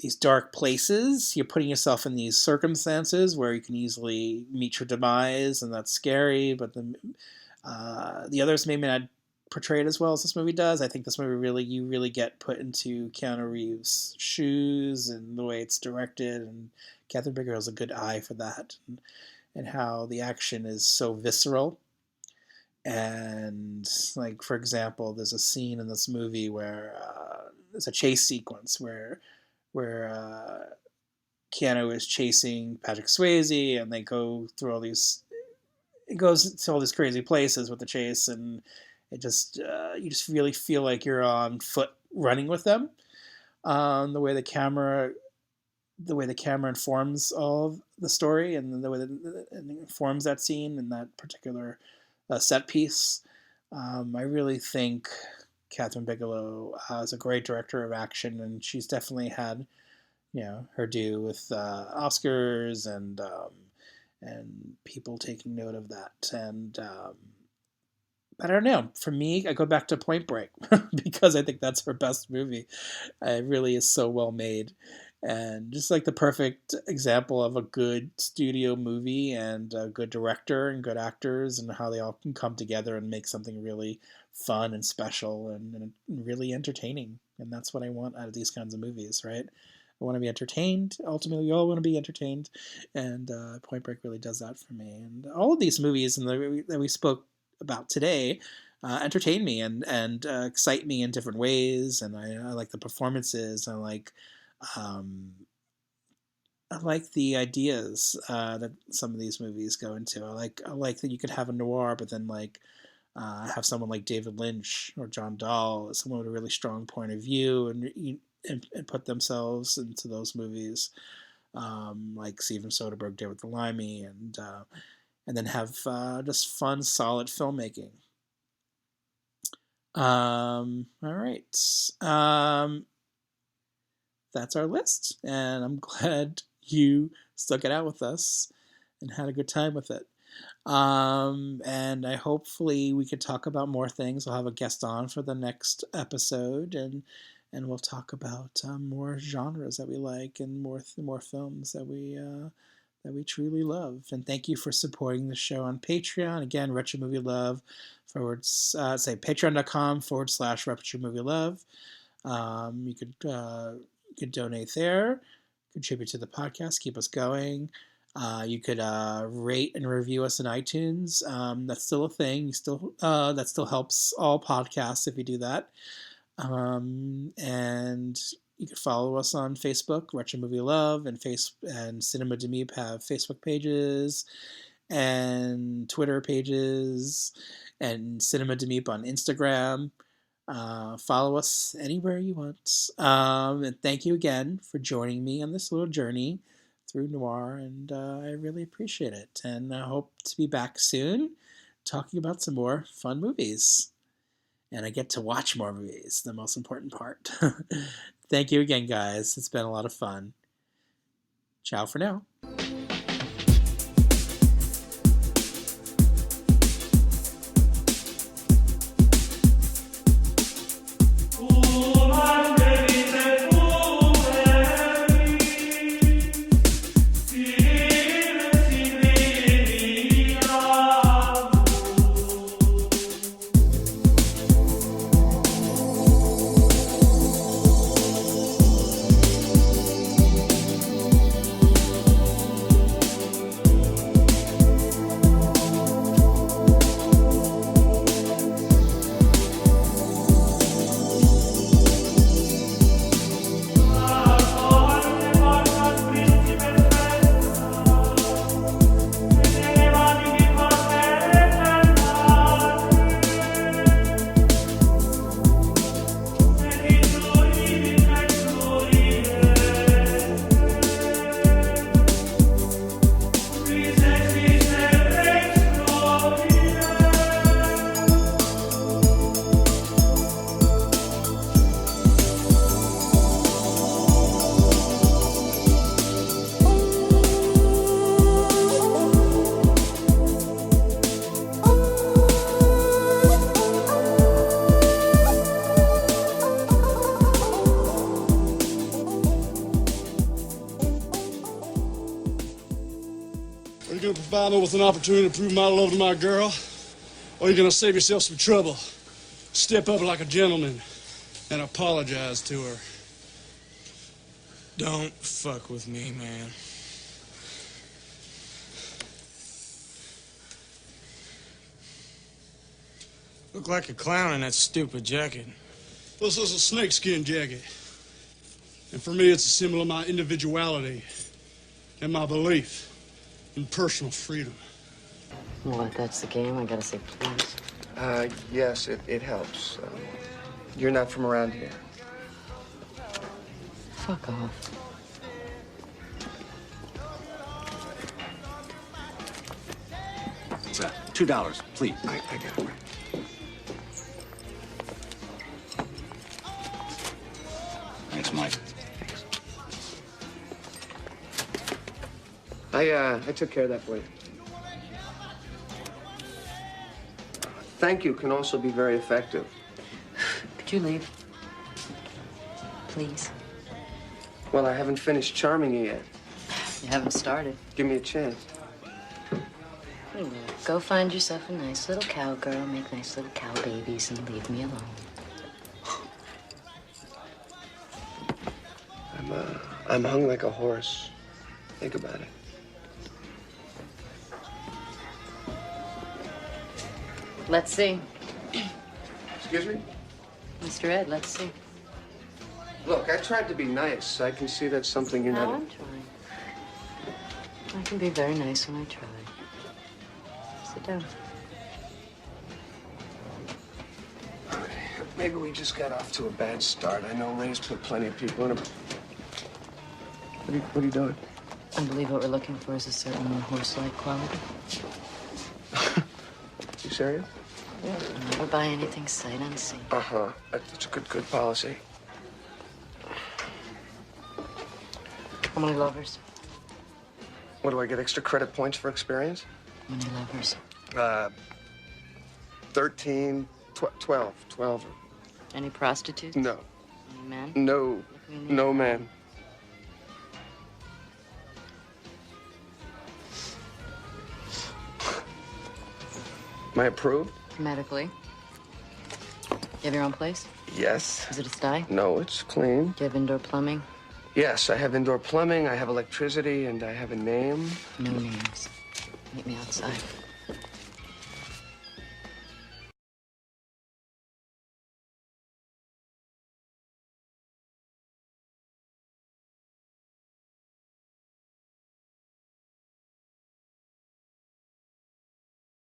these dark places. You're putting yourself in these circumstances where you can easily meet your demise, and that's scary. But the others maybe not portray it as well as this movie does. I think this movie you really get put into Keanu Reeves' shoes and the way it's directed, and Catherine Bigelow has a good eye for that, and how the action is so visceral. And like, for example, there's a scene in this movie where there's a chase sequence where Keanu is chasing Patrick Swayze, and they go through all these. It goes to all these crazy places with the chase, and it just you just really feel like you're on foot running with them. The way the camera informs all of the story, and the way that it informs that scene and that particular set piece. I really think Catherine Bigelow is a great director of action, and she's definitely had, her due with Oscars and people taking note of that. And I don't know. For me, I go back to Point Break because I think that's her best movie. It really is so well made. And just like the perfect example of a good studio movie and a good director and good actors and how they all can come together and make something really fun and special and really entertaining. And that's what I want out of these kinds of movies, right? I want to be entertained. Ultimately, we all want to be entertained. And Point Break really does that for me. And all of these movies that we spoke about today entertain me and excite me in different ways. And I like the performances. I like the ideas that some of these movies go into. I like that you could have a noir, but then have someone like David Lynch or John Dahl, someone with a really strong point of view, and put themselves into those movies, like Steven Soderbergh did with The Limey, and then have just fun, solid filmmaking. All right. That's our list, and I'm glad you stuck it out with us and had a good time with it. And hopefully we could talk about more things. I'll have a guest on for the next episode, and we'll talk about more genres that we like and more films that that we truly love. And thank you for supporting the show on Patreon. Again, Retro Movie Love patreon.com/Retro Movie Love. You could donate there, contribute to the podcast, keep us going. You could rate and review us on iTunes. That's still a thing. That still helps all podcasts if you do that. And you can follow us on Facebook. Retro Movie Love and Cinema de Meep have Facebook pages and Twitter pages, and Cinema de Meep on Instagram. Follow us anywhere you want. And thank you again for joining me on this little journey through noir, and I really appreciate it. And I hope to be back soon talking about some more fun movies. And I get to watch more movies, the most important part. Thank you again, guys. It's been a lot of fun. Ciao for now. Provide me with an opportunity to prove my love to my girl, or you're gonna save yourself some trouble. Step up like a gentleman and apologize to her. Don't fuck with me, man. Look like a clown in that stupid jacket. This is a snakeskin jacket. And for me, it's a symbol of my individuality and my belief in personal freedom. Well, if that's the game, I gotta say please. Yes, it helps. You're not from around here. Fuck off. It's $2, please. I got it. Thanks, Mike. I took care of that for you. Thank you can also be very effective. Could you leave? Please. Well, I haven't finished charming you yet. You haven't started. Give me a chance. Go find yourself a nice little cowgirl, make nice little cow babies, and leave me alone. I'm hung like a horse. Think about it. Let's see. Excuse me? Mr. Ed, let's see. Look, I tried to be nice. I can see that's something you're No, not... I'm trying. I can be very nice when I try. Sit down. Okay. Maybe we just got off to a bad start. I know Ray's put plenty of people in a... What are you doing? I believe what we're looking for is a certain horse-like quality. You serious? Yeah. I'll never buy anything sight unseen. Uh-huh. That's a good policy. How many lovers? What, do I get extra credit points for experience? How many lovers? 13, 12. Any prostitutes? No. Any men? No. No, man. Am I approved? Medically. You have your own place? Yes. Is it a sty? No, it's clean. Do you have indoor plumbing? Yes, I have indoor plumbing, I have electricity, and I have a name. No names. Meet me outside.